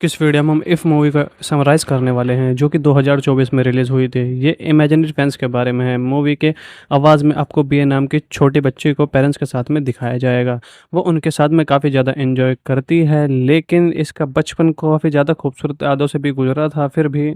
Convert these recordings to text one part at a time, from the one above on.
इस वीडियो में हम इफ़ मूवी का समराइज़ करने वाले हैं जो कि 2024 में रिलीज़ हुई थी। ये इमेजिनरी फ्रेंड्स के बारे में है। मूवी के आवाज़ में आपको बीए नाम की छोटी बच्ची को पेरेंट्स के साथ में दिखाया जाएगा। वो उनके साथ में काफ़ी ज़्यादा एन्जॉय करती है, लेकिन इसका बचपन काफ़ी ज़्यादा खूबसूरत यादों से भी गुज़रा था। फिर भी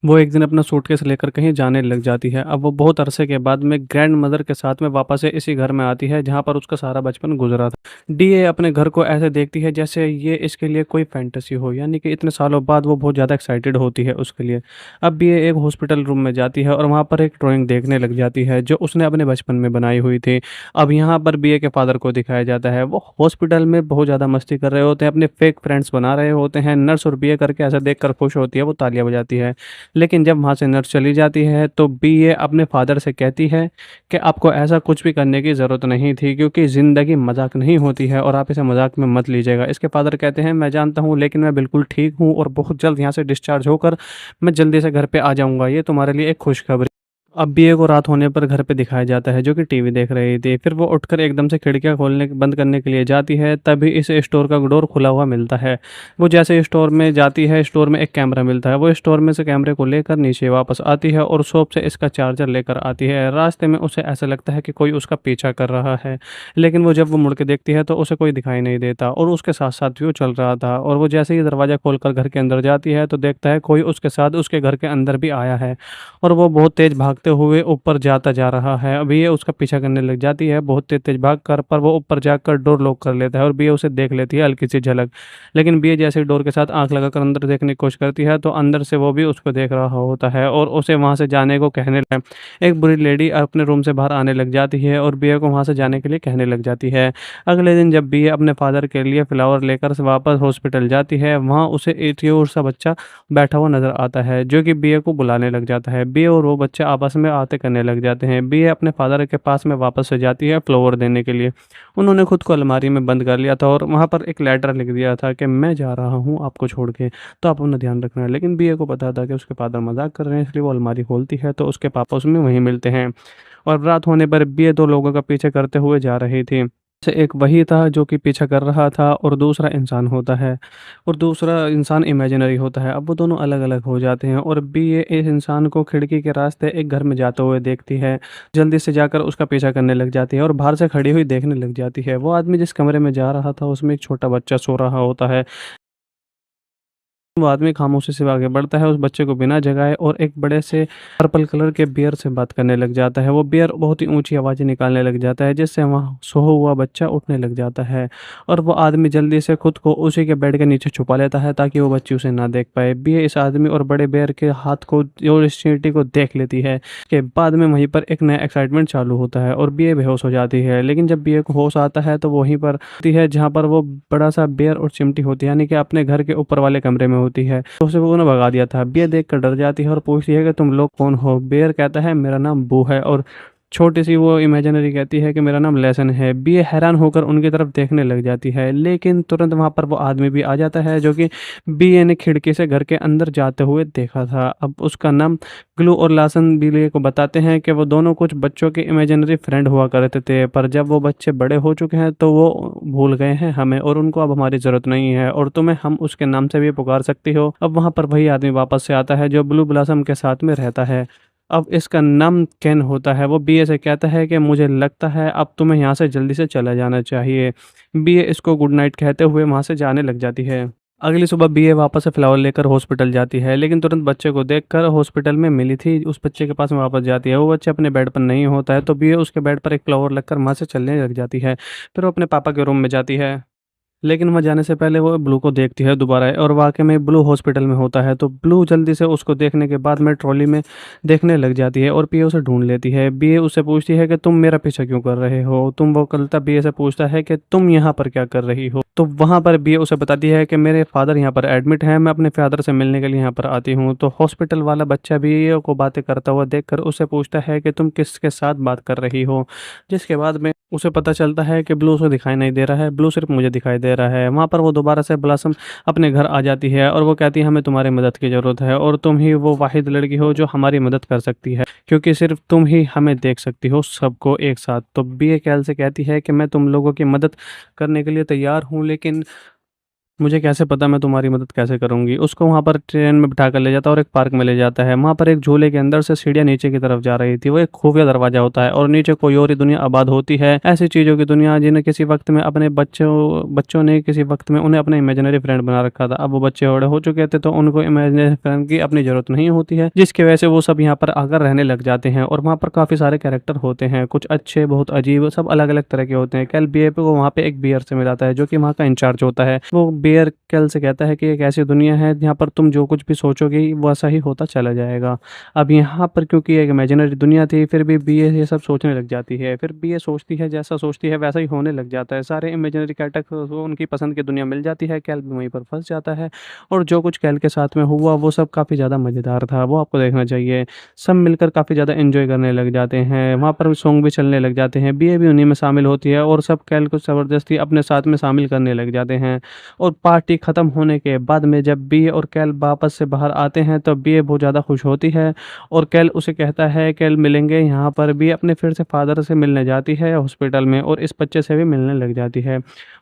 वो एक दिन अपना सूटकेस लेकर कहीं जाने लग जाती है। अब वो बहुत अरसे के बाद में ग्रैंडमदर के साथ में वापस से इसी घर में आती है जहाँ पर उसका सारा बचपन गुज़रा था। डीए अपने घर को ऐसे देखती है जैसे ये इसके लिए कोई फैंटेसी हो, यानी कि इतने सालों बाद वो बहुत ज़्यादा एक्साइटेड होती है उसके लिए। अब बीए एक हॉस्पिटल रूम में जाती है और वहाँ पर एक ड्राइंग देखने लग जाती है जो उसने अपने बचपन में बनाई हुई थी। अब यहाँ पर बीए के फादर को दिखाया जाता है, वो हॉस्पिटल में बहुत ज़्यादा मस्ती कर रहे होते हैं, अपने फेक फ्रेंड्स बना रहे होते हैं। नर्स और बीए करके ऐसा देखकर खुश होती है, वो तालियाँ बजाती है। लेकिन जब वहाँ से नर्स चली जाती है तो बीए अपने फादर से कहती है कि आपको ऐसा कुछ भी करने की ज़रूरत नहीं थी, क्योंकि ज़िंदगी मजाक नहीं होती है और आप इसे मजाक में मत लीजिएगा। इसके फादर कहते हैं, मैं जानता हूँ, लेकिन मैं बिल्कुल ठीक हूँ और बहुत जल्द यहाँ से डिस्चार्ज होकर मैं जल्दी से घर पे आ जाऊँगा। ये तुम्हारे लिए एक खुशखबरी। अब बीए को रात होने पर घर पे दिखाया जाता है जो कि टीवी देख रही थी। फिर वो उठकर एकदम से खिड़कियां खोलने बंद करने के लिए जाती है, तभी इस स्टोर का डोर खुला हुआ मिलता है। वो जैसे स्टोर में जाती है, स्टोर में एक कैमरा मिलता है। वो स्टोर में से कैमरे को लेकर नीचे वापस आती है और शॉप से इसका चार्जर लेकर आती है। रास्ते में उसे ऐसा लगता है कि कोई उसका पीछा कर रहा है, लेकिन वो जब वो मुड़ के देखती है तो उसे कोई दिखाई नहीं देता और उसके साथ साथ भी वो चल रहा था। और वो जैसे ही दरवाज़ा खोलकर घर के अंदर जाती है तो देखता है कोई उसके साथ उसके घर के अंदर भी आया है और वो बहुत तेज़ भागते हुए ऊपर जाता जा रहा है। अब ये उसका पीछा करने लग जाती है बहुत तेज़-तेज़ भागकर, पर वो ऊपर जाकर डोर लॉक कर लेता है और बीए उसे देख लेती है हल्की सी झलक। लेकिन बीए जैसे ही डोर के साथ आँख लगाकर अंदर देखने की कोशिश करती है तो अंदर से वो भी उसको देख रहा होता है और उसे वहाँ से जाने को कहने लगा। एक बुरी लेडी अपने रूम से बाहर आने लग जाती है और बीए को वहाँ से जाने के लिए कहने लग जाती है। अगले दिन जब बीए अपने फादर के लिए फ्लावर लेकर वापस हॉस्पिटल जाती है, वहाँ उसे एक क्यूट सा बच्चा बैठा हुआ नज़र आता है जो कि बीए को बुलाने लग जाता है। बीए और वो बच्चे आपस में बातें करने लग जाते हैं। बीए अपने फादर के पास में वापस से जाती है फ्लावर देने के लिए। उन्होंने खुद को अलमारी में बंद कर लिया था और वहाँ पर एक लेटर लिख दिया था कि मैं जा रहा हूँ आपको छोड़ के, तो आप अपना ध्यान रखना। लेकिन बीए को पता था कि उसके फादर मजाक कर रहे हैं, इसलिए वो अलमारी खोलती है तो उसके पापा उसमें वहीं मिलते हैं। और रात होने पर बीए दो लोगों का पीछे करते हुए जा रही थी। से एक वही था जो कि पीछा कर रहा था और दूसरा इंसान होता है और दूसरा इंसान इमेजिनरी होता है। अब वो दोनों अलग-अलग हो जाते हैं और बी ये इस इंसान को खिड़की के रास्ते एक घर में जाते हुए देखती है। जल्दी से जाकर उसका पीछा करने लग जाती है और बाहर से खड़ी हुई देखने लग जाती है। वो आदमी जिस कमरे में जा रहा था उसमें एक छोटा बच्चा सो रहा होता है। वो आदमी खामोशी से आगे बढ़ता है, उस बच्चे को बिना जगाए और एक बड़े से पर्पल कलर के बियर से बात करने लग जाता है। वो बियर बहुत ही ऊँची आवाज़ें निकालने लग जाता है, जिससे वहाँ सोया हुआ बच्चा उठने लग जाता है और वो आदमी जल्दी से खुद को उसी के बेड के नीचे छुपा लेता है ताकि वो बच्ची उसे ना देख पाए। बियर इस आदमी और बड़े बियर के हाथ को और इस चींटी को देख लेती है। के बाद में वहीं पर एक नया एक्साइटमेंट चालू होता है और बियर बेहोश हो जाती है। लेकिन जब बियर को होश आता है तो वहीं पर होती है जहाँ पर वो बड़ा-सा बेर और चिमटी होती है, यानी कि अपने घर के ऊपर वाले कमरे में होती है। तो उसे वो उन्हें भगा दिया था। बेर देखकर डर जाती है और पूछती है कि तुम लोग कौन हो? बेर कहता है मेरा नाम बू है और छोटी-सी वो इमेजिनरी कहती है कि मेरा नाम लेसन है। बी हैरान होकर उनकी तरफ देखने लग जाती है, लेकिन तुरंत वहाँ पर वो आदमी भी आ जाता है जो कि बीए ने खिड़की से घर के अंदर जाते हुए देखा था। अब उसका नाम ग्लू और लासन बीए को बताते हैं कि वो दोनों कुछ बच्चों के इमेजिनरी फ्रेंड हुआ करते थे, पर जब वो बच्चे बड़े हो चुके हैं तो वो भूल गए हैं हमें और उनको अब हमारी ज़रूरत नहीं है और तुम्हें हम उसके नाम से भी पुकार सकती हो। अब वहाँ पर वही आदमी वापस से आता है जो ब्लू ब्लॉसम के साथ में रहता है। अब इसका नाम केन होता है। वो बीए से कहता है कि मुझे लगता है अब तुम्हें यहाँ से जल्दी से चला जाना चाहिए। बीए इसको गुड नाइट कहते हुए वहाँ से जाने लग जाती है। अगली सुबह बीए वापस से फ्लावर लेकर हॉस्पिटल जाती है, लेकिन तुरंत बच्चे को देखकर हॉस्पिटल में मिली थी उस बच्चे के पास में वापस जाती है। वो बच्चे अपने बेड पर नहीं होता है तो बीए उसके बेड पर एक फ्लावर लगकर वहाँ से चलने लग जाती है। फिर वो अपने पापा के रूम में जाती है। लेकिन वहाँ जाने से पहले वो ब्लू को देखती है दोबारा और वाक़ई में ब्लू हॉस्पिटल में होता है, तो ब्लू जल्दी से उसको देखने के बाद में ट्रॉली में देखने लग जाती है और बीए उसे ढूँढ लेती है। बीए उससे पूछती है कि तुम मेरा पीछा क्यों कर रहे हो? तुम वो कल तब बीए से पूछता है कि तुम यहाँ पर क्या कर रही हो? तो वहाँ पर बीए उसे बताती है कि मेरे फादर यहाँ पर एडमिट हैं, मैं अपने फादर से मिलने के लिए यहाँ पर आती हूँ। तो हॉस्पिटल वाला बच्चा बीए को बातें करता हुआ देखकर उससे पूछता है कि तुम किसके साथ बात कर रही हो? जिसके बाद में उसे पता चलता है कि ब्लू उसे दिखाई नहीं दे रहा है, ब्लू सिर्फ़ मुझे दिखाई दे रहा है। वहाँ पर वो दोबारा से ब्लॉसम अपने घर आ जाती है और वो कहती है हमें तुम्हारी मदद की ज़रूरत है और तुम ही वो वाहिद लड़की हो जो हमारी मदद कर सकती है, क्योंकि सिर्फ़ तुम ही हमें देख सकती हो सबको एक साथ। तो बीए कैल से कहती है कि मैं तुम लोगों की मदद करने के लिए तैयार हूँ, लेकिन मुझे कैसे पता, मैं तुम्हारी मदद कैसे करूँगी? उसको वहाँ पर ट्रेन में बिठाकर ले जाता है और एक पार्क में ले जाता है। वहाँ पर एक झूले के अंदर से सीढ़ियाँ नीचे की तरफ जा रही थी। वो एक खुफिया दरवाज़ा होता है और नीचे कोई और ही दुनिया आबाद होती है। ऐसी चीज़ों की दुनिया जिन्हें किसी वक़्त में अपने बच्चों बच्चों ने किसी वक़्त में उन्हें अपना इमेजिनरी फ्रेंड बना रखा था। अब वो बच्चे बड़े हो चुके थे तो उनको इमेजिनरी फ्रेंड की अपनी ज़रूरत नहीं होती है, जिसकी वजह से वो सब यहाँ पर आकर रहने लग जाते हैं और वहाँ पर काफ़ी सारे कैरेक्टर होते हैं। कुछ अच्छे, बहुत अजीब, सब अलग-अलग तरह के होते हैं। कैल बीएफए को वहाँ पे एक बियर से मिलाता है जो कि वहाँ का इंचार्ज होता है। वो बियर कैल से कहता है कि एक ऐसी दुनिया है जहाँ पर तुम जो कुछ भी सोचोगे वैसा ही होता चला जाएगा। अब यहाँ पर क्योंकि एक इमेजिनरी दुनिया थी, फिर भी बीए ये सब सोचने लग जाती है। फिर बीए सोचती है, जैसा सोचती है वैसा ही होने लग जाता है। सारे इमेजिनरी कैरेक्टर को उनकी पसंद की दुनिया मिल जाती है। कैल भी वहीं पर फँस जाता है और जो कुछ कैल के साथ में हुआ वो सब काफ़ी ज़्यादा मज़ेदार था। वो आपको देखना चाहिए। सब मिलकर काफ़ी ज़्यादा एन्जॉय करने लग जाते हैं। वहाँ पर सॉन्ग भी चलने लग जाते हैं। बीए भी उन्हीं में शामिल होती है और सब कैल को ज़बरदस्ती अपने साथ में शामिल करने लग जाते हैं। और पार्टी ख़त्म होने के बाद में जब बी और कैल वापस से बाहर आते हैं तो बी बहुत ज़्यादा खुश होती है और कैल उसे कहता है कैल मिलेंगे यहाँ पर। बी अपने फिर से फादर से मिलने जाती है हॉस्पिटल में और इस बच्चे से भी मिलने लग जाती है।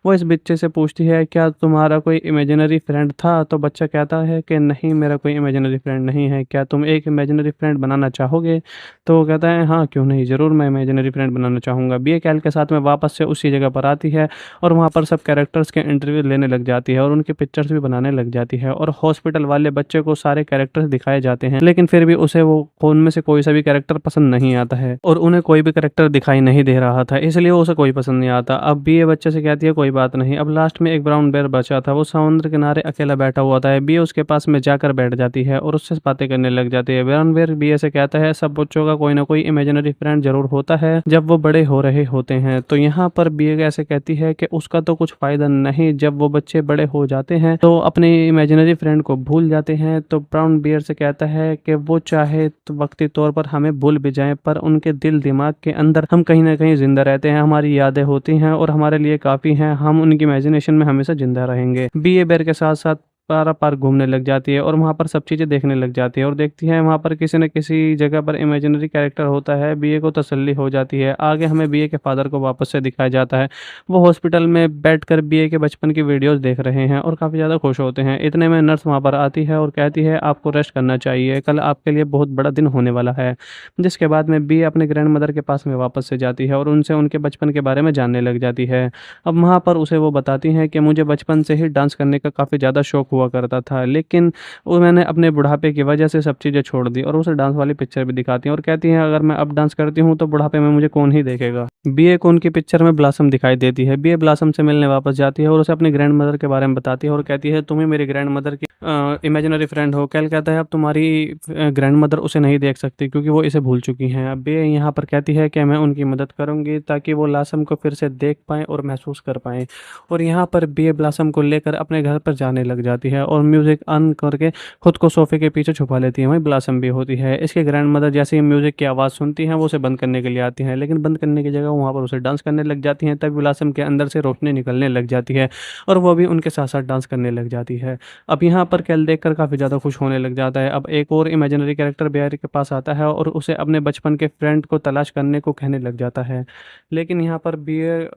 वो इस बच्चे से पूछती है क्या तुम्हारा कोई इमेजिनरी फ्रेंड था? तो बच्चा कहता है कि नहीं, मेरा कोई इमेजिनरी फ्रेंड नहीं है। क्या तुम एक इमेजिनरी फ्रेंड बनाना चाहोगे? तो वो कहता है हाँ, क्यों नहीं, ज़रूर मैं इमेजिनरी फ्रेंड बनाना चाहूँगा। बी कैल के साथ में वापस से उसी जगह पर आती है और वहाँ पर सब कैरेक्टर्स के इंटरव्यू लेने लग जाती है और उनकी पिक्चर्स भी बनाने लग जाती है और हॉस्पिटल वाले बच्चे को सारे कैरेक्टर्स दिखाए जाते हैं, लेकिन फिर भी उसे वो उनमें से कोई सा भी कैरेक्टर पसंद नहीं आता है और उन्हें कोई भी कैरेक्टर दिखाई नहीं दे रहा था, इसलिए उसे कोई पसंद नहीं आता। अब भी ये बच्चे से कहती है कोई बात नहीं। अब लास्ट में एक ब्राउन बेयर बचा था, वो समुद्र किनारे अकेला बैठा हुआ था। बी उसके पास में जाकर बैठ जाती है और उससे बातें करने लग जाती है। ब्राउन बेयर बी से कहता है सब बच्चों का कोई ना कोई इमेजिनरी फ्रेंड जरूर होता है जब वो बड़े हो रहे होते हैं। तो यहाँ पर बी ऐसे कहती है कि उसका तो कुछ फायदा नहीं, जब वो बच्चे बड़े हो जाते हैं तो अपने इमेजिनरी फ्रेंड को भूल जाते हैं। तो ब्राउन बियर से कहता है कि वो चाहे तो वक्ती तौर पर हमें भूल भी जाएं, पर उनके दिल दिमाग के अंदर हम कहीं ना कहीं जिंदा रहते हैं, हमारी यादें होती हैं और हमारे लिए काफ़ी हैं। हम उनकी इमेजिनेशन में हमेशा जिंदा रहेंगे। बी ए बेर के साथ साथ पारा पार्क घूमने लग जाती है और वहाँ पर सब चीज़ें देखने लग जाती है और देखती है वहाँ पर किसी न किसी जगह पर इमेजिनरी कैरेक्टर होता है। बीए को तसल्ली हो जाती है। आगे हमें बीए के फादर को वापस से दिखाया जाता है। वो हॉस्पिटल में बैठकर बीए के बचपन की वीडियोस देख रहे हैं और काफ़ी ज़्यादा खुश होते हैं। इतने में नर्स वहाँ पर आती है और कहती है आपको रेस्ट करना चाहिए, कल आपके लिए बहुत बड़ा दिन होने वाला है। जिसके बाद में बीए अपने ग्रैंड मदर के पास में वापस से जाती है और उनसे उनके बचपन के बारे में जानने लग जाती है। अब वहाँ पर उसे वो बताती हैं कि मुझे बचपन से ही डांस करने का काफ़ी ज़्यादा शौक हुआ करता था, लेकिन वो मैंने अपने बुढ़ापे की वजह से सब चीज़ें छोड़ दी। और उसे डांस वाली पिक्चर भी दिखाती हैं और कहती हैं अगर मैं अब डांस करती हूँ तो बुढ़ापे में मुझे कौन ही देखेगा। बीए को उनकी पिक्चर में ब्लॉसम दिखाई देती है। बीए ब्लॉसम से मिलने वापस जाती है और उसे अपनी ग्रैंड मदर के बारे में बताती है और कहती है तुम्हें मेरी ग्रैंड मदर की इमेजिनरी फ्रेंड हो। कैल कहता है अब तुम्हारी ग्रैंड मदर उसे नहीं देख सकती क्योंकि वो इसे भूल चुकी हैं। अब बीए यहाँ पर कहती है कि मैं उनकी मदद करूँगी ताकि वो ब्लॉसम को फिर से देख पाएँ और महसूस कर पाएँ। और यहाँ पर बीए ब्लॉसम को लेकर अपने घर पर जाने लग जाती है और म्यूज़िक ऑन करके खुद को सोफे के पीछे छुपा लेती है। वहीं ब्लॉसम भी होती है। इसके ग्रैंड मदर जैसे ही म्यूज़िक की आवाज़ सुनती हैं वो उसे बंद करने के लिए आती हैं, लेकिन बंद करने की जगह वहाँ पर उसे डांस करने लग जाती हैं। तब ब्लॉसम के अंदर से रोशनी निकलने लग जाती है और वो भी उनके साथ साथ डांस करने लग जाती है। अब यहाँ पर कैल देखकर काफ़ी ज़्यादा खुश होने लग जाता है। अब एक और इमेजिनरी कैरेक्टर बेयर के पास आता है और उसे अपने बचपन के फ्रेंड को तलाश करने को कहने लग जाता है, लेकिन यहाँ पर बियर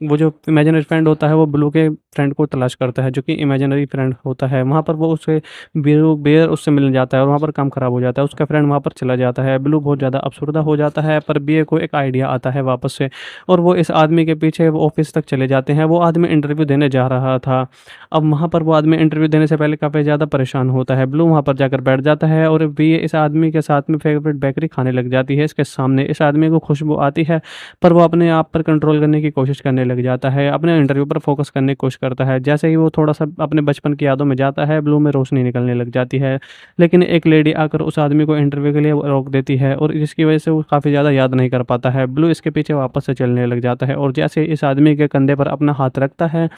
वो जो इमेजिनरी फ्रेंड होता है वो ब्लू के फ्रेंड को तलाश करता है जो कि इमेजिनरी फ्रेंड होता है। वहाँ पर वो उसे बेयर उससे मिलने जाता है और वहाँ पर काम खराब हो जाता है। उसका फ्रेंड वहाँ पर चला जाता है। ब्लू बहुत ज़्यादा अफसरदा हो जाता है, पर बियर को एक आइडिया आता है वापस से और वो इस आदमी के पीछे वो ऑफिस तक चले जाते हैं। वो आदमी इंटरव्यू देने जा रहा था। अब वहाँ पर वो आदमी इंटरव्यू देने से पहले काफ़ी ज़्यादा परेशान होता है। ब्लू वहाँ पर जाकर बैठ जाता है और बी इस आदमी के साथ में फेवरेट बेकरी खाने लग जाती है इसके सामने। इस आदमी को खुशबू आती है पर वो अपने आप पर कंट्रोल करने की कोशिश करने लग जाता है, अपने इंटरव्यू पर फोकस करने की कोशिश करता है। जैसे ही वो थोड़ा सा अपने बचपन की यादों में जाता है ब्लू में रोशनी निकलने लग जाती है, लेकिन एक लेडी आकर उस आदमी को इंटरव्यू के लिए रोक देती है और जिसकी वजह से वो काफ़ी ज़्यादा याद नहीं कर पाता है। ब्लू इसके पीछे वापस से चलने लग जाता है और जैसे ही इस आदमी के कंधे पर अपना हाथ रखता है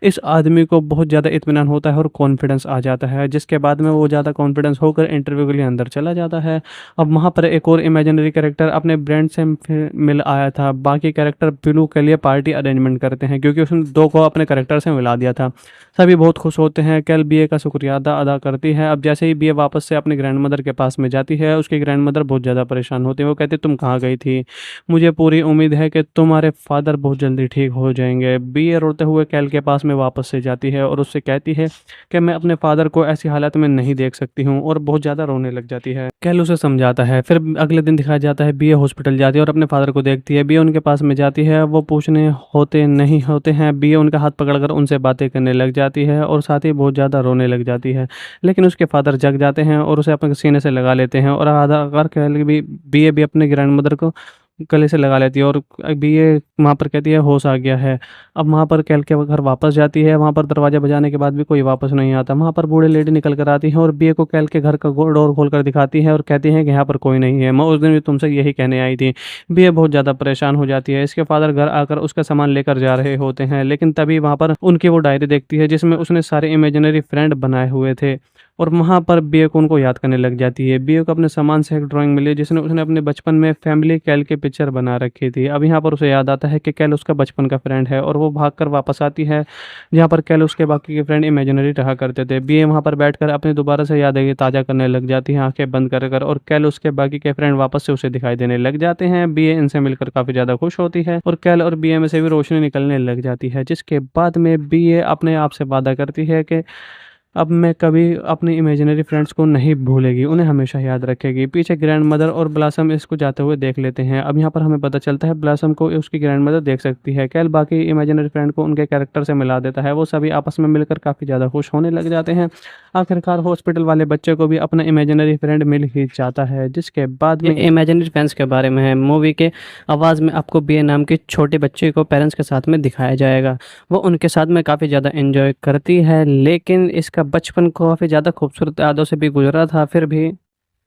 इस आदमी को बहुत ज़्यादा इत्मीनान होता है और कॉन्फिडेंस आ जाता है, जिसके बाद में वो ज़्यादा कॉन्फिडेंस होकर इंटरव्यू के लिए अंदर चला जाता है। अब वहाँ पर एक और इमेजिनरी कैरेक्टर अपने ब्रेंड से मिल आया था। बाकी कैरेक्टर ब्लू के लिए पार्टी अरेंजमेंट करते हैं क्योंकि उसने दो को अपने कैरेक्टर से मिला दिया था। सभी बहुत खुश होते हैं कैल बीए का शुक्रिया अदा अदा करती है। अब जैसे ही बीए वापस से अपनी ग्रैंडमदर के पास में जाती है, उसकी ग्रैंडमदर बहुत ज़्यादा परेशान होती है। वो कहती है, तुम कहाँ गई थी? मुझे पूरी उम्मीद है कि तुम्हारे फादर बहुत जल्दी ठीक हो जाएंगे। बीए रोते हुए कैल के पास में वापस से जाती है और उससे कहती है कि मैं अपने फादर को ऐसी हालत में नहीं देख सकती हूँ, और बहुत ज़्यादा रोने लग जाती है। कैल उसे समझाता है। फिर अगले दिन दिखाया जाता है बीए हॉस्पिटल जाती है और अपने फादर को देखती है। बीए उनके पास में जाती है, वो पूछने होते नहीं होते हैं। बीए उनका हाथ पकड़कर उनसे बातें करने लग जाती है और साथ ही बहुत ज़्यादा रोने लग जाती है। लेकिन उसके फादर जग जाते हैं और उसे अपने सीने से लगा लेते हैं, और आधा कर कैल भी बीए भी अपने ग्रैंड मदर को गले से लगा लेती है, और बीए वहाँ पर कहती है होश आ गया है। अब वहाँ पर कैल के घर वापस जाती है। वहाँ पर दरवाज़ा बजाने के बाद भी कोई वापस नहीं आता। वहाँ पर बूढ़े लेडी निकल कर आती है और बीए को कैल के घर का डोर खोल कर दिखाती है और कहती है कि यहाँ पर कोई नहीं है, मैं उस दिन भी तुमसे यही कहने आई थी। बीए बहुत ज़्यादा परेशान हो जाती है। इसके फादर घर आकर उसका सामान लेकर जा रहे होते हैं, लेकिन तभी वहाँ पर उनकी वो डायरी देखती है जिसमें उसने सारे इमेजिनरी फ्रेंड बनाए हुए थे, और वहाँ पर बीए को उनको याद करने लग जाती है। बीए को अपने सामान से एक ड्राइंग मिली जिसने उसने अपने बचपन में फैमिली कैल की पिक्चर बना रखी थी। अब यहाँ पर उसे याद आता है कि कैल उसका बचपन का फ्रेंड है, और वो भागकर वापस आती है जहाँ पर कैल उसके बाकी के फ्रेंड इमेजिनरी रहा करते थे। बीए वहाँ पर बैठकर अपनी दोबारा से यादें ताज़ा करने लग जाती है, आंखें बंद कर और कैल उसके बाकी के फ्रेंड वापस से उसे दिखाई देने लग जाते हैं। बीए इनसे मिलकर काफ़ी ज़्यादा खुश होती है और कैल और बीए में से भी रोशनी निकलने लग जाती है, जिसके बाद में बीए अपने आप से वादा करती है कि अब मैं कभी अपने इमेजिनरी फ्रेंड्स को नहीं भूलेगी, उन्हें हमेशा याद रखेगी। पीछे ग्रैंडमदर और ब्लॉसम इसको जाते हुए देख लेते हैं। अब यहाँ पर हमें पता चलता है ब्लॉसम को उसकी ग्रैंडमदर देख सकती है। कैल बाकी इमेजिनरी फ्रेंड को उनके कैरेक्टर से मिला देता है। वो सभी आपस में मिलकर काफ़ी ज़्यादा खुश होने लग जाते हैं। आखिरकार हॉस्पिटल वाले बच्चे को भी अपना इमेजिनरी फ्रेंड मिल ही जाता है, जिसके बाद में इमेजिनरी फ्रेंड्स के बारे में है। मूवी के आवाज़ में आपको बीए नाम की छोटे बच्चे को पेरेंट्स के साथ में दिखाया जाएगा। वो उनके साथ में काफ़ी ज़्यादा एंजॉय करती है, लेकिन इसका बचपन काफ़ी ज़्यादा खूबसूरत यादों से भी गुजरा था। फिर भी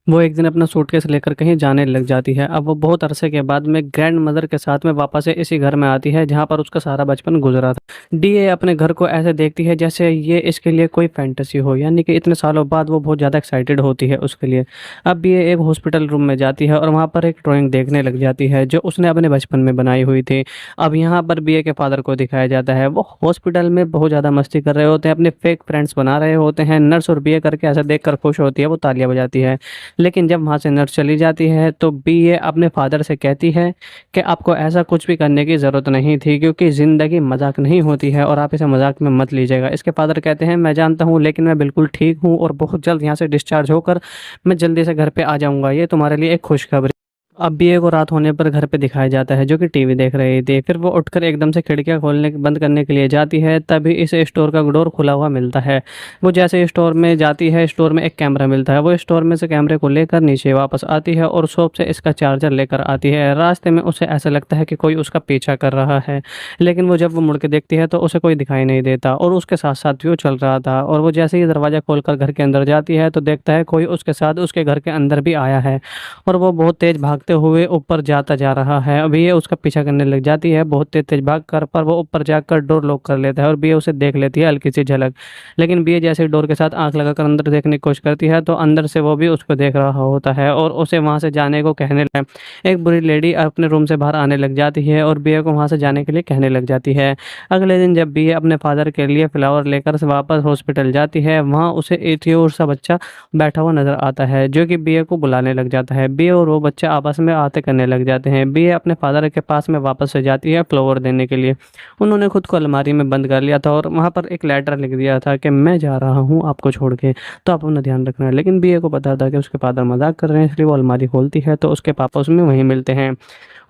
वो एक दिन अपना सूटकेस लेकर कहीं जाने लग जाती है। अब वो बहुत अरसे के बाद में ग्रैंड मदर के साथ में वापस से इसी घर में आती है जहाँ पर उसका सारा बचपन गुजरा था। डीए अपने घर को ऐसे देखती है जैसे ये इसके लिए कोई फैंटेसी हो, यानी कि इतने सालों बाद वो बहुत ज़्यादा एक्साइटेड होती है उसके लिए। अब ये एक हॉस्पिटल रूम में जाती है और वहाँ पर एक ड्राइंग देखने लग जाती है जो उसने अपने बचपन में बनाई हुई थी। अब यहाँ पर बीए के फादर को दिखाया जाता है, वो हॉस्पिटल में बहुत ज़्यादा मस्ती कर रहे होते हैं, अपने फेक फ्रेंड्स बना रहे होते हैं। नर्स और बीए करके ऐसा देख कर खुश होती है, वो तालियां बजाती है। लेकिन जब वहाँ से नर्स चली जाती है तो बीए अपने फादर से कहती है कि आपको ऐसा कुछ भी करने की ज़रूरत नहीं थी, क्योंकि ज़िंदगी मजाक नहीं होती है और आप इसे मजाक में मत लीजिएगा। इसके फादर कहते हैं, मैं जानता हूँ, लेकिन मैं बिल्कुल ठीक हूँ और बहुत जल्द यहाँ से डिस्चार्ज होकर मैं जल्दी से घर पे आ जाऊँगा। ये तुम्हारे लिए एक खुशखबरी। अब बीए को रात होने पर घर पे दिखाया जाता है जो कि टीवी देख रही थी। फिर वो उठकर एकदम से खिड़कियां खोलने बंद करने के लिए जाती है, तभी इस स्टोर का डोर खुला हुआ मिलता है। वो जैसे स्टोर में जाती है, स्टोर में एक कैमरा मिलता है। वो स्टोर में से कैमरे को लेकर नीचे वापस आती है और शॉप से इसका चार्जर लेकर आती है। रास्ते में उसे ऐसा लगता है कि कोई उसका पीछा कर रहा है, लेकिन वो जब वो मुड़ के देखती है तो उसे कोई दिखाई नहीं देता, और उसके साथ साथ भी वो चल रहा था। और वो जैसे ही दरवाज़ा खोलकर घर के अंदर जाती है तो देखता है कोई उसके साथ उसके घर के अंदर भी आया है, और वो बहुत तेज भागते हुए ऊपर जाता जा रहा है। अभी ये उसका पीछा करने लग जाती है बहुत तेज तेज भाग कर, पर वो ऊपर जाकर डोर लॉक कर लेता है और बीए उसे देख लेती है हल्की सी झलक। लेकिन बीए जैसे डोर के साथ आंख लगाकर अंदर देखने की कोशिश करती है तो अंदर से वो भी उसको देख रहा होता है और उसे वहां से जाने को कहने लगे। एक बुरी लेडी अपने रूम से बाहर आने लग जाती है और बीए को वहां से जाने के लिए कहने लग जाती है। अगले दिन जब बीए अपने फादर के लिए फ्लावर लेकर से वापस हॉस्पिटल जाती है, वहाँ उसे एक और सा बच्चा बैठा हुआ नजर आता है जो कि बीए को बुलाने लग जाता है। बीए और वो बच्चा आपस में आते करने लग जाते हैं। बीए अपने फादर के पास में वापस से जाती है फ्लावर देने के लिए। उन्होंने खुद को अलमारी में बंद कर लिया था और वहाँ पर एक लेटर लिख दिया था कि मैं जा रहा हूँ आपको छोड़ के, तो आप अपना ध्यान रखना है। लेकिन बीए को पता था कि उसके फादर मजाक कर रहे हैं, इसलिए वो अलमारी खोलती है तो उसके पापा उसमें वहीं मिलते हैं।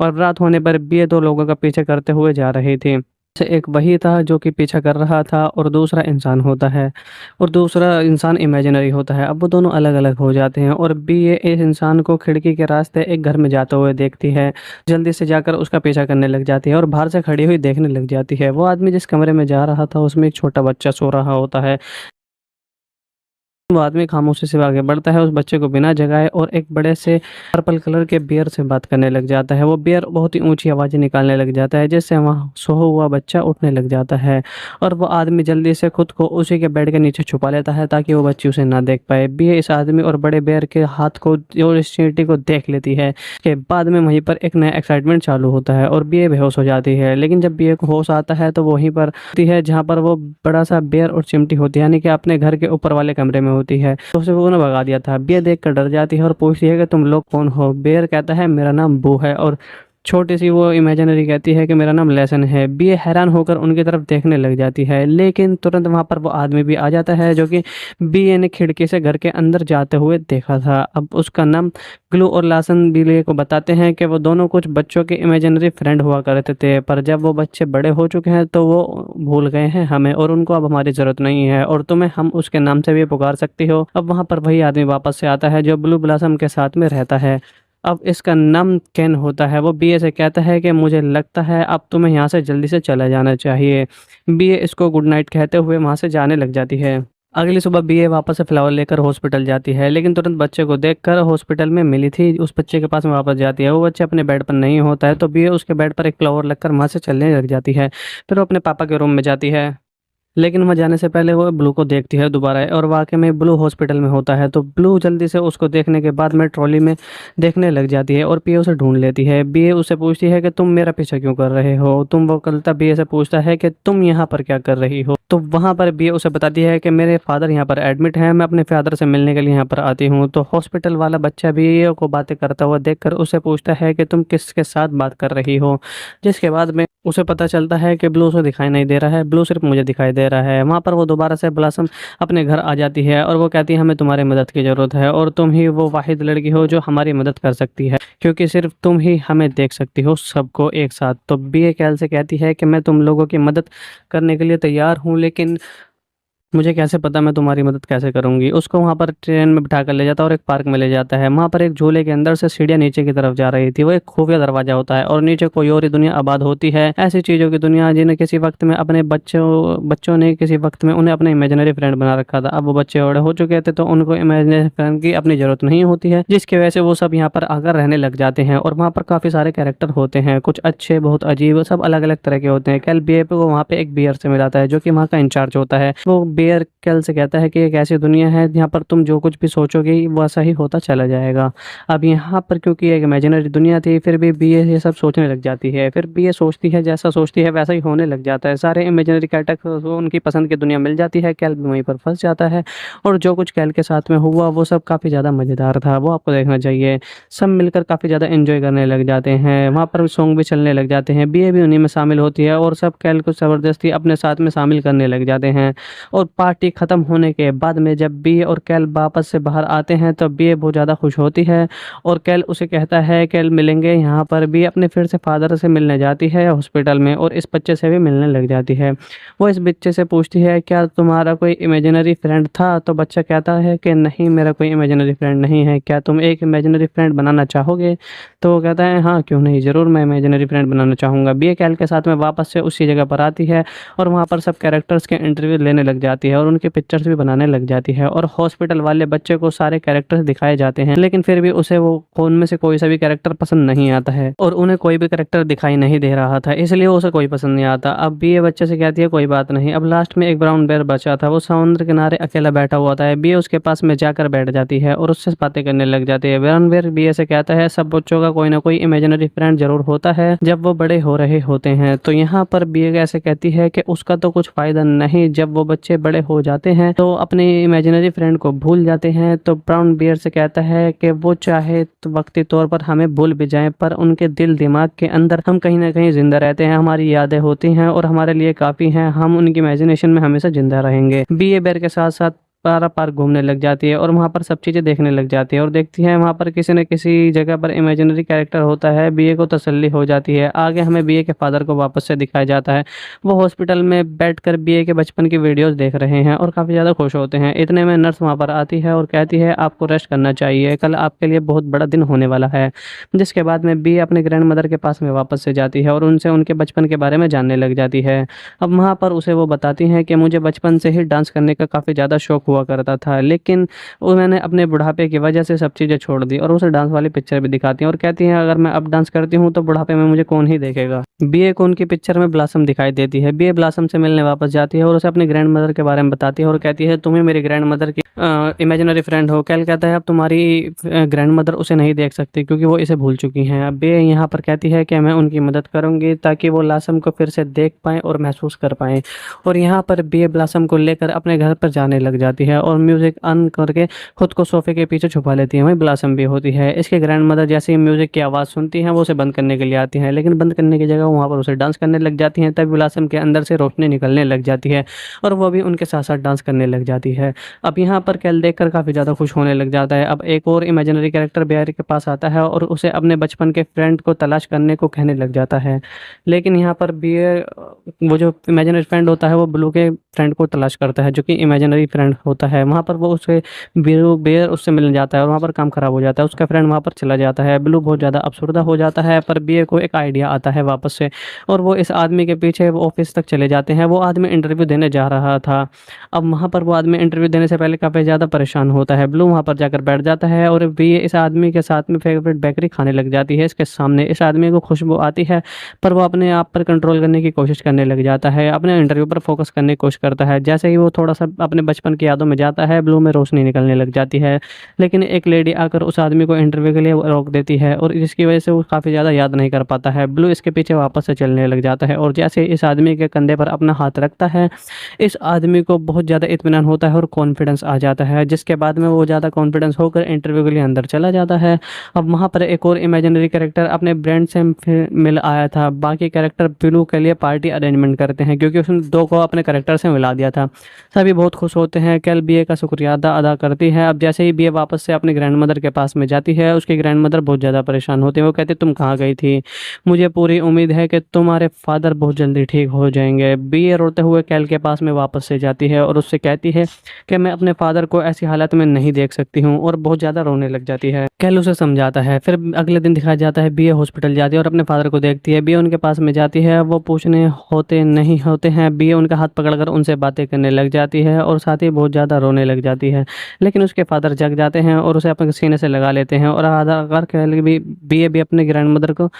और रात होने पर बीए दो लोगों का पीछे करते हुए जा रही थी। से एक वही था जो कि पीछा कर रहा था और दूसरा इंसान होता है, और दूसरा इंसान इमेजिनरी होता है। अब वो दोनों अलग अलग हो जाते हैं और बी ये इस इंसान को खिड़की के रास्ते एक घर में जाते हुए देखती है। जल्दी से जाकर उसका पीछा करने लग जाती है और बाहर से खड़ी हुई देखने लग जाती है। वो आदमी जिस कमरे में जा रहा था उसमें एक छोटा बच्चा सो रहा होता है। वो आदमी खामोशी से आगे बढ़ता है, उस बच्चे को बिना जगाए और एक बड़े से पर्पल कलर के बियर से बात करने लग जाता है। वो बियर बहुत ही ऊँची आवाज़ें निकालने लग जाता है, जिससे वहाँ सोया हुआ बच्चा उठने लग जाता है और वो आदमी जल्दी से खुद को उसी के बेड के नीचे छुपा लेता है ताकि वो बच्ची उसे ना देख पाए। बियर इस आदमी और बड़े बियर के हाथ को और इस चींटी को देख लेती है। के बाद में वहीं पर एक नया एक्साइटमेंट चालू होता है और बियर बेहोश हो जाती है। लेकिन जब बियर को होश आता है तो वो वहीं पर होती है जहाँ पर वो बड़ा सा बियर और चिमटी होती है, यानी कि अपने घर के ऊपर वाले कमरे में होती है। तो उसे वो ने भगा दिया था। बियर देख कर डर जाती है और पूछती है कि तुम लोग कौन हो। बियर कहता है मेरा नाम बू है और छोटी सी वो इमेजिनरी कहती है कि मेरा नाम लेसन है। बियर हैरान होकर उनकी तरफ देखने लग जाती है, लेकिन तुरंत वहाँ पर वो आदमी भी आ जाता है जो कि बीए ने खिड़की से घर के अंदर जाते हुए देखा था। अब उसका नाम ग्लू और लासन बिले को बताते हैं कि वो दोनों कुछ बच्चों के इमेजिनरी फ्रेंड हुआ करते थे, पर जब वो बच्चे बड़े हो चुके हैं तो वो भूल गए हैं हमें और उनको अब हमारी ज़रूरत नहीं है और तुम्हें हम उसके नाम से भी पुकार सकती हो। अब वहाँ पर वही आदमी वापस से आता है जो ब्लू ब्लॉसम के साथ में रहता है। अब इसका नाम केन होता है। वो बीए से कहता है कि मुझे लगता है अब तुम्हें यहाँ से जल्दी से चला जाना चाहिए। बीए इसको गुड नाइट कहते हुए वहाँ से जाने लग जाती है। अगली सुबह बीए वापस से फ्लावर लेकर हॉस्पिटल जाती है, लेकिन तुरंत बच्चे को देखकर हॉस्पिटल में मिली थी उस बच्चे के पास में वापस जाती है। वो बच्चे अपने बेड पर नहीं होता है तो बीए उसके बेड पर एक फ्लावर लगकर वहाँ से चलने लग जाती है। फिर वो अपने पापा के रूम में जाती है, लेकिन वहाँ जाने से पहले वो ब्लू को देखती है दोबारा और वाकई में ब्लू हॉस्पिटल में होता है। तो ब्लू जल्दी से उसको देखने के बाद में ट्रॉली में देखने लग जाती है और पीए उसे ढूंढ लेती है। बीए उससे पूछती है कि तुम मेरा पीछा क्यों कर रहे हो। तुम वो कलता बीए से पूछता है कि तुम यहाँ पर क्या कर रही हो। तो वहाँ पर बीए उसे बताती है कि मेरे फादर यहाँ पर एडमिट हैं, मैं अपने फादर से मिलने के लिए यहाँ पर आती हूँ। तो हॉस्पिटल वाला बच्चा बीए को बातें करता हुआ देखकर उसे पूछता है कि तुम किसके साथ बात कर रही हो, जिसके बाद में उसे पता चलता है कि ब्लू उसे दिखाई नहीं दे रहा है, ब्लू सिर्फ मुझे दिखाई दे रहा है। वहाँ पर वो दोबारा से ब्लॉसम अपने घर आ जाती है और वो कहती है हमें तुम्हारी मदद की ज़रूरत है और तुम ही वो वाहिद लड़की हो जो हमारी मदद कर सकती है, क्योंकि सिर्फ तुम ही हमें देख सकती हो सबको एक साथ। तो बीए कैल से कहती है कि मैं तुम लोगों की मदद करने के लिए तैयार हूँ, लेकिन मुझे कैसे पता मैं तुम्हारी मदद कैसे करूंगी। उसको वहाँ पर ट्रेन में बिठा कर ले जाता है और एक पार्क में ले जाता है। वहाँ पर एक झूले के अंदर से सीढ़ियाँ नीचे की तरफ जा रही थी। वो एक खुफिया दरवाजा होता है और नीचे कोई और ही दुनिया आबाद होती है, ऐसी चीज़ों की दुनिया जिन्हें किसी वक्त में अपने बच्चों ने किसी वक्त में उन्हें अपने इमेजिनरी फ्रेंड बना रखा था। अब वो बच्चे बड़े हो चुके थे तो उनको इमेजिनरी फ्रेंड की अपनी ज़रूरत नहीं होती है, जिसकी वजह से वो सब यहाँ पर आकर रहने लग जाते हैं। और वहाँ पर काफ़ी सारे कैरेक्टर होते हैं, कुछ अच्छे बहुत अजीब, सब अलग अलग तरह के होते हैं। कैल बीए को वहाँ पे एक बियर से मिलाता है जो कि वहाँ का इंचार्ज होता है। वो बियर कैल से कहता है कि एक ऐसी दुनिया है जहाँ पर तुम जो कुछ भी सोचोगे वैसा ही होता चला जाएगा। अब यहाँ पर क्योंकि एक इमेजिनरी दुनिया थी, फिर भी बीए ये सब सोचने लग जाती है। फिर बीए सोचती है जैसा सोचती है वैसा ही होने लग जाता है। सारे इमेजिनरी कैरेक्टर को उनकी पसंद की दुनिया मिल जाती है। कैल भी वहीं पर फंस जाता है और जो कुछ कैल के साथ में हुआ वो सब काफ़ी ज़्यादा मज़ेदार था, वो आपको देखना चाहिए। सब मिलकर काफ़ी ज़्यादा एंजॉय करने लग जाते हैं। वहाँ पर सॉन्ग भी चलने लग जाते हैं, बीए भी उन्हीं में शामिल होती है और सब कैल को ज़बरदस्ती अपने साथ में शामिल करने लग जाते हैं। और पार्टी ख़त्म होने के बाद में जब बीए और कैल वापस से बाहर आते हैं तो बीए बहुत ज़्यादा खुश होती है और कैल उसे कहता है कैल मिलेंगे यहाँ पर। बीए अपने फिर से फादर से मिलने जाती है हॉस्पिटल में और इस बच्चे से भी मिलने लग जाती है। वो इस बच्चे से पूछती है क्या तुम्हारा कोई इमेजिनरी फ्रेंड था। तो बच्चा कहता है कि नहीं, मेरा कोई इमेजिनरी फ्रेंड नहीं है, क्या तुम एक इमेजिनरी फ्रेंड बनाना चाहोगे। तो वो कहता है हाँ क्यों नहीं, ज़रूर मैं इमेजिनरी फ्रेंड बनाना चाहूँगा। बीए कैल के साथ में वापस से उसी जगह पर आती है और वहाँ पर सब कैरेक्टर्स के इंटरव्यू लेने लग जाती है और उनके पिक्चर्स भी बनाने लग जाती है। और हॉस्पिटल वाले बच्चे को सारे कैरेक्टर्स दिखाए जाते हैं, लेकिन फिर भी उसे वो उनमें से कोई सा भी कैरेक्टर पसंद नहीं आता है और उन्हें कोई भी कैरेक्टर दिखाई नहीं दे रहा था, इसलिए उसे कोई पसंद नहीं आता। अब भी ये बच्चे से कहती है कोई बात नहीं। अब लास्ट में एक ब्राउन बेयर बचा था, वो समुद्र किनारे अकेला बैठा हुआ था। बी उसके पास में जाकर बैठ जाती है और उससे बातें करने लग जाती है। ब्राउन बेयर बी से कहता है सब बच्चों का कोई ना कोई इमेजिनरी फ्रेंड जरूर होता है जब वो बड़े हो रहे होते हैं। तो यहाँ पर बी ऐसे कहती है कि उसका तो कुछ फायदा नहीं, जब वो बच्चे बड़े हो जाते हैं तो अपने इमेजिनरी फ्रेंड को भूल जाते हैं। तो ब्राउन बियर से कहता है कि वो चाहे तो वक्ती तौर पर हमें भूल भी जाएं, पर उनके दिल दिमाग के अंदर हम कहीं ना कहीं जिंदा रहते हैं, हमारी यादें होती हैं और हमारे लिए काफ़ी हैं, हम उनकी इमेजिनेशन में हमेशा जिंदा रहेंगे। बी ए बेर के साथ साथ पारा पार्क घूमने लग जाती है और वहाँ पर सब चीज़ें देखने लग जाती है और देखती है वहाँ पर किसी न किसी जगह पर इमेजिनरी कैरेक्टर होता है। बीए को तसल्ली हो जाती है। आगे हमें बीए के फादर को वापस से दिखाया जाता है, वो हॉस्पिटल में बैठकर बीए के बचपन की वीडियोस देख रहे हैं और काफ़ी ज़्यादा खुश होते हैं। इतने में नर्स वहाँ पर आती है और कहती है आपको रेस्ट करना चाहिए, कल आपके लिए बहुत बड़ा दिन होने वाला है। जिसके बाद में बीए अपने ग्रैंड मदर के पास में वापस से जाती है और उनसे उनके बचपन के बारे में जानने लग जाती है। अब वहाँ पर उसे वो बताती हैं कि मुझे बचपन से ही डांस करने का काफ़ी ज़्यादा शौक हुआ करता था, लेकिन उन्होंने अपने बुढ़ापे की वजह से सब चीज़ें छोड़ दी और उसे डांस वाली पिक्चर भी दिखाती हैं और कहती हैं अगर मैं अब डांस करती हूँ तो बुढ़ापे में मुझे कौन ही देखेगा। बीए को उनकी पिक्चर में ब्लॉसम दिखाई देती है। बीए ब्लॉसम से मिलने वापस जाती है और उसे अपनी ग्रैंड मदर के बारे में बताती है और कहती है तुम्हें मेरी ग्रैंड मदर की इमेजिनरी फ्रेंड हो। कैल कहता है अब तुम्हारी ग्रैंड मदर उसे नहीं देख सकती क्योंकि वो इसे भूल चुकी हैं। अब बीए यहाँ पर कहती है कि मैं उनकी मदद करूंगी ताकि वो ब्लॉसम को फिर से देख पाएँ और महसूस कर पाएँ। और यहाँ पर बीए ब्लॉसम को लेकर अपने घर पर जाने लग जाती है और म्यूज़िक ऑन करके खुद को सोफे के पीछे छुपा लेती है। वहीं ब्लॉसम भी होती है। इसके ग्रैंड मदर जैसे ही म्यूज़िक की आवाज़ सुनती हैं वो उसे बंद करने के लिए आती हैं, लेकिन बंद करने की जगह वहाँ पर उसे डांस करने लग जाती हैं। तभी ब्लॉसम के अंदर से रोशनी निकलने लग जाती है और वो भी उनके साथ साथ डांस करने लग जाती है। अब यहाँ पर कैल देखकर काफ़ी ज़्यादा खुश होने लग जाता है। अब एक और इमेजिनरी कैरेक्टर बेयर के पास आता है और उसे अपने बचपन के फ्रेंड को तलाश करने को कहने लग जाता है, लेकिन यहाँ पर बेयर वो जो इमेजिनरी फ्रेंड होता है वो ब्लू के फ्रेंड को तलाश करता है जो कि इमेजिनरी फ्रेंड होता है। वहाँ पर वो उसे ब्लू बेयर उससे मिलने जाता है और वहाँ पर काम खराब हो जाता है। उसका फ्रेंड वहाँ पर चला जाता है। ब्लू बहुत ज़्यादा अफसरदा हो जाता है, पर बेयर को एक आइडिया आता है वापस से और वो इस आदमी के पीछे वो ऑफिस तक चले जाते हैं। वो आदमी इंटरव्यू देने जा रहा था। अब वहाँ पर वो आदमी इंटरव्यू देने से पहले काफ़ी ज़्यादा परेशान होता है। ब्लू वहाँ पर जाकर बैठ जाता है और भी इस आदमी के साथ में फेवरेट बेकरी खाने लग जाती है इसके सामने। इस आदमी को खुशबू आती है पर वो अपने आप पर कंट्रोल करने की कोशिश करने लग जाता है, अपने इंटरव्यू पर फोकस करने की कोशिश करता है। जैसे ही वो थोड़ा सा अपने बचपन की यादों में जाता है ब्लू में रोशनी निकलने लग जाती है, लेकिन एक लेडी आकर उस आदमी को इंटरव्यू के लिए रोक देती है और जिसकी वजह से वो काफ़ी ज़्यादा याद नहीं कर पाता है। ब्लू इसके पीछे वापस से चलने लग जाता है और जैसे इस आदमी के कंधे पर अपना हाथ रखता है इस आदमी को बहुत ज़्यादा इत्मीनान होता है और कॉन्फिडेंस आ जाता है, जिसके बाद में वो ज़्यादा कॉन्फिडेंस होकर इंटरव्यू के लिए अंदर चला जाता है। अब वहाँ पर एक और इमेजिनरी कैरेक्टर अपने ब्रेंड से फिर मिल आया था। बाकी कैरेक्टर ब्लू के लिए पार्टी अरेंजमेंट करते हैं क्योंकि उसने दो को अपने कैरेक्टर से मिला दिया था। सभी बहुत खुश होते हैं। कैल बीए का शुक्रिया अदा करती है। अब जैसे ही बीए वापस से अपनी ग्रैंड मदर के पास में जाती है उसकी ग्रैंड मदर बहुत ज़्यादा परेशान होती है। वो कहती तुम कहाँ गई थी, मुझे पूरी उम्मीद है कि तुम्हारे फादर बहुत जल्दी ठीक हो जाएंगे। बीए रोते हुए कैल के पास में वापस से जाती है और उससे कहती है कि मैं अपने फादर को ऐसी हालत में नहीं देख सकती हूँ और बहुत ज़्यादा रोने लग जाती है। कैल उसे समझाता है। फिर अगले दिन दिखाया जाता है बीए हॉस्पिटल जाती है और अपने फादर को देखती है। बीए उनके पास में जाती है, वो पूछने होते नहीं होते हैं। बीए उनका हाथ पकड़कर उनसे बातें करने लग जाती है और साथ ही बहुत ज़्यादा रोने लग जाती है, लेकिन उसके फादर जग जाते हैं और उसे अपने सीने से लगा लेते हैं और आधा कर कैल भी बीए भी अपने ग्रैंड मदर को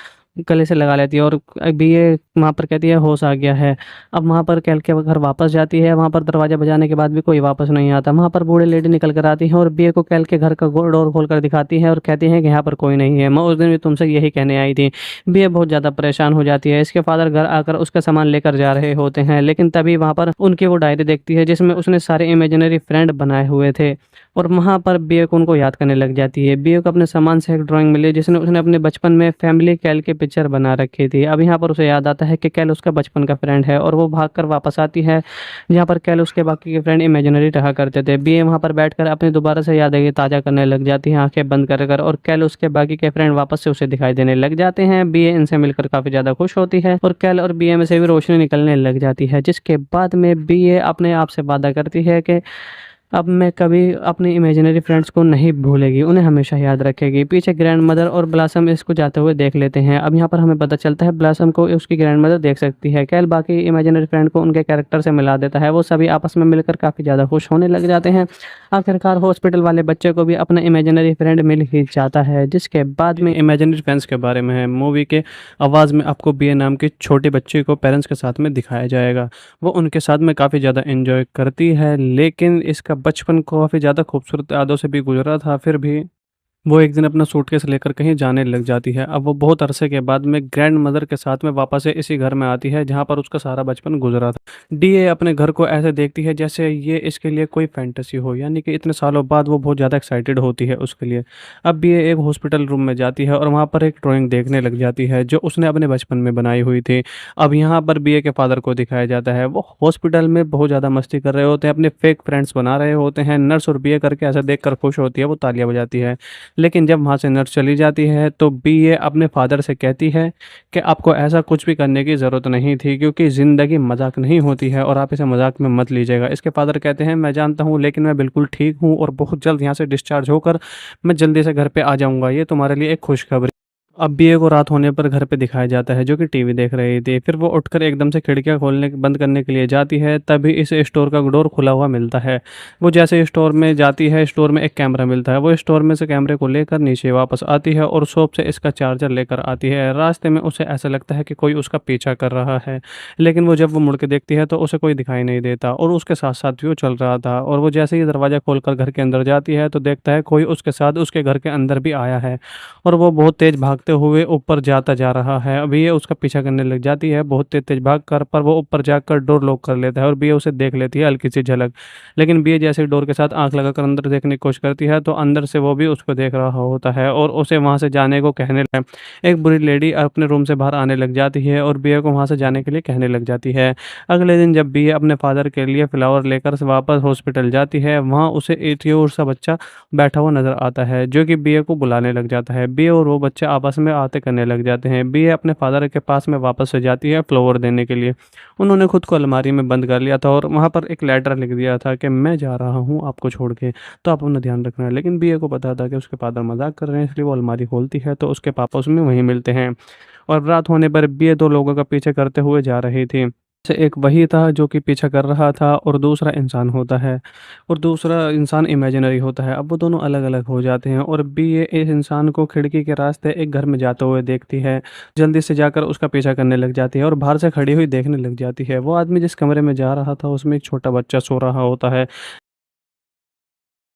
गले से लगा लेती है और बीए वहाँ पर कहती है होश आ गया है। अब वहाँ पर कैल के घर वापस जाती है। वहाँ पर दरवाज़ा बजाने के बाद भी कोई वापस नहीं आता। वहाँ पर बूढ़ी लेडी निकल कर आती है और बीए को कैल के घर का डोर खोल कर दिखाती है और कहती है कि यहाँ पर कोई नहीं है, मैं उस दिन भी तुमसे यही कहने आई थी। बीए बहुत ज़्यादा परेशान हो जाती है। इसके फादर घर आकर उसका सामान लेकर जा रहे होते हैं, लेकिन तभी वहाँ पर उनकी वो डायरी देखती है जिसमें उसने सारे इमेजिनरी फ्रेंड बनाए हुए थे और वहाँ पर बीए को उनको याद करने लग जाती है। बीए को अपने सामान से एक ड्राइंग मिली जिसने उसने अपने बचपन में फैमिली कैल की पिक्चर बना रखी थी। अब यहाँ पर उसे याद आता है कि कैल उसका बचपन का फ्रेंड है और वो भागकर वापस आती है जहाँ पर कैल उसके बाकी के फ्रेंड इमेजिनरी रहा करते थे। बीए वहाँ पर बैठकर अपनी दोबारा से यादें ताज़ा करने लग जाती है आंखें बंद कर और कैल उसके बाकी के फ्रेंड वापस से उसे दिखाई देने लग जाते हैं। बीए इनसे मिलकर काफ़ी ज़्यादा खुश होती है और कैल और बीए में से भी रोशनी निकलने लग जाती है, जिसके बाद में बीए अपने आप से वादा करती है कि अब मैं कभी अपनी इमेजिनरी फ्रेंड्स को नहीं भूलेगी, उन्हें हमेशा याद रखेगी। पीछे ग्रैंड मदर और ब्लॉसम इसको जाते हुए देख लेते हैं। अब यहाँ पर हमें पता चलता है ब्लॉसम को उसकी ग्रैंड मदर देख सकती है। कैल बाकी इमेजिनरी फ्रेंड को उनके कैरेक्टर से मिला देता है। वो सभी आपस में मिलकर काफ़ी ज़्यादा खुश होने लग जाते हैं। आखिरकार हॉस्पिटल वाले बच्चे को भी अपना इमेजिनरी फ्रेंड मिल ही जाता है, जिसके बाद में इमेजिनरी फ्रेंड्स के बारे में है। मूवी के आवाज़ में आपको बीए नाम की छोटे बच्चे को पेरेंट्स के साथ में दिखाया जाएगा। वो उनके साथ में काफ़ी ज़्यादा एंजॉय करती है, लेकिन इसका बचपन काफ़ी ज़्यादा खूबसूरत यादों से भी गुजरा था। फिर भी वो एक दिन अपना सूटकेस लेकर कहीं जाने लग जाती है। अब वो बहुत अरसे के बाद में ग्रैंड मदर के साथ में वापस से इसी घर में आती है जहाँ पर उसका सारा बचपन गुजरा था। डीए अपने घर को ऐसे देखती है जैसे ये इसके लिए कोई फैंटेसी हो, यानी कि इतने सालों बाद वो बहुत ज़्यादा एक्साइटेड होती है उसके लिए। अब भी ये एक हॉस्पिटल रूम में जाती है और वहाँ पर एक ड्राइंग देखने लग जाती है जो उसने अपने बचपन में बनाई हुई थी। अब यहाँ पर बीए के फादर को दिखाया जाता है। वो हॉस्पिटल में बहुत ज़्यादा मस्ती कर रहे होते हैं, अपने फेक फ्रेंड्स बना रहे होते हैं। नर्स और बीए करके ऐसा देख कर खुश होती है, वो तालियां बजाती है। लेकिन जब वहाँ से नर्स चली जाती है तो बीए अपने फादर से कहती है कि आपको ऐसा कुछ भी करने की ज़रूरत नहीं थी क्योंकि ज़िंदगी मजाक नहीं होती है और आप इसे मजाक में मत लीजिएगा। इसके फादर कहते हैं मैं जानता हूँ, लेकिन मैं बिल्कुल ठीक हूँ और बहुत जल्द यहाँ से डिस्चार्ज होकर मैं जल्दी से घर पे आ जाऊँगा, ये तुम्हारे लिए एक खुशखबरी। अब बीए को रात होने पर घर पे दिखाया जाता है जो कि टीवी देख रही थी। फिर वो उठकर एकदम से खिड़कियाँ खोलने बंद करने के लिए जाती है, तभी इस स्टोर का डोर खुला हुआ मिलता है। वो जैसे ही स्टोर में जाती है, स्टोर में एक कैमरा मिलता है। वो स्टोर में से कैमरे को लेकर नीचे वापस आती है और शॉप से इसका चार्जर लेकर आती है। रास्ते में उसे ऐसा लगता है कि कोई उसका पीछा कर रहा है, लेकिन वो जब वो मुड़ के देखती है तो उसे कोई दिखाई नहीं देता और उसके साथ-साथ भी वो चल रहा था। और वो जैसे ही दरवाज़ा खोलकर घर के अंदर जाती है तो देखता है कोई उसके साथ उसके घर के अंदर भी आया है। और वो बहुत तेज़ भागते हुए ऊपर जाता जा रहा है। अभी ये उसका पीछा करने लग जाती है बहुत तेज़-तेज़ भागकर, पर वो ऊपर जाकर डोर लॉक कर लेता है और बीए उसे देख लेती है हल्की-सी झलक। लेकिन बीए जैसे ही डोर के साथ आँख लगाकर अंदर देखने की कोशिश करती है, तो अंदर से वो भी उसको देख रहा होता है और उसे वहाँ से जाने को कहने लगा। एक बुरी लेडी अपने रूम से बाहर आने लग जाती है और बीए को वहाँ से जाने के लिए कहने लग जाती है। अगले दिन जब बीए अपने फादर के लिए फ्लावर लेकर वापस हॉस्पिटल जाती है, वहाँ उसे एक क्यूट सा बच्चा बैठा हुआ नज़र आता है, जो कि बीए को बुलाने लग जाता है। बीए और वो बच्चे आपस में बातें करने लग जाते हैं। बीए अपने फादर के पास में वापस से जाती है फ्लावर देने के लिए। उन्होंने खुद को अलमारी में बंद कर लिया था और वहाँ पर एक लेटर लिख दिया था कि मैं जा रहा हूँ आपको छोड़ के, तो आप अपना ध्यान रखना। लेकिन बीए को पता था कि उसके फादर मज़ाक कर रहे हैं, इसलिए वो अलमारी खोलती है तो उसके पापा उसमें वहीं मिलते हैं। और रात होने पर बीए 2 लोगों का पीछे करते हुए जा रही थी। से एक वही था जो कि पीछा कर रहा था और दूसरा इंसान होता है और दूसरा इंसान इमेजिनरी होता है। अब वो दोनों अलग-अलग हो जाते हैं और ये इस इंसान को खिड़की के रास्ते एक घर में जाते हुए देखती है। जल्दी से जाकर उसका पीछा करने लग जाती है और बाहर से खड़ी हुई देखने लग जाती है। वो आदमी जिस कमरे में जा रहा था उसमें एक छोटा बच्चा सो रहा होता है।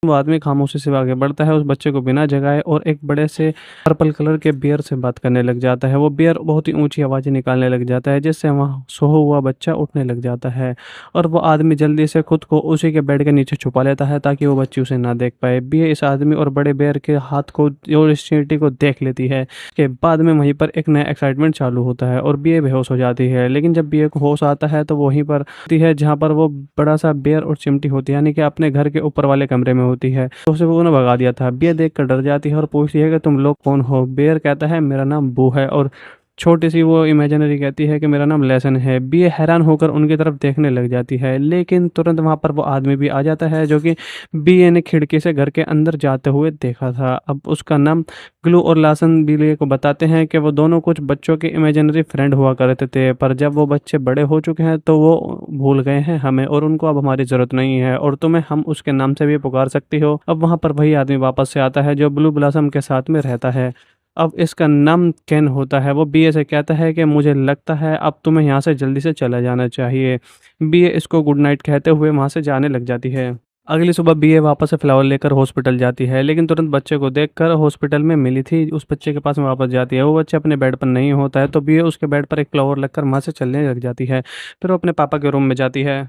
वो आदमी खामोशी से आगे बढ़ता है, उस बच्चे को बिना जगाए और एक बड़े से पर्पल कलर के बियर से बात करने लग जाता है। वो बियर बहुत ही ऊँची आवाज़ें निकालने लग जाता है, जिससे वहाँ सोया हुआ बच्चा उठने लग जाता है और वो आदमी जल्दी से खुद को उसी के बेड के नीचे छुपा लेता है ताकि वो बच्ची उसे ना देख पाए। बियर इस आदमी और बड़े बियर के हाथ को और इस चींटी को देख लेती है। के बाद में वहीं पर एक नया एक्साइटमेंट चालू होता है और बियर बेहोश हो जाती है। लेकिन जब बियर को होश आता है तो वहीं पर होती है जहाँ पर वो बड़ा-सा बेयर और चिमटी होती है, यानी कि अपने घर के ऊपर वाले कमरे में होती है। तो उसे वो ना भगा दिया था। बेयर देखकर डर जाती है और पूछती है कि तुम लोग कौन हो? बेयर कहता है मेरा नाम बू है और छोटी-सी वो इमेजिनरी कहती है कि मेरा नाम लेसन है। बेयर हैरान होकर उनकी तरफ देखने लग जाती है, लेकिन तुरंत वहाँ पर वो आदमी भी आ जाता है जो कि बेयर ने खिड़की से घर के अंदर जाते हुए देखा था। अब उसका नाम ग्लू और लासन बिल्ली को बताते हैं कि वो दोनों कुछ बच्चों के इमेजिनरी फ्रेंड हुआ करते थे, पर जब वो बच्चे बड़े हो चुके हैं तो वो भूल गए हैं हमें और उनको अब हमारी ज़रूरत नहीं है और तुम्हें हम उसके नाम से भी पुकार सकती हो। अब वहाँ पर वही आदमी वापस से आता है जो ब्लू ब्लॉसम के साथ में रहता है। अब इसका नाम केन होता है। वो बीए से कहता है कि मुझे लगता है अब तुम्हें यहाँ से जल्दी से चला जाना चाहिए। बीए इसको गुड नाइट कहते हुए वहाँ से जाने लग जाती है। अगली सुबह बीए वापस से फ्लावर लेकर हॉस्पिटल जाती है, लेकिन तुरंत बच्चे को देखकर हॉस्पिटल में मिली थी उस बच्चे के पास में वापस जाती है। वो बच्चा अपने बेड पर नहीं होता है, तो बीए उसके बेड पर एक फ्लावर लगकर वहाँ से चलने लग जाती है। फिर वो अपने पापा के रूम में जाती है।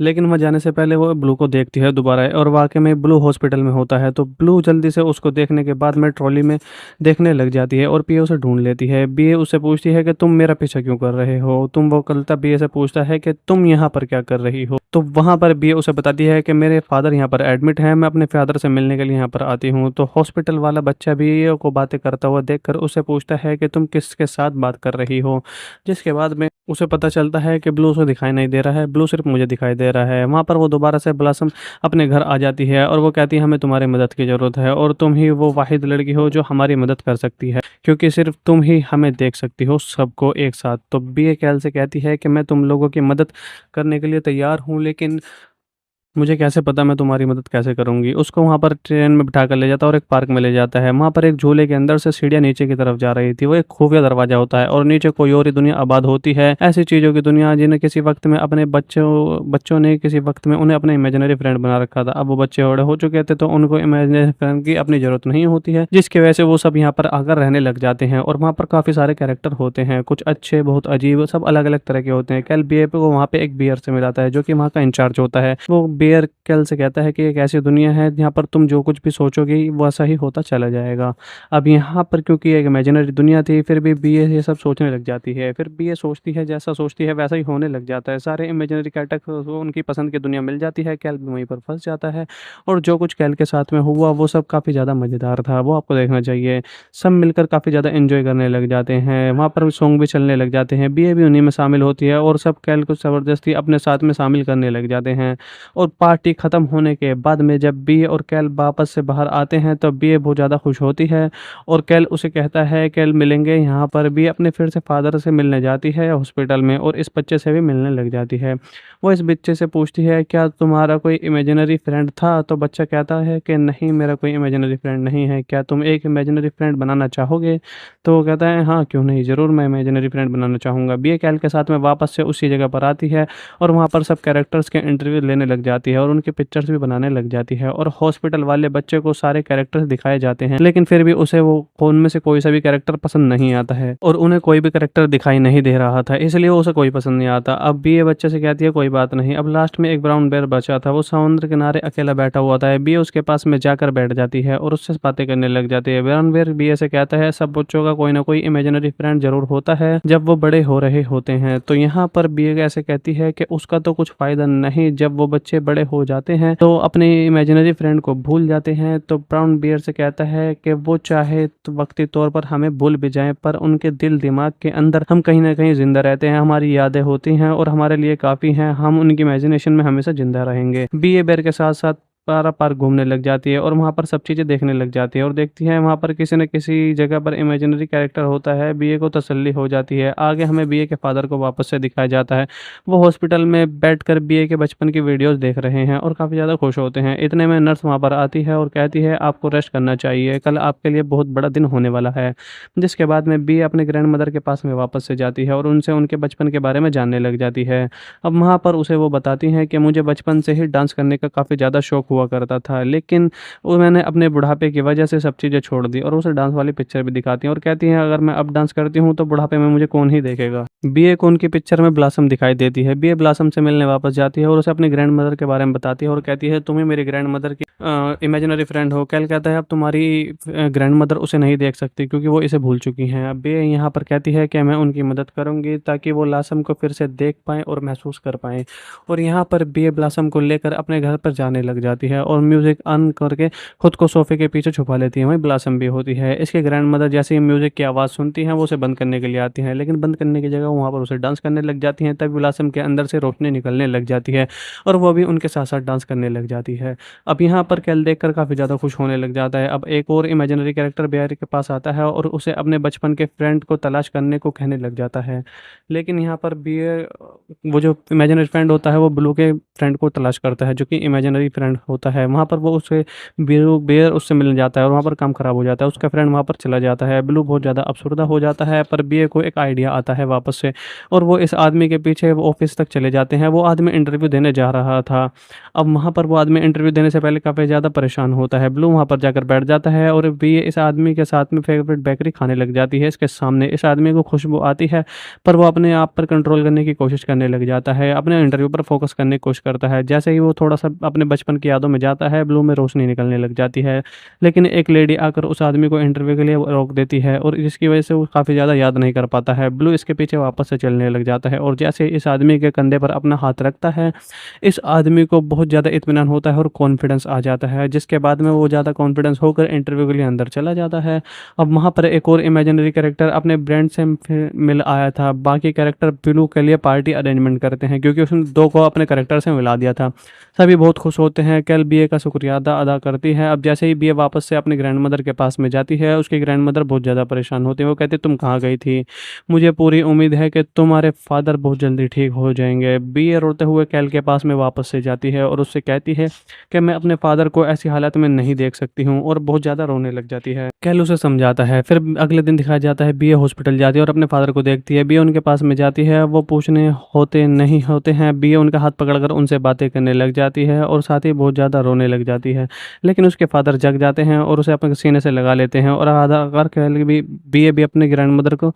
लेकिन वहाँ जाने से पहले वो ब्लू को देखती है दोबारा और वाक़ई में ब्लू हॉस्पिटल में होता है, तो ब्लू जल्दी से उसको देखने के बाद में ट्रॉली में देखने लग जाती है और बीए उसे ढूँढ लेती है। बीए उससे पूछती है कि तुम मेरा पीछा क्यों कर रहे हो? तुम वो कल तब बीए से पूछता है कि तुम यहाँ पर क्या कर रही हो? तो वहाँ पर बीए उसे बताती है कि मेरे फादर यहाँ पर एडमिट हैं, मैं अपने फादर से मिलने के लिए यहाँ पर आती हूँ। तो हॉस्पिटल वाला बच्चा बीए को बातें करता हुआ देखकर उससे पूछता है कि तुम किसके साथ बात कर रही हो? जिसके बाद में उसे पता चलता है कि ब्लू उसे दिखाई नहीं दे रहा है, ब्लू सिर्फ़ मुझे दिखाई दे रहा है। वहाँ पर वो दोबारा से ब्लॉसम अपने घर आ जाती है और वो कहती है हमें तुम्हारी मदद की ज़रूरत है और तुम ही वो वाहिद लड़की हो जो हमारी मदद कर सकती है, क्योंकि सिर्फ़ तुम ही हमें देख सकती हो सबको एक साथ। तो बीए कैल से कहती है कि मैं तुम लोगों की मदद करने के लिए तैयार हूँ, लेकिन मुझे कैसे पता मैं तुम्हारी मदद कैसे करूँगी? उसको वहाँ पर ट्रेन में बिठाकर ले जाता है और एक पार्क में ले जाता है। वहाँ पर एक झूले के अंदर से सीढ़ियाँ नीचे की तरफ जा रही थी। वो एक खुफिया दरवाज़ा होता है और नीचे कोई और ही दुनिया आबाद होती है। ऐसी चीज़ों की दुनिया जिन्हें किसी वक़्त में अपने बच्चों ने किसी वक़्त में उन्हें अपना इमेजिनरी फ्रेंड बना रखा था। अब वो बच्चे बड़े हो चुके थे तो उनको इमेजिनरी फ्रेंड की अपनी ज़रूरत नहीं होती है, जिसकी वजह से वो सब यहाँ पर आकर रहने लग जाते हैं और वहाँ पर काफ़ी सारे कैरेक्टर होते हैं। कुछ अच्छे, बहुत अजीब, सब अलग-अलग तरह के होते हैं। कैल बीए को वहाँ पे एक बियर से मिलाता है जो कि वहाँ का इंचार्ज होता है। वो बियर कैल से कहता है कि एक ऐसी दुनिया है जहाँ पर तुम जो कुछ भी सोचोगे वैसा ही होता चला जाएगा। अब यहाँ पर क्योंकि एक इमेजिनरी दुनिया थी, फिर भी बीए ये सब सोचने लग जाती है। फिर बीए सोचती है जैसा सोचती है वैसा ही होने लग जाता है। सारे इमेजिनरी कैरेक्टर को उनकी पसंद की दुनिया मिल जाती है, कैल भी वहीं पर फँस जाता है और जो कुछ कैल के साथ में हुआ वो सब काफ़ी ज़्यादा मज़ेदार था, वो आपको देखना चाहिए। सब मिलकर काफ़ी ज़्यादा एन्जॉय करने लग जाते हैं, वहाँ पर सॉन्ग भी चलने लग जाते हैं, बीए भी उन्हीं में शामिल होती है और सब कैल को ज़बरदस्ती अपने साथ में शामिल करने लग जाते हैं। और पार्टी ख़त्म होने के बाद में जब बीए और कैल वापस से बाहर आते हैं तो बीए बहुत ज़्यादा खुश होती है और कैल उसे कहता है कैल मिलेंगे यहाँ पर। बीए अपने फिर से फादर से मिलने जाती है हॉस्पिटल में और इस बच्चे से भी मिलने लग जाती है। वो इस बच्चे से पूछती है क्या तुम्हारा कोई इमेजिनरी फ्रेंड था? तो बच्चा कहता है कि नहीं, मेरा कोई इमेजिनरी फ्रेंड नहीं है, क्या तुम एक इमेजिनरी फ्रेंड बनाना चाहोगे? तो वो कहता है हाँ क्यों नहीं, ज़रूर मैं इमेजिनरी फ्रेंड बनाना चाहूँगा। बीए कैल के साथ में वापस से उसी जगह पर आती है और वहाँ पर सब कैरेक्टर्स के इंटरव्यू लेने लग जाती है और उनके पिक्चर्स भी बनाने लग जाती है और हॉस्पिटल वाले बच्चे को सारे कैरेक्टर्स दिखाए जाते हैं, लेकिन फिर भी उसे वो उनमें से कोई सा भी कैरेक्टर पसंद नहीं आता है और उन्हें कोई भी कैरेक्टर दिखाई नहीं दे रहा था, इसलिए उसे कोई पसंद नहीं आता। अब बीए बच्चे से कहती है कोई बात नहीं। अब लास्ट में एक ब्राउन बेयर बचा था, वो समुद्र किनारे अकेला बैठा हुआ था। बीए उसके पास में जाकर बैठ जाती है और उससे बातें करने लग जाती है। ब्राउन बेयर बीए से कहता है सब बच्चों का कोई ना कोई इमेजिनरी फ्रेंड जरूर होता है जब वो बड़े हो रहे होते हैं। तो यहाँ पर बीए ऐसे कहती है कि उसका तो कुछ फायदा नहीं, जब वो बच्चे बड़े हो जाते हैं तो अपने इमेजिनरी फ्रेंड को भूल जाते हैं। तो ब्राउन बियर से कहता है कि वो चाहे तो वक्ती तौर पर हमें भूल भी जाएं, पर उनके दिल दिमाग के अंदर हम कहीं ना कहीं जिंदा रहते हैं, हमारी यादें होती हैं और हमारे लिए काफ़ी हैं, हम उनकी इमेजिनेशन में हमेशा जिंदा रहेंगे। बीए बेर के साथ साथ पारा पार्क घूमने लग जाती है और वहाँ पर सब चीज़ें देखने लग जाती है और देखती है वहाँ पर किसी न किसी जगह पर इमेजिनरी कैरेक्टर होता है। बीए को तसल्ली हो जाती है। आगे हमें बीए के फादर को वापस से दिखाया जाता है, वो हॉस्पिटल में बैठकर बीए के बचपन की वीडियोस देख रहे हैं और काफ़ी ज़्यादा खुश होते हैं। इतने में नर्स वहाँ पर आती है और कहती है आपको रेस्ट करना चाहिए, कल आपके लिए बहुत बड़ा दिन होने वाला है। जिसके बाद में बीए अपने ग्रैंड मदर के पास में वापस से जाती है और उनसे उनके बचपन के बारे में जानने लग जाती है। अब वहाँ पर उसे वो बताती हैं कि मुझे बचपन से ही डांस करने का काफ़ी ज़्यादा शौक हुआ करता था, लेकिन वो मैंने अपने बुढ़ापे की वजह से सब चीज़ें छोड़ दी और उसे डांस वाली पिक्चर भी दिखाती हैं और कहती हैं अगर मैं अब डांस करती हूँ तो बुढ़ापे में मुझे कौन ही देखेगा। बीए को उनकी पिक्चर में ब्लॉसम दिखाई देती है। बीए ब्लॉसम से मिलने वापस जाती है और उसे अपनी ग्रैंड मदर के बारे में बताती है और कहती है तुम्हें मेरी ग्रैंड मदर की इमेजिनरी फ्रेंड हो। कैल कहता है अब तुम्हारी ग्रैंड मदर उसे नहीं देख सकती क्योंकि वो इसे भूल चुकी हैं। अब बीए यहाँ पर कहती है कि मैं उनकी मदद करूँगी ताकि वो ब्लॉसम को फिर से देख पाएँ और महसूस कर पाएँ। और यहाँ पर बीए ब्लॉसम को लेकर अपने घर पर जाने लग जाती है और म्यूज़िक ऑन करके खुद को सोफे के पीछे छुपा लेती है। वहीं ब्लॉसम भी होती है। इसके ग्रैंड मदर जैसे ही म्यूज़िक की आवाज़ सुनती हैं वो उसे बंद करने के लिए आती हैं, लेकिन बंद करने की जगह वहाँ पर उसे डांस करने लग जाती हैं। तभी ब्लॉसम के अंदर से रोशनी निकलने लग जाती है और वो भी उनके साथ साथ डांस करने लग जाती है। अब यहाँ पर कैल देखकर काफ़ी ज़्यादा खुश होने लग जाता है। अब एक और इमेजिनरी कैरेक्टर बेयर के पास आता है और उसे अपने बचपन के फ्रेंड को तलाश करने को कहने लग जाता है, लेकिन यहाँ पर बियर वो जो इमेजिनरी फ्रेंड होता है वो ब्लू के फ्रेंड को तलाश करता है जो कि इमेजिनरी फ्रेंड होता है। वहाँ पर वो उसे ब्लू बेयर उससे मिलने जाता है और वहाँ पर काम खराब हो जाता है, उसका फ्रेंड वहाँ पर चला जाता है। ब्लू बहुत ज़्यादा अफसरदा हो जाता है, पर बियर को एक आइडिया आता है वापस से और वो इस आदमी के पीछे वो ऑफिस तक चले जाते हैं। वो आदमी इंटरव्यू देने जा रहा था। अब वहाँ पर वो आदमी इंटरव्यू देने से पहले काफ़ी ज़्यादा परेशान होता है। ब्लू वहाँ पर जाकर बैठ जाता है और बी इस आदमी के साथ में फेवरेट बेकरी खाने लग जाती है इसके सामने। इस आदमी को खुशबू आती है पर वो अपने आप पर कंट्रोल करने की कोशिश करने लग जाता है, अपने इंटरव्यू पर फोकस करने की कोशिश करता है। जैसे ही वो थोड़ा सा अपने बचपन की यादों में जाता है, ब्लू में रोशनी निकलने लग जाती है, लेकिन एक लेडी आकर उस आदमी को इंटरव्यू के लिए रोक देती है और जिसकी वजह से वो काफ़ी ज़्यादा याद नहीं कर पाता है। ब्लू इसके पीछे वापस से चलने लग जाता है और जैसे इस आदमी के कंधे पर अपना हाथ रखता है, इस आदमी को बहुत ज़्यादा इत्मीनान होता है और कॉन्फिडेंस आ जाता है, जिसके बाद में वो ज़्यादा कॉन्फिडेंस होकर इंटरव्यू के लिए अंदर चला जाता है। अब वहाँ पर एक और इमेजिनरी कैरेक्टर अपने ब्रेंड से मिल आया था। बाकी कैरेक्टर ब्लू के लिए पार्टी अरेंजमेंट करते हैं क्योंकि उसने दो को अपने कैरेक्टर से मिला दिया था। सभी बहुत खुश होते हैं। कैल बीए का शुक्रिया अदा करती है। अब जैसे ही बीए वापस से अपनी ग्रैंड मदर के पास में जाती है, उसकी ग्रैंड मदर बहुत ज़्यादा परेशान होती है। वो कहती तुम कहाँ गई थी, मुझे पूरी उम्मीद है कि तुम्हारे फादर बहुत जल्दी ठीक हो जाएंगे। बीए रोते हुए कैल के पास में वापस से जाती है और उससे कहती है कि मैं अपने फादर को ऐसी हालत में नहीं देख सकती हूँ और बहुत ज़्यादा रोने लग जाती है। कैल उसे समझाता है। फिर अगले दिन दिखाया जाता है बीए हॉस्पिटल जाती है और अपने फादर को देखती है। बीए उनके पास में जाती है, वो पूछने होते नहीं होते हैं। बीए उनका हाथ पकड़कर उनसे बातें करने लग जाती है और साथ ही बहुत ज़्यादा रोने लग जाती है, लेकिन उसके फादर जग जाते हैं और उसे अपने सीने से लगा लेते हैं और आधा कर कैल भी बीए भी अपने ग्रैंड मदर को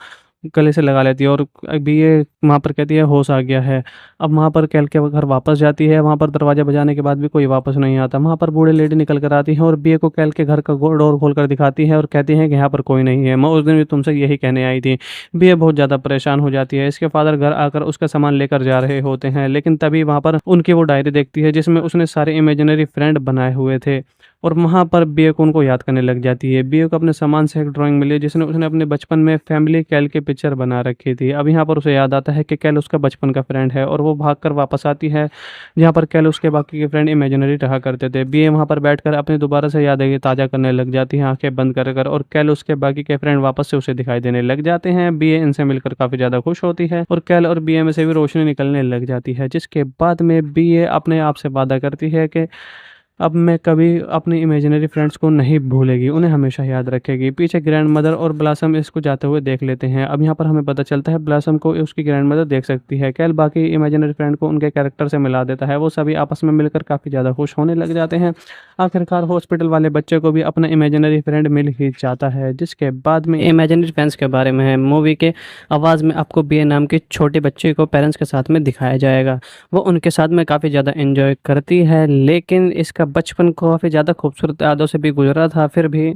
गले से लगा लेती है और बीए वहाँ पर कहती है होश आ गया है। अब वहाँ पर कैल के घर वापस जाती है। वहाँ पर दरवाज़ा बजाने के बाद भी कोई वापस नहीं आता। वहाँ पर बूढ़े लेडी निकल कर आती है और बीए को कैल के घर का डोर खोल कर दिखाती है और कहती है कि यहाँ पर कोई नहीं है, मैं उस दिन भी तुमसे यही कहने आई थी। बीए बहुत ज़्यादा परेशान हो जाती है। इसके फादर घर आकर उसका सामान लेकर जा रहे होते हैं, लेकिन तभी वहाँ पर उनकी वो डायरी देखती है जिसमें उसने सारे इमेजिनरी फ्रेंड बनाए हुए थे और वहाँ पर बीए को उनको याद करने लग जाती है। बीए को अपने सामान से एक ड्राइंग मिली जिसने उसने अपने बचपन में फैमिली कैल की पिक्चर बना रखी थी। अब यहाँ पर उसे याद आता है कि कैल उसका बचपन का फ्रेंड है और वो भागकर वापस आती है जहाँ पर कैल उसके बाकी के फ्रेंड इमेजिनरी रहा करते थे। बीए वहाँ पर बैठकर अपनी दोबारा से यादें ताज़ा करने लग जाती है आंखें बंद कर कर, और कैल उसके बाकी के फ्रेंड वापस से उसे दिखाई देने लग जाते हैं। बीए इनसे मिलकर काफ़ी ज़्यादा खुश होती है और कैल और बीए में से भी रोशनी निकलने लग जाती है, जिसके बाद में बीए अपने आप से वादा करती है कि अब मैं कभी अपने इमेजिनरी फ्रेंड्स को नहीं भूलेगी, उन्हें हमेशा याद रखेगी। पीछे ग्रैंड मदर और ब्लॉसम इसको जाते हुए देख लेते हैं। अब यहाँ पर हमें पता चलता है ब्लॉसम को उसकी ग्रैंड मदर देख सकती है। कैल बाकी इमेजिनरी फ्रेंड को उनके कैरेक्टर से मिला देता है। वो सभी आपस में मिलकर काफ़ी ज़्यादा खुश होने लग जाते हैं। आखिरकार हॉस्पिटल वाले बच्चे को भी अपना इमेजिनरी फ्रेंड मिल ही जाता है, जिसके बाद में इमेजिनरी फ्रेंड्स के बारे में है। मूवी के आवाज़ में आपको बीए नाम की छोटी बच्ची को पेरेंट्स के साथ में दिखाया जाएगा। वो उनके साथ में काफ़ी ज़्यादा एंजॉय करती है, लेकिन इसका बचपन काफ़ी ज़्यादा खूबसूरत यादों से भी गुजरा था। फिर भी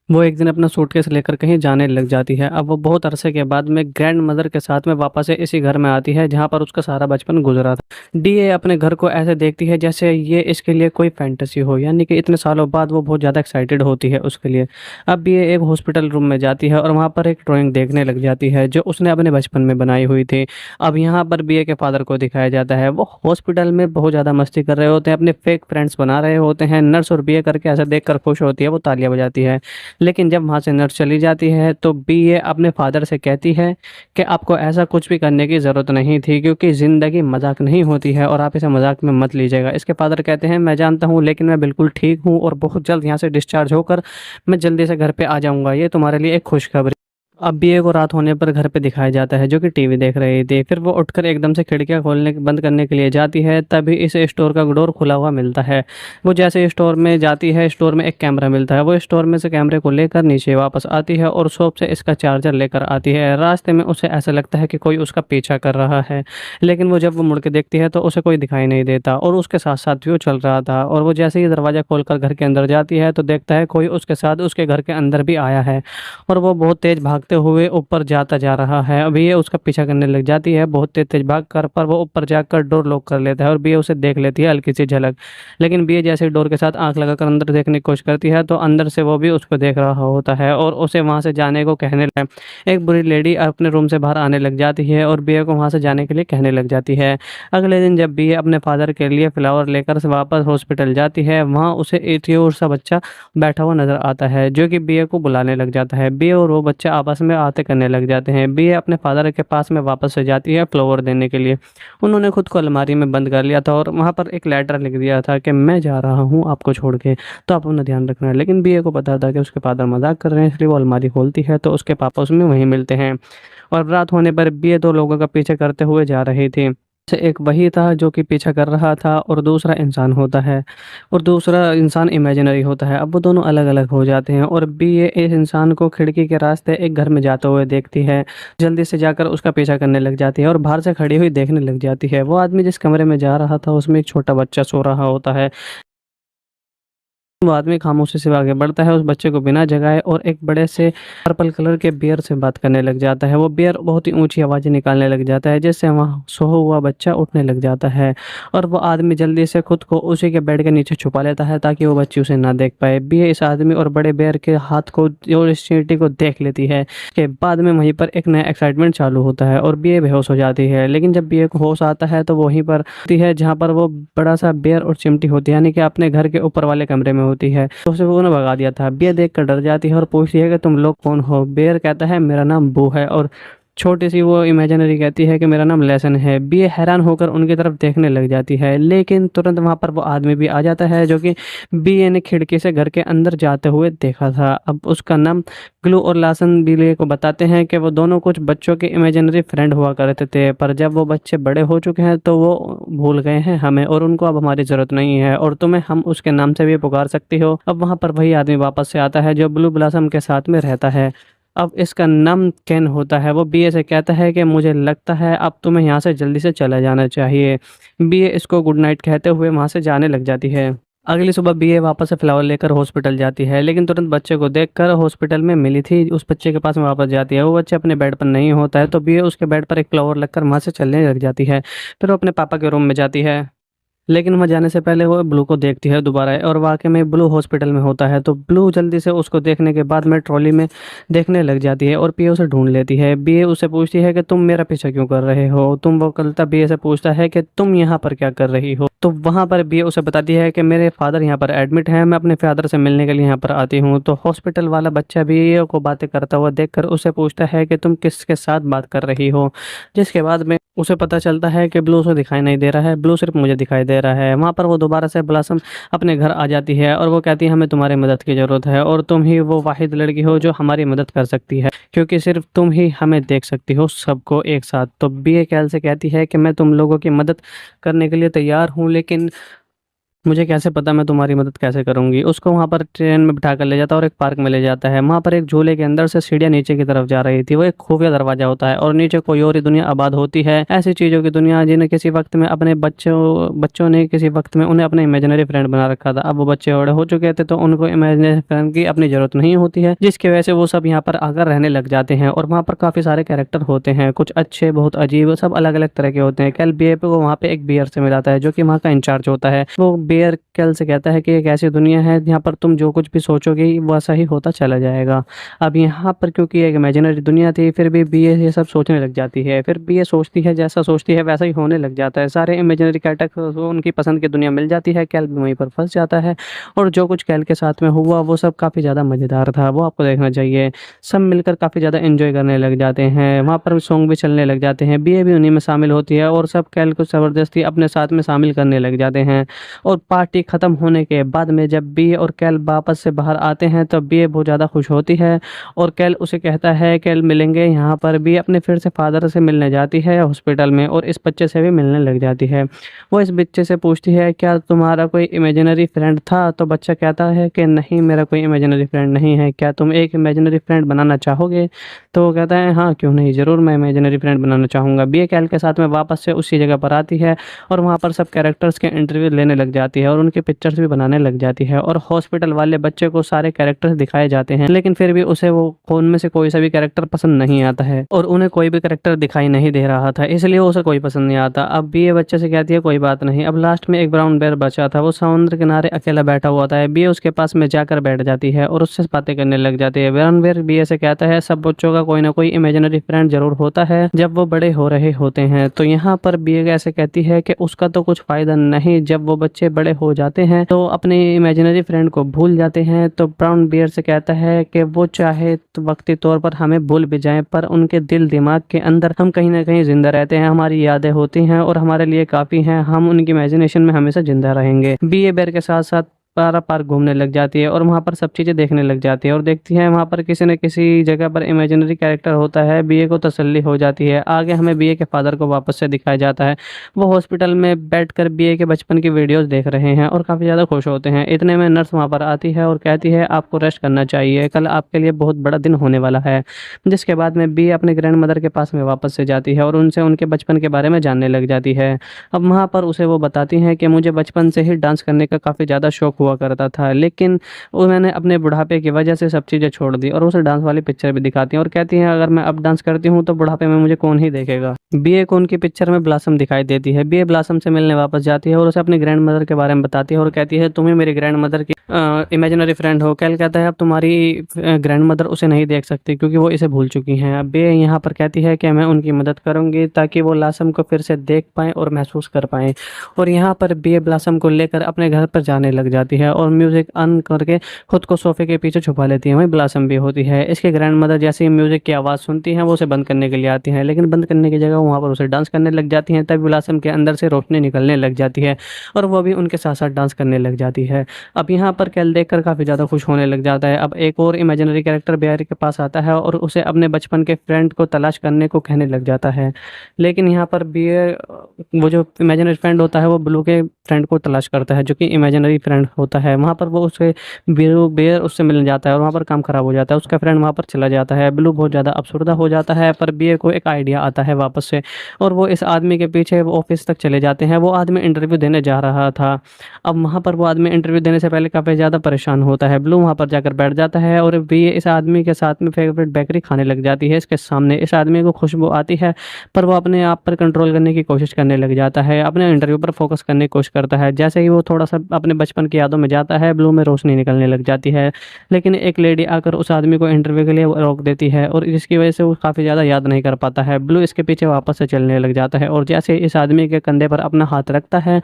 वो एक दिन अपना सूटकेस लेकर कहीं जाने लग जाती है। अब वो बहुत अरसे के बाद में ग्रैंड मदर के साथ में वापस से इसी घर में आती है जहाँ पर उसका सारा बचपन गुजरा था। डीए अपने घर को ऐसे देखती है जैसे ये इसके लिए कोई फैंटेसी हो, यानी कि इतने सालों बाद वो बहुत ज़्यादा एक्साइटेड होती है उसके लिए। अब ये एक हॉस्पिटल रूम में जाती है और वहाँ पर एक ड्राइंग देखने लग जाती है जो उसने अपने बचपन में बनाई हुई थी। अब यहाँ पर बीए के फादर को दिखाया जाता है, वो हॉस्पिटल में बहुत ज़्यादा मस्ती कर रहे होते हैं, अपने फेक फ्रेंड्स बना रहे होते हैं। नर्स और बीए करके ऐसा देख कर खुश होती है, वो तालियां बजाती है। लेकिन जब वहाँ से नर्स चली जाती है तो बीए अपने फादर से कहती है कि आपको ऐसा कुछ भी करने की ज़रूरत नहीं थी, क्योंकि ज़िंदगी मजाक नहीं होती है और आप इसे मजाक में मत लीजिएगा। इसके फादर कहते हैं मैं जानता हूँ, लेकिन मैं बिल्कुल ठीक हूँ और बहुत जल्द यहाँ से डिस्चार्ज होकर मैं जल्दी से घर पे आ जाऊँगा। ये तुम्हारे लिए एक खुशखबरी। अब बीए को रात होने पर घर पे दिखाया जाता है जो कि टीवी देख रही थी। फिर वो उठकर एकदम से खिड़कियां खोलने बंद करने के लिए जाती है, तभी इस स्टोर का डोर खुला हुआ मिलता है। वो जैसे स्टोर में जाती है, स्टोर में एक कैमरा मिलता है। वो स्टोर में से कैमरे को लेकर नीचे वापस आती है और शॉप से इसका चार्जर लेकर आती है। रास्ते में उसे ऐसा लगता है कि कोई उसका पीछा कर रहा है, लेकिन वो जब वो मुड़ के देखती है तो उसे कोई दिखाई नहीं देता और उसके साथ साथ भी वो चल रहा था। और वो जैसे ही दरवाज़ा खोलकर घर के अंदर जाती है तो देखता है कोई उसके साथ उसके घर के अंदर भी आया है और वो बहुत तेज भागते हुए ऊपर जाता जा रहा है। अभी ये उसका पीछा करने लग जाती है बहुत तेज तेज भाग कर, पर वो ऊपर जाकर डोर लॉक कर लेता है और बीए उसे देख लेती है हल्की सी झलक। लेकिन बीए जैसे डोर के साथ आंख लगाकर अंदर देखने की कोशिश करती है तो अंदर से वो भी उसको देख रहा होता है और उसे वहां से जाने को कहने लगे। एक बुरी लेडी अपने रूम से बाहर आने लग जाती है और बीए को वहां से जाने के लिए कहने लग जाती है। अगले दिन जब बीए अपने फादर के लिए फ्लावर लेकर से वापस हॉस्पिटल जाती है, वहाँ उसे एक और सा बच्चा बैठा हुआ नजर आता है जो कि बीए को बुलाने लग जाता है। बीए और वो बच्चा आपस में आते करने लग जाते हैं। बीए अपने फादर के पास में वापस से जाती है फ्लावर देने के लिए। उन्होंने खुद को अलमारी में बंद कर लिया था और वहाँ पर एक लेटर लिख दिया था कि मैं जा रहा हूँ आपको छोड़ के, तो आप अपना ध्यान रखना है। लेकिन बीए को पता था कि उसके फादर मजाक कर रहे हैं, इसलिए वो अलमारी खोलती है तो उसके पापा उसमें वहीं मिलते हैं। और रात होने पर बीए दो लोगों का पीछे करते हुए जा रही थी। से एक वही था जो कि पीछा कर रहा था और दूसरा इंसान होता है और दूसरा इंसान इमेजिनरी होता है। अब वो दोनों अलग अलग हो जाते हैं और बी ये इस इंसान को खिड़की के रास्ते एक घर में जाते हुए देखती है। जल्दी से जाकर उसका पीछा करने लग जाती है और बाहर से खड़ी हुई देखने लग जाती है। वो आदमी जिस कमरे में जा रहा था उसमें एक छोटा बच्चा सो रहा होता है। वो आदमी खामोशी से आगे बढ़ता है उस बच्चे को बिना जगाए और एक बड़े से पर्पल कलर के बियर से बात करने लग जाता है। वो बियर बहुत ही ऊंची आवाज़ें निकालने लग जाता है जिससे वहाँ सोया हुआ बच्चा उठने लग जाता है और वो आदमी जल्दी से खुद को उसी के बेड के नीचे छुपा लेता है ताकि वो बच्ची उसे ना देख पाए। बियर इस आदमी और बड़े बियर के हाथ को और इस चींटी को देख लेती है। के बाद में वहीं पर एक नया एक्साइटमेंट चालू होता है और बियर बेहोश हो जाती है। लेकिन जब बियर को होश आता है तो वहीं पर होती है जहाँ पर वो बड़ा सा बियर और चिमटी होती है, यानी कि अपने घर के ऊपर वाले कमरे में होती है। तो उसे वो ने भगा दिया था। बियर देख कर डर जाती है और पूछती है कि तुम लोग कौन हो। बियर कहता है मेरा नाम बू है और छोटी सी वो इमेजिनरी कहती है कि मेरा नाम लेसन है। बियर हैरान होकर उनकी तरफ देखने लग जाती है, लेकिन तुरंत वहां पर वो आदमी भी आ जाता है जो कि बीए ने खिड़की से घर के अंदर जाते हुए देखा था। अब उसका नाम ग्लू और लासन बीले को बताते हैं कि वो दोनों कुछ बच्चों के इमेजिनरी फ्रेंड हुआ करते थे, पर जब वो बच्चे बड़े हो चुके हैं तो वो भूल गए हैं हमें और उनको अब हमारी जरूरत नहीं है और तुम्हें हम उसके नाम से भी पुकार सकती हो। अब वहां पर वही आदमी वापस से आता है जो ब्लू ब्लॉसम के साथ में रहता है। अब इसका नाम केन होता है। वो बीए से कहता है कि मुझे लगता है अब तुम्हें यहाँ से जल्दी से चला जाना चाहिए। बीए इसको गुड नाइट कहते हुए वहाँ से जाने लग जाती है। अगली सुबह बीए वापस से फ्लावर लेकर हॉस्पिटल जाती है, लेकिन तुरंत बच्चे को देखकर हॉस्पिटल में मिली थी उस बच्चे के पास में वापस जाती है। वो बच्चे अपने बेड पर नहीं होता है तो बीए उसके बेड पर एक फ्लावर लगकर वहाँ से चलने लग जाती है। फिर वो अपने पापा के रूम में जाती है, लेकिन वहाँ जाने से पहले वो ब्लू को देखती है दोबारा और वाकई में ब्लू हॉस्पिटल में होता है। तो ब्लू जल्दी से उसको देखने के बाद में ट्रॉली में देखने लग जाती है और बीए उसे ढूंढ लेती है। बीए उसे पूछती है कि तुम मेरा पीछा क्यों कर रहे हो, तुम वो कलता बीए से पूछता है कि तुम यहाँ पर क्या कर रही हो। तो वहाँ पर बीए उसे बताती है कि मेरे फादर यहाँ पर एडमिट है, मैं अपने फादर से मिलने के लिए यहाँ पर आती हूँ। तो हॉस्पिटल वाला बच्चा बीए को बातें करता हुआ देखकर उसे पूछता है कि तुम किसके साथ बात कर रही हो, जिसके बाद में उसे पता चलता है कि ब्लू उसे दिखाई नहीं दे रहा है, ब्लू सिर्फ मुझे दिखाई दे रहा है। वहाँ पर वो दोबारा से ब्लॉसम अपने घर आ जाती है और वो कहती है हमें तुम्हारी मदद की ज़रूरत है और तुम ही वो वाहिद लड़की हो जो हमारी मदद कर सकती है, क्योंकि सिर्फ तुम ही हमें देख सकती हो सबको एक साथ। तो बीए कैल से कहती है कि मैं तुम लोगों की मदद करने के लिए तैयार हूँ, लेकिन मुझे कैसे पता मैं तुम्हारी मदद कैसे करूंगी। उसको वहाँ पर ट्रेन में बिठा कर ले जाता है और एक पार्क में ले जाता है। वहाँ पर एक झूले के अंदर से सीढ़ियाँ नीचे की तरफ जा रही थी। वो एक खुफिया दरवाजा होता है और नीचे कोई और ही दुनिया आबाद होती है, ऐसी चीज़ों की दुनिया जिन्हें किसी वक्त में अपने बच्चों ने किसी वक्त में उन्हें अपने इमेजिनरी फ्रेंड बना रखा था। अब वो बच्चे बड़े हो चुके थे तो उनको इमेजिनरी फ्रेंड की अपनी जरूरत नहीं होती है, जिसकी वजह से वो सब यहाँ पर आकर रहने लग जाते हैं। और वहाँ पर काफ़ी सारे कैरेक्टर होते हैं, कुछ अच्छे बहुत अजीब, सब अलग अलग तरह के होते हैं। कैल बीए पे को वहाँ पे एक बियर से मिलाता है जो कि वहाँ का इंचार्ज होता है। वो बियर कैल से कहता है कि एक ऐसी दुनिया है जहाँ पर तुम जो कुछ भी सोचोगे वैसा ही होता चला जाएगा। अब यहाँ पर क्योंकि एक इमेजिनरी दुनिया थी, फिर भी बीए ये सब सोचने लग जाती है। फिर बीए सोचती है, जैसा सोचती है वैसा ही होने लग जाता है। सारे इमेजिनरी कैरेक्टर को उनकी पसंद की दुनिया मिल जाती है, कैल भी वहीं पर फंस जाता है। और जो कुछ कैल के साथ में हुआ वो सब काफ़ी ज़्यादा मज़ेदार था, वो आपको देखना चाहिए। सब मिलकर काफ़ी ज़्यादा एंजॉय करने लग जाते हैं, वहाँ पर सॉन्ग भी चलने लग जाते हैं, बीए भी उन्हीं में शामिल होती है और सब कैल को ज़बरदस्ती अपने साथ में शामिल करने लग जाते हैं। और पार्टी ख़त्म होने के बाद में जब बी और कैल वापस से बाहर आते हैं तो बी बहुत ज़्यादा खुश होती है और कैल उसे कहता है कैल मिलेंगे यहाँ पर। बी अपने फिर से फादर से मिलने जाती है हॉस्पिटल में और इस बच्चे से भी मिलने लग जाती है। वो इस बच्चे से पूछती है क्या तुम्हारा कोई इमेजिनरी फ्रेंड था, तो बच्चा कहता है कि नहीं मेरा कोई इमेजिनरी फ्रेंड नहीं है, क्या तुम एक इमेजिनरी फ्रेंड बनाना चाहोगे। तो वो कहता है हाँ क्यों नहीं, ज़रूर मैं इमेजिनरी फ्रेंड बनाना चाहूँगा। बी कैल के साथ में वापस से उसी जगह पर आती है और वहाँ पर सब कैरेक्टर्स के इंटरव्यू लेने लग जाती है और उनके पिक्चर्स भी बनाने लग जाती है। और हॉस्पिटल वाले बच्चे को सारे कैरेक्टर्स दिखाए जाते हैं, लेकिन फिर भी उसे वो फोन में से कोई सा भी कैरेक्टर पसंद नहीं आता है और उन्हें कोई भी कैरेक्टर दिखाई नहीं दे रहा था, इसलिए उसे कोई पसंद नहीं आता। अब भी ये बच्चे से कहती है कोई बात नहीं। अब लास्ट में एक ब्राउन बेयर बचा था, वो समुद्र किनारे अकेला बैठा हुआ था। बी उसके पास में जाकर बैठ जाती है और उससे बातें करने लग जाती है। ब्राउन बेयर बी से कहता है सब बच्चों का कोई ना कोई इमेजिनरी फ्रेंड जरूर होता है जब वो बड़े हो रहे होते हैं। तो यहाँ पर बी ऐसे कहती है कि उसका तो कुछ फायदा नहीं, जब वो बच्चे बड़े हो जाते हैं तो अपने इमेजिनरी फ्रेंड को भूल जाते हैं। तो ब्राउन बियर से कहता है कि वो चाहे तो वक्ती तौर पर हमें भूल भी जाएं, पर उनके दिल दिमाग के अंदर हम कहीं ना कहीं जिंदा रहते हैं, हमारी यादें होती हैं और हमारे लिए काफ़ी हैं, हम उनकी इमेजिनेशन में हमेशा जिंदा रहेंगे। बी ए बेर के साथ साथ पारा पार्क घूमने लग जाती है और वहाँ पर सब चीज़ें देखने लग जाती है और देखती है वहाँ पर किसी न किसी जगह पर इमेजिनरी कैरेक्टर होता है। बीए को तसल्ली हो जाती है। आगे हमें बीए के फादर को वापस से दिखाया जाता है, वो हॉस्पिटल में बैठकर बीए के बचपन की वीडियोस देख रहे हैं और काफ़ी ज़्यादा खुश होते हैं। इतने में नर्स वहाँ पर आती है और कहती है आपको रेस्ट करना चाहिए, कल आपके लिए बहुत बड़ा दिन होने वाला है। जिसके बाद में बीए अपने ग्रैंड मदर के पास में वापस से जाती है और उनसे उनके बचपन के बारे में जानने लग जाती है। अब वहाँ पर उसे वो बताती हैं कि मुझे बचपन से ही डांस करने का काफ़ी ज़्यादा शौक हुआ करता था, लेकिन वो मैंने अपने बुढ़ापे की वजह से सब चीज़ें छोड़ दी। और उसे डांस वाली पिक्चर भी दिखाती हैं और कहती हैं अगर मैं अब डांस करती हूँ तो बुढ़ापे में मुझे कौन ही देखेगा। बीए को उनकी पिक्चर में ब्लॉसम दिखाई देती है। बीए ब्लॉसम से मिलने वापस जाती है और उसे अपनी ग्रैंड मदर के बारे में बताती है और कहती है तुम्हें मेरी ग्रैंड मदर की इमेजिनरी फ्रेंड हो। कैल कहता है अब तुम्हारी ग्रैंड मदर उसे नहीं देख सकती क्योंकि वो इसे भूल चुकी हैं। अब बीए यहाँ पर कहती है कि मैं उनकी मदद करूँगी ताकि वो ब्लॉसम को फिर से देख पाएँ और महसूस कर पाएँ। और यहाँ पर बीए ब्लॉसम को लेकर अपने घर पर जाने लग जाती है और म्यूज़िक ऑन करके खुद को सोफे के पीछे छुपा लेती है। वहीं ब्लॉसम भी होती है। इसके ग्रैंड मदर जैसे ही म्यूज़िक की आवाज़ सुनती हैं वो उसे बंद करने के लिए आती हैं, लेकिन बंद करने की जगह वहाँ पर उसे डांस करने लग जाती हैं। तभी ब्लॉसम के अंदर से रोशनी निकलने लग जाती है और वो भी उनके साथ साथ डांस करने लग जाती है। अब यहाँ पर कैल देखकर काफ़ी ज़्यादा खुश होने लग जाता है। अब एक और इमेजिनरी कैरेक्टर बिहारी के पास आता है और उसे अपने बचपन के फ्रेंड को तलाश करने को कहने लग जाता है, लेकिन यहाँ पर बियर वो जो इमेजिनरी फ्रेंड होता है वो ब्लू के फ्रेंड को तलाश करता है जो कि इमेजिनरी फ्रेंड होता है। वहाँ पर वो उसे बिल्लू बेयर उससे मिलने जाता है और वहाँ पर काम खराब हो जाता है। उसका फ्रेंड वहाँ पर चला जाता है। ब्लू बहुत ज़्यादा अफ़सरदा हो जाता है, पर बीए को एक आइडिया आता है वापस से, और वो इस आदमी के पीछे वो ऑफ़िस तक चले जाते हैं। वो आदमी इंटरव्यू देने जा रहा था। अब वहाँ पर वो आदमी इंटरव्यू देने से पहले काफ़ी ज़्यादा परेशान होता है। ब्लू वहाँ पर जाकर बैठ जाता है और बीए इस आदमी के साथ में फ़ेवरेट बेकरी खाने लग जाती है इसके सामने। इस आदमी को खुशबू आती है, पर वो अपने आप पर कंट्रोल करने की कोशिश करने लग जाता है। अपने इंटरव्यू पर फ़ोकस करने की कोशिश करता है। जैसे ही वो थोड़ा-सा अपने बचपन की यादों में जाता है, ब्लू में रोशनी निकलने लग जाती है। लेकिन एक लेडी आकर उस आदमी को इंटरव्यू के लिए रोक देती है और जिसकी वजह से वो काफ़ी ज़्यादा याद नहीं कर पाता है। ब्लू इसके पीछे वापस से चलने लग जाता है और जैसे ही इस आदमी के कंधे पर अपना हाथ रखता है,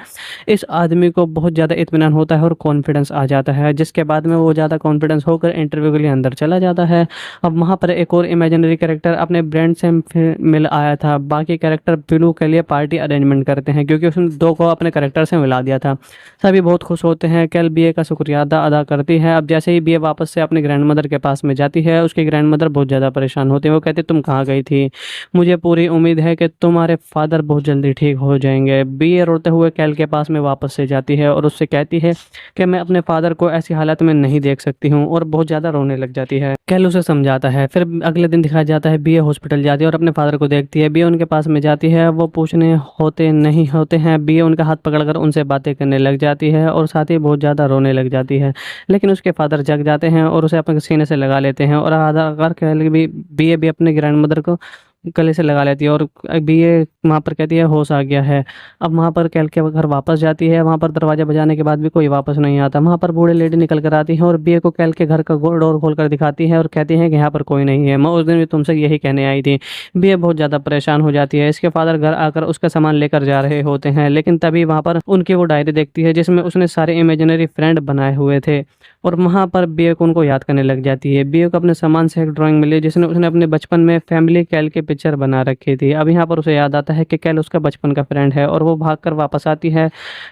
इस आदमी को बहुत ज़्यादा इत्मीनान होता है और कॉन्फिडेंस आ जाता है, जिसके बाद में वो ज़्यादा कॉन्फिडेंस होकर इंटरव्यू के लिए अंदर चला जाता है। अब वहाँ पर एक और इमेजिनरी कैरेक्टर अपने फ्रेंड से फिर मिल आया था। बाकी कैरेक्टर ब्लू के लिए पार्टी अरेंजमेंट करते हैं क्योंकि उसने 2 को अपने कैरेक्टर से मिला दिया था। सभी बहुत खुश होते हैं। कैल बीए का शुक्रिया अदा करती है। अब जैसे ही बीए वापस से अपनी ग्रैंडमदर के पास में जाती है, उसकी ग्रैंडमदर बहुत ज़्यादा परेशान होती है। वो कहती है, तुम कहाँ गई थी? मुझे पूरी उम्मीद है कि तुम्हारे फादर बहुत जल्दी ठीक हो जाएँगे। बीए रोते हुए कैल के पास में वापस से जाती है और उससे कहती है कि मैं अपने फादर को ऐसी हालत में नहीं देख सकती हूँ, और बहुत ज़्यादा रोने लग जाती है। कैल उसे समझाता है। फिर अगले दिन दिखाया जाता है बीए हॉस्पिटल जाती है और अपने फादर को देखती है। बीए उनके पास में जाती है। वो पूछने होते नहीं होते हैं। बीए उनका हाथ पकड़कर उनसे बातें करने लग जाती है और साथ ही बहुत ज़्यादा रोने लग जाती है। लेकिन उसके फादर जग जाते हैं और उसे अपने सीने से लगा लेते हैं, और आधा अगर कैल भी बीए भी अपने ग्रैंडमदर को गले से लगा लेती है और बीए वहाँ पर कहती है होश आ गया है। अब वहाँ पर कैल के घर वापस जाती है। वहाँ पर दरवाज़ा बजाने के बाद भी कोई वापस नहीं आता। वहाँ पर बूढ़ी लेडी निकल कर आती है और बीए को कैल के घर का डोर खोल कर दिखाती है और कहती है कि यहाँ पर कोई नहीं है। मैं उस दिन भी तुमसे यही कहने आई थी। बीए बहुत ज़्यादा परेशान हो जाती है। इसके फादर घर आकर उसका सामान लेकर जा रहे होते हैं, लेकिन तभी वहाँ पर उनकी वो डायरी देखती है जिसमें उसने सारे इमेजिनरी फ्रेंड बनाए हुए थे, और वहाँ पर बीए को उनको याद करने लग जाती है। बीए को अपने सामान से एक ड्राइंग मिली जिसने उसने अपने बचपन में फैमिली कैल की पिक्चर बना रखी थी। अब यहाँ पर उसे याद आता है कि कैल उसका बचपन का फ्रेंड है, और वो भागकर वापस आती है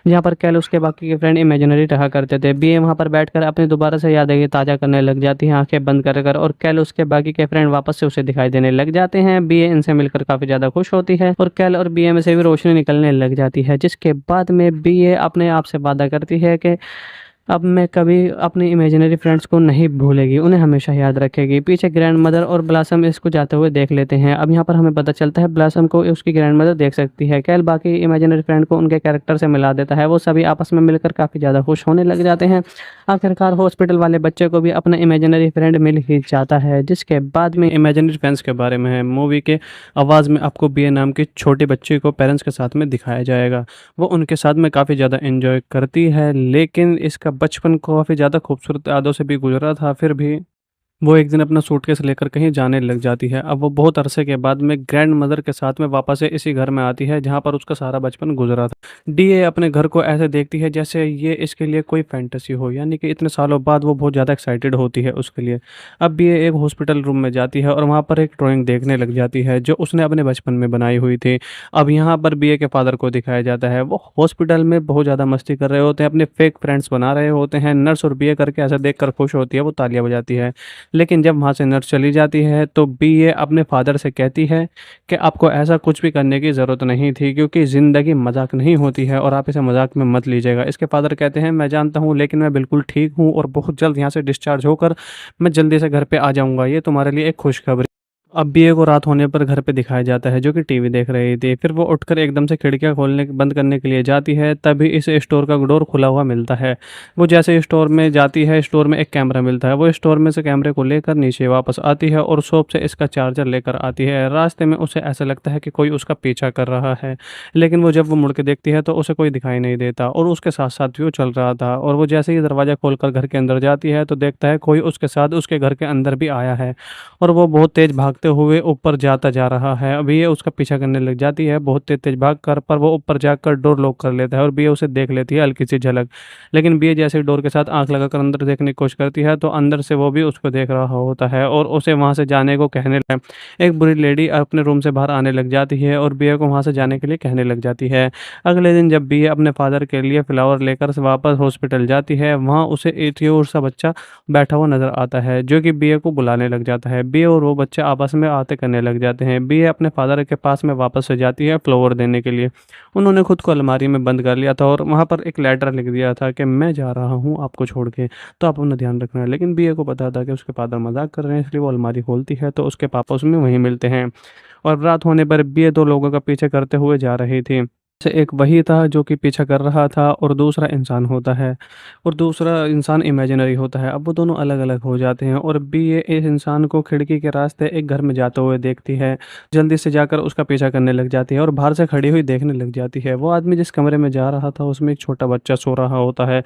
जहाँ पर कैल उसके बाकी के फ्रेंड इमेजिनरी रहा करते थे। बीए वहाँ पर बैठकर अपनी दोबारा से यादें ताज़ा करने लग जाती है आंखें बंद कर और कैल उसके बाकी के फ्रेंड वापस से उसे दिखाई देने लग जाते हैं। बीए इनसे मिलकर काफ़ी ज़्यादा खुश होती है और कैल और बीए में से भी रोशनी निकलने लग जाती है, जिसके बाद में बीए अपने आप से वादा करती है कि अब मैं कभी अपने इमेजिनरी फ्रेंड्स को नहीं भूलेगी, उन्हें हमेशा याद रखेगी। पीछे ग्रैंडमदर और ब्लॉसम इसको जाते हुए देख लेते हैं। अब यहाँ पर हमें पता चलता है ब्लॉसम को उसकी ग्रैंडमदर देख सकती है। कैल बाकी इमेजिनरी फ्रेंड को उनके कैरेक्टर से मिला देता है। वो सभी आपस में मिलकर काफ़ी ज़्यादा खुश होने लग जाते हैं। आखिरकार हॉस्पिटल वाले बच्चे को भी अपना इमेजिनरी फ्रेंड मिल ही जाता है, जिसके बाद में इमेजिनरी फ्रेंड्स के बारे में है। मूवी के आवाज़ में आपको बीए नाम की छोटे बच्चे को पेरेंट्स के साथ में दिखाया जाएगा। वो उनके साथ में काफ़ी ज़्यादा एंजॉय करती है, लेकिन इसका बचपन काफ़ी ज़्यादा खूबसूरत यादों से भी गुजरा था। फिर भी वो एक दिन अपना सूटकेस लेकर कहीं जाने लग जाती है। अब वो बहुत अरसे के बाद में ग्रैंडमदर के साथ में वापस से इसी घर में आती है जहाँ पर उसका सारा बचपन गुजरा था। डीए अपने घर को ऐसे देखती है जैसे ये इसके लिए कोई फैंटेसी हो, यानी कि इतने सालों बाद वो बहुत ज़्यादा एक्साइटेड होती है उसके लिए। अब भी ये एक हॉस्पिटल रूम में जाती है और वहाँ पर एक ड्राइंग देखने लग जाती है जो उसने अपने बचपन में बनाई हुई थी। अब यहाँ पर बीए के फादर को दिखाया जाता है। वो हॉस्पिटल में बहुत ज़्यादा मस्ती कर रहे होते हैं, अपने फेक फ्रेंड्स बना रहे होते हैं। नर्स और बीए करके ऐसा देख कर खुश होती है, वो तालियां बजाती है। लेकिन जब वहाँ से नर्स चली जाती है तो बीए अपने फादर से कहती है कि आपको ऐसा कुछ भी करने की ज़रूरत नहीं थी, क्योंकि ज़िंदगी मजाक नहीं होती है और आप इसे मजाक में मत लीजिएगा। इसके फादर कहते हैं, मैं जानता हूँ, लेकिन मैं बिल्कुल ठीक हूँ और बहुत जल्द यहाँ से डिस्चार्ज होकर मैं जल्दी से घर पे आ जाऊँगा। ये तुम्हारे लिए एक खुशखबरी। अब बीए को रात होने पर घर पे दिखाया जाता है जो कि टीवी देख रही थी। फिर वो उठकर एकदम से खिड़कियां खोलने बंद करने के लिए जाती है, तभी इस स्टोर का डोर खुला हुआ मिलता है। वो जैसे स्टोर में जाती है, स्टोर में एक कैमरा मिलता है। वो स्टोर में से कैमरे को लेकर नीचे वापस आती है और शॉप से इसका चार्जर लेकर आती है। रास्ते में उसे ऐसा लगता है कि कोई उसका पीछा कर रहा है, लेकिन वो जब वो मुड़ के देखती है तो उसे कोई दिखाई नहीं देता और उसके साथ साथ भी वो चल रहा था। और वो जैसे ही दरवाज़ा खोलकर घर के अंदर जाती है तो देखता है कोई उसके साथ उसके घर के अंदर भी आया है, और वो बहुत तेज़ भागते हुए ऊपर जाता जा रहा है। अभी ये उसका पीछा करने लग जाती है बहुत तेज़ तेज़ भाग कर, पर वो ऊपर जाकर डोर लॉक कर लेता है और बीए उसे देख लेती है हल्की सी झलक। लेकिन बीए जैसे ही डोर के साथ आंख लगाकर अंदर देखने की कोशिश करती है तो अंदर से वो भी उसको देख रहा होता है और उसे वहाँ से जाने को कहने लगे। एक बुरी लेडी अपने रूम से बाहर आने लग जाती है और बीए को वहाँ से जाने के लिए कहने लग जाती है। अगले दिन जब बीए अपने फादर के लिए फ्लावर लेकर वापस हॉस्पिटल जाती है, वहाँ उसे एक सा बच्चा बैठा हुआ नजर आता है जो कि बीए को बुलाने लग जाता है। बीए और वो बच्चा आपस में बातें करने लग जाते हैं। बीए अपने फादर के पास में वापस से जाती है फ्लावर देने के लिए। उन्होंने खुद को अलमारी में बंद कर लिया था और वहाँ पर एक लेटर लिख दिया था कि मैं जा रहा हूँ आपको छोड़ के, तो आप अपना ध्यान रखना है। लेकिन बीए को पता था कि उसके फादर मजाक कर रहे हैं, इसलिए वो अलमारी खोलती है तो उसके पापा उसमें वहीं मिलते हैं। और रात होने पर बीए दो लोगों का पीछे करते हुए जा रही थी। से एक वही था जो कि पीछा कर रहा था और दूसरा इंसान होता है, और दूसरा इंसान इमेजिनरी होता है। अब वो दोनों अलग अलग हो जाते हैं और बी ये इस इंसान को खिड़की के रास्ते एक घर में जाते हुए देखती है। जल्दी से जाकर उसका पीछा करने लग जाती है और बाहर से खड़ी हुई देखने लग जाती है। वो आदमी जिस कमरे में जा रहा था उसमें एक छोटा बच्चा सो रहा होता है।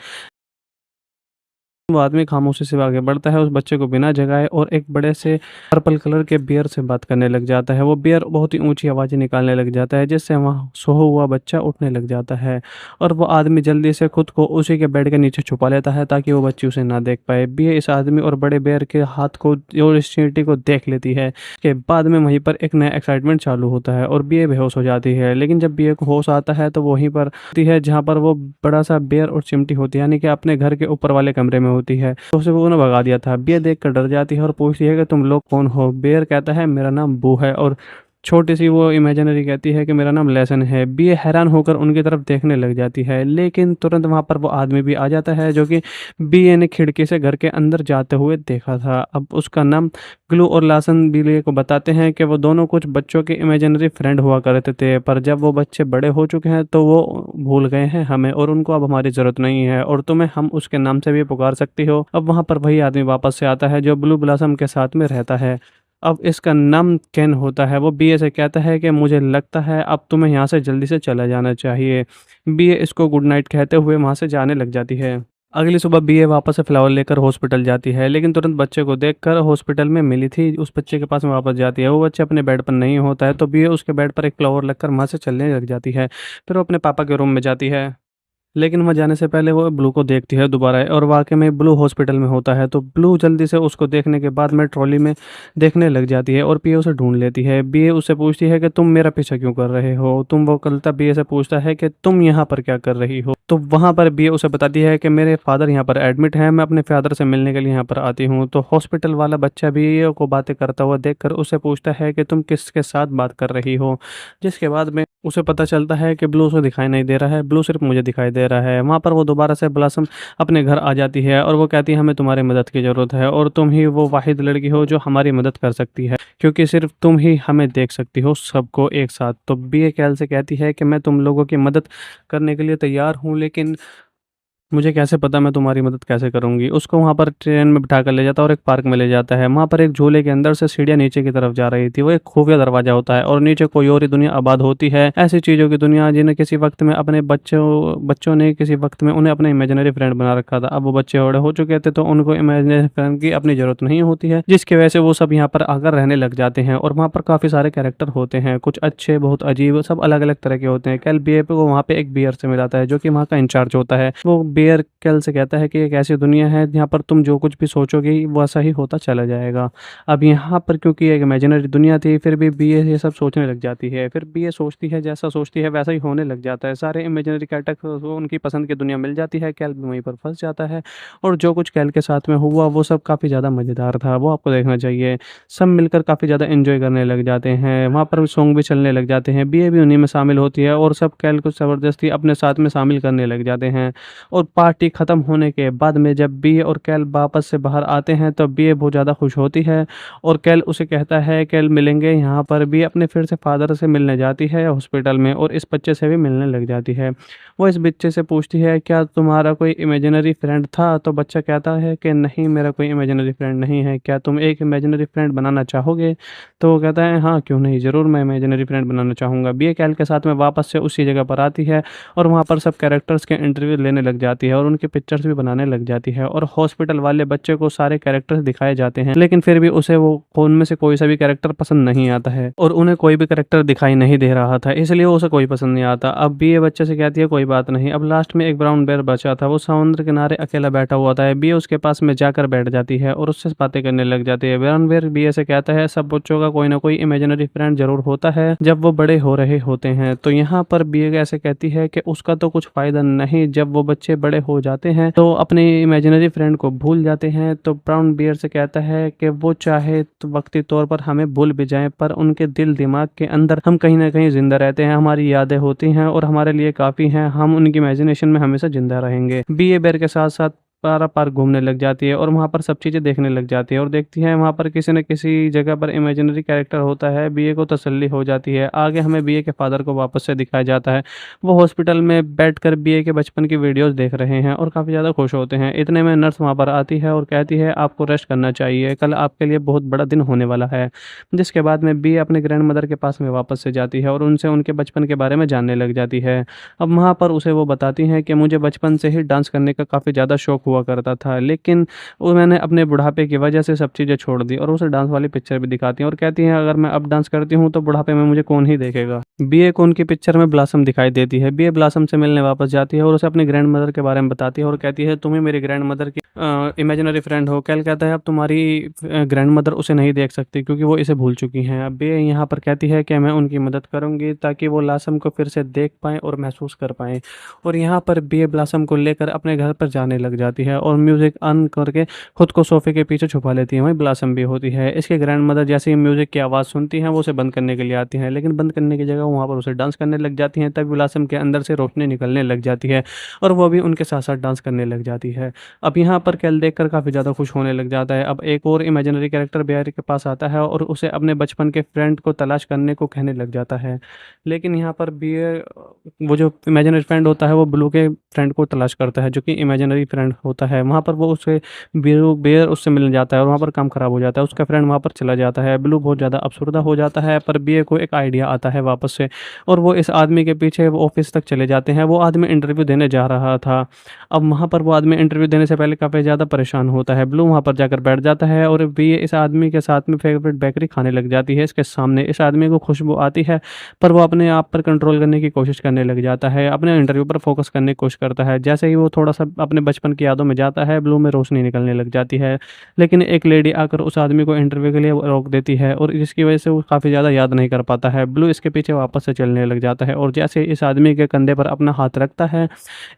वो आदमी खामोशी से आगे बढ़ता है उस बच्चे को बिना जगाए और एक बड़े से पर्पल कलर के बियर से बात करने लग जाता है। वो बियर बहुत ही ऊंची आवाज़ें निकालने लग जाता है जिससे वहाँ सोया हुआ बच्चा उठने लग जाता है। और वो आदमी जल्दी से खुद को उसी के बेड के नीचे छुपा लेता है ताकि वो बच्ची उसे ना देख पाए। बियर इस आदमी और बड़े बियर के हाथ को और इस चींटी को देख लेती है। के बाद में वहीं पर एक नया एक्साइटमेंट चालू होता है और बियर बेहोश हो जाती है। लेकिन जब बियर को होश आता है तो वो वहीं पर होती है जहाँ पर वो बड़ा सा बेर और चिमटी होती है, यानी कि अपने घर के ऊपर वाले कमरे में होती है। तो उसे वो उन्हें भगा दिया था। बेर देख कर डर जाती है और पूछती है कि तुम लोग कौन हो। बेर कहता है मेरा नाम बू है, और छोटी सी वो इमेजिनरी कहती है कि मेरा नाम लेसन है। बी हैरान होकर उनकी तरफ देखने लग जाती है, लेकिन तुरंत वहां पर वो आदमी भी आ जाता है जो कि बी ने खिड़की से घर के अंदर जाते हुए देखा था। अब उसका नाम ग्लू और लासन बिली को बताते हैं कि वो दोनों कुछ बच्चों के इमेजिनरी फ्रेंड हुआ करते थे, पर जब वो बच्चे बड़े हो चुके हैं तो वो भूल गए हैं हमें और उनको अब हमारी ज़रूरत नहीं है, और तुम्हें हम उसके नाम से भी पुकार सकती हो। अब वहाँ पर वही आदमी वापस से आता है जो ब्लू ब्लॉसम के साथ में रहता है। अब इसका नाम केन होता है। वो बीए से कहता है कि मुझे लगता है अब तुम्हें यहाँ से जल्दी से चला जाना चाहिए। बीए इसको गुड नाइट कहते हुए वहाँ से जाने लग जाती है। अगली सुबह बीए वापस से फ्लावर लेकर हॉस्पिटल जाती है, लेकिन तुरंत बच्चे को देखकर हॉस्पिटल में मिली थी उस बच्चे के पास में वापस जाती है। वो बच्चे अपने बेड पर नहीं होता है तो बीए उसके बेड पर एक फ्लावर लगकर वहाँ से चलने लग जाती है। फिर वो अपने पापा के रूम में जाती है, लेकिन वहाँ जाने से पहले वो ब्लू को देखती है दोबारा, और वाकई में ब्लू हॉस्पिटल में होता है। तो ब्लू जल्दी से उसको देखने के बाद में ट्रॉली में देखने लग जाती है और पीए उसे ढूंढ लेती है। बीए उससे पूछती है कि तुम मेरा पीछा क्यों कर रहे हो, तुम वो कल तब बीए से पूछता है कि तुम यहाँ पर क्या कर रही हो। तो वहाँ पर बीए उसे बताती है कि मेरे फादर यहाँ पर एडमिट है, मैं अपने फादर से मिलने के लिए यहाँ पर आती हूँ। तो हॉस्पिटल वाला बच्चा बीए को बातें करता हुआ देखकर उससे पूछता है कि तुम किसके साथ बात कर रही हो, जिसके बाद में उसे पता चलता है कि ब्लू उसे दिखाई नहीं दे रहा है, ब्लू सिर्फ मुझे दिखाई दे रहा है। वहाँ पर वो दोबारा से ब्लॉसम अपने घर आ जाती है और वो कहती है हमें तुम्हारी मदद की ज़रूरत है और तुम ही वो वाहिद लड़की हो जो हमारी मदद कर सकती है, क्योंकि सिर्फ तुम ही हमें देख सकती हो सबको एक साथ। तो बी कैल से कहती है कि मैं तुम लोगों की मदद करने के लिए तैयार हूँ, लेकिन मुझे कैसे पता मैं तुम्हारी मदद कैसे करूंगी। उसको वहाँ पर ट्रेन में बिठा कर ले जाता है और एक पार्क में ले जाता है। वहाँ पर एक झूले के अंदर से सीढ़ियाँ नीचे की तरफ जा रही थी। वो एक खुफिया दरवाजा होता है और नीचे कोई और ही दुनिया आबाद होती है, ऐसी चीज़ों की दुनिया जिन्हें किसी वक्त में अपने बच्चों ने किसी वक्त में उन्हें अपने इमेजिनरी फ्रेंड बना रखा था। अब वो बच्चे बड़े हो चुके थे तो उनको इमेजिनरी फ्रेंड की अपनी ज़रूरत नहीं होती है, जिसकी वजह से वो सब यहाँ पर आकर रहने लग जाते हैं। और वहाँ पर काफ़ी सारे कैरेक्टर होते हैं, कुछ अच्छे बहुत अजीब, सब अलग अलग तरह के होते हैं। कैल बीए को वहाँ पे एक बियर से मिलाता है जो कि वहाँ का इंचार्ज होता है। वो बियर कैल से कहता है कि एक ऐसी दुनिया है जहाँ पर तुम जो कुछ भी सोचोगे वैसा ही होता चला जाएगा। अब यहाँ पर क्योंकि एक इमेजिनरी दुनिया थी फिर भी बीए ये सब सोचने लग जाती है। फिर बीए सोचती है जैसा सोचती है वैसा ही होने लग जाता है। सारे इमेजिनरी कैरेक्टर को उनकी पसंद की दुनिया मिल जाती है, कैल भी वहीं पर फंस जाता है। और जो कुछ कैल के साथ में हुआ वो सब काफ़ी ज़्यादा मज़ेदार था, वो आपको देखना चाहिए। सब मिलकर काफ़ी ज़्यादा एंजॉय करने लग जाते हैं, वहाँ पर सॉन्ग भी चलने लग जाते हैं, बीए भी उन्हीं में शामिल होती है और सब कैल को ज़बरदस्ती अपने साथ में शामिल करने लग जाते हैं। और पार्टी ख़त्म होने के बाद में जब बी और कैल वापस से बाहर आते हैं तो बी बहुत ज़्यादा खुश होती है और कैल उसे कहता है कैल मिलेंगे यहाँ पर। बी अपने फिर से फादर से मिलने जाती है हॉस्पिटल में और इस बच्चे से भी मिलने लग जाती है। वो इस बच्चे से पूछती है क्या तुम्हारा कोई इमेजिनरी फ्रेंड था, तो बच्चा कहता है कि नहीं मेरा कोई इमेजिनरी फ्रेंड नहीं है, क्या तुम एक इमेजिनरी फ्रेंड बनाना चाहोगे। तो वो कहता है हाँ क्यों नहीं, ज़रूर मैं इमेजिनरी फ्रेंड बनाना चाहूँगा। बी कैल के साथ में वापस से उसी जगह पर आती है और वहाँ पर सब कैरेक्टर्स के इंटरव्यू लेने लग जाती है और उनके पिक्चर्स भी बनाने लग जाती है। और हॉस्पिटल वाले बच्चे को सारे कैरेक्टर्स दिखाए जाते हैं, लेकिन फिर भी उसे वो उनमें से कोई सा भी कैरेक्टर पसंद नहीं आता है और उन्हें कोई भी कैरेक्टर दिखाई नहीं दे रहा था, इसलिए उसे कोई पसंद नहीं आता। अब भी ये बच्चे से कहती है कोई बात नहीं। अब लास्ट में एक ब्राउन बेयर बचा था, वो समुद्र किनारे अकेला बैठा हुआ था। बी उसके पास में जाकर बैठ जाती है और उससे बातें करने लग जाती है। ब्राउन बेयर बी से कहता है सब बच्चों का कोई ना कोई इमेजिनरी फ्रेंड जरूर होता है जब वो बड़े हो रहे होते हैं। तो यहाँ पर बी ऐसे कहती है कि उसका तो कुछ फायदा नहीं, जब वो बच्चे बड़े हो जाते हैं तो अपने इमेजिनरी फ्रेंड को भूल जाते हैं। तो ब्राउन बियर से कहता है कि वो चाहे तो वक्ती तौर पर हमें भूल भी जाएं, पर उनके दिल दिमाग के अंदर हम कहीं ना कहीं जिंदा रहते हैं, हमारी यादें होती हैं और हमारे लिए काफ़ी हैं, हम उनकी इमेजिनेशन में हमेशा जिंदा रहेंगे। बी ए बेर के साथ साथ पारा पार घूमने लग जाती है और वहाँ पर सब चीज़ें देखने लग जाती है और देखती है वहाँ पर किसी न किसी जगह पर इमेजिनरी कैरेक्टर होता है। बीए को तसल्ली हो जाती है। आगे हमें बीए के फादर को वापस से दिखाया जाता है। वो हॉस्पिटल में बैठकर बीए के बचपन की वीडियोस देख रहे हैं और काफ़ी ज़्यादा खुश होते हैं। इतने में नर्स वहाँ पर आती है और कहती है आपको रेस्ट करना चाहिए, कल आपके लिए बहुत बड़ा दिन होने वाला है। जिसके बाद में बीए अपने ग्रैंड मदर के पास में वापस से जाती है और उनसे उनके बचपन के बारे में जानने लग जाती है। अब वहाँ पर उसे वो बताती हैं कि मुझे बचपन से ही डांस करने का काफ़ी ज़्यादा शौक हुआ करता था, लेकिन वो मैंने अपने बुढ़ापे की वजह से सब चीज़ें छोड़ दी। और उसे डांस वाली पिक्चर भी दिखाती हैं और कहती हैं अगर मैं अब डांस करती हूँ तो बुढ़ापे में मुझे कौन ही देखेगा। बीए को उनकी पिक्चर में ब्लॉसम दिखाई देती है। बीए ब्लॉसम से मिलने वापस जाती है और उसे अपनी ग्रैंड मदर के बारे में बताती है और कहती है तुम्हें मेरी ग्रैंड मदर की इमेजिनरी फ्रेंड हो। कैल कहता है अब तुम्हारी ग्रैंड मदर उसे नहीं देख सकती क्योंकि वो इसे भूल चुकी हैं। अब बीए यहाँ पर कहती है कि मैं उनकी मदद करूंगी ताकि वो ब्लॉसम को फिर से देख पाएँ और महसूस कर पाएँ। और यहाँ पर बीए ब्लॉसम को लेकर अपने घर पर जाने लग जाती है और म्यूज़िक ऑन करके खुद को सोफे के पीछे छुपा लेती है। वहीं ब्लॉसम भी होती है। इसके ग्रैंड मदर जैसे ही म्यूज़िक की आवाज़ सुनती हैं वो उसे बंद करने के लिए आती हैं, लेकिन बंद करने की जगह वहाँ पर उसे डांस करने लग जाती हैं। तभी ब्लॉसम के अंदर से रोशनी निकलने लग जाती है और वो भी उनके साथ साथ डांस करने लग जाती है। अब यहाँ पर कैल देखकर काफ़ी ज़्यादा खुश होने लग जाता है। अब एक और इमेजिनरी कैरेक्टर बेयर के पास आता है और उसे अपने बचपन के फ्रेंड को तलाश करने को कहने लग जाता है। लेकिन यहाँ पर बियर वो जो इमेजिनरी फ्रेंड होता है वो ब्लू के फ्रेंड को तलाश करता है जो कि इमेजिनरी फ्रेंड होता है। वहाँ पर वो उसे ब्लू बेयर उससे मिल जाता है और वहाँ पर काम खराब हो जाता है। उसका फ्रेंड वहाँ पर चला जाता है। ब्लू बहुत ज़्यादा अफसरदा हो जाता है, पर बियर को एक आइडिया आता है वापस से और वो इस आदमी के पीछे वो ऑफिस तक चले जाते हैं। वो आदमी इंटरव्यू देने जा रहा था। अब वहाँ पर वो आदमी इंटरव्यू देने से पहले काफ़ी ज़्यादा परेशान होता है। ब्लू वहाँ पर जाकर बैठ जाता है और बी इस आदमी के साथ में फेवरेट बेकरी खाने लग जाती है इसके सामने। इस आदमी को खुशबू आती है पर वो अपने आप पर कंट्रोल करने की कोशिश करने लग जाता है, अपने इंटरव्यू पर फोकस करने की कोशिश करता है। जैसे ही वो थोड़ा सा अपने बचपन की यादों में जाता है ब्लू में रोशनी निकलने लग जाती है। लेकिन एक लेडी आकर उस आदमी को इंटरव्यू के लिए रोक देती है और जिसकी वजह से वो काफ़ी ज़्यादा याद नहीं कर पाता है। ब्लू इसके पीछे वापस से चलने लग जाता है और जैसे इस आदमी के कंधे पर अपना हाथ रखता है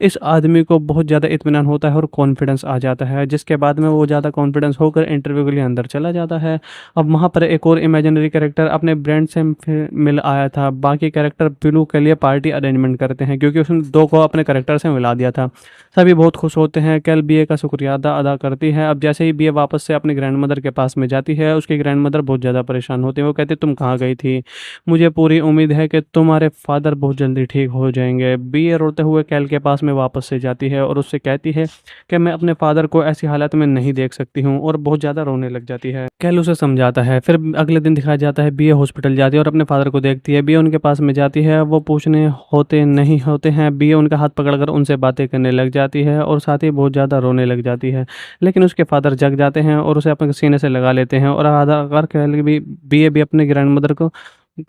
इस आदमी को बहुत ज़्यादा इत्मीनान होता है और कॉन्फिडेंस आ जाता है, जिसके बाद में वो ज़्यादा कॉन्फिडेंस होकर इंटरव्यू के लिए अंदर चला जाता है। अब वहाँ पर एक और इमेजिनरी कैरेक्टर अपने ब्रेंड से मिल आया था। बाकी कैरेक्टर ब्लू के लिए पार्टी अरेंजमेंट करते हैं क्योंकि उसने दो को अपने कैरेक्टर से मिला दिया था। सभी बहुत खुश होते हैं। कैल बीए का शुक्रिया अदा करती है। अब जैसे ही बीए वापस से अपनी ग्रैंड मदर के पास में जाती है उसकी ग्रैंड मदर बहुत ज़्यादा परेशान होती है। वो कहती तुम कहाँ गई थी, मुझे पूरी उम्मीद है कि तुम्हारे फादर बहुत जल्दी ठीक हो जाएंगे। बीए रोते हुए कैल के पास में वापस से जाती है और उससे कहती है कि मैं अपने फादर को ऐसी हालत में नहीं देख सकती हूँ और बहुत ज़्यादा रोने लग जाती है। कैल उसे समझाता है। फिर अगले दिन दिखाया जाता है बीए हॉस्पिटल जाती है और अपने फादर को देखती है। बीए उनके पास में जाती है, वो पूछने होते नहीं होते हैं। बीए उनका हाथ पकड़कर उनसे बातें करने लग जाती है और साथ ही बहुत ज़्यादा रोने लग जाती है। लेकिन उसके फादर जग जाते हैं और उसे अपने सीने से लगा लेते हैं और आधा कर कैल भी बीए भी अपने ग्रैंड मदर को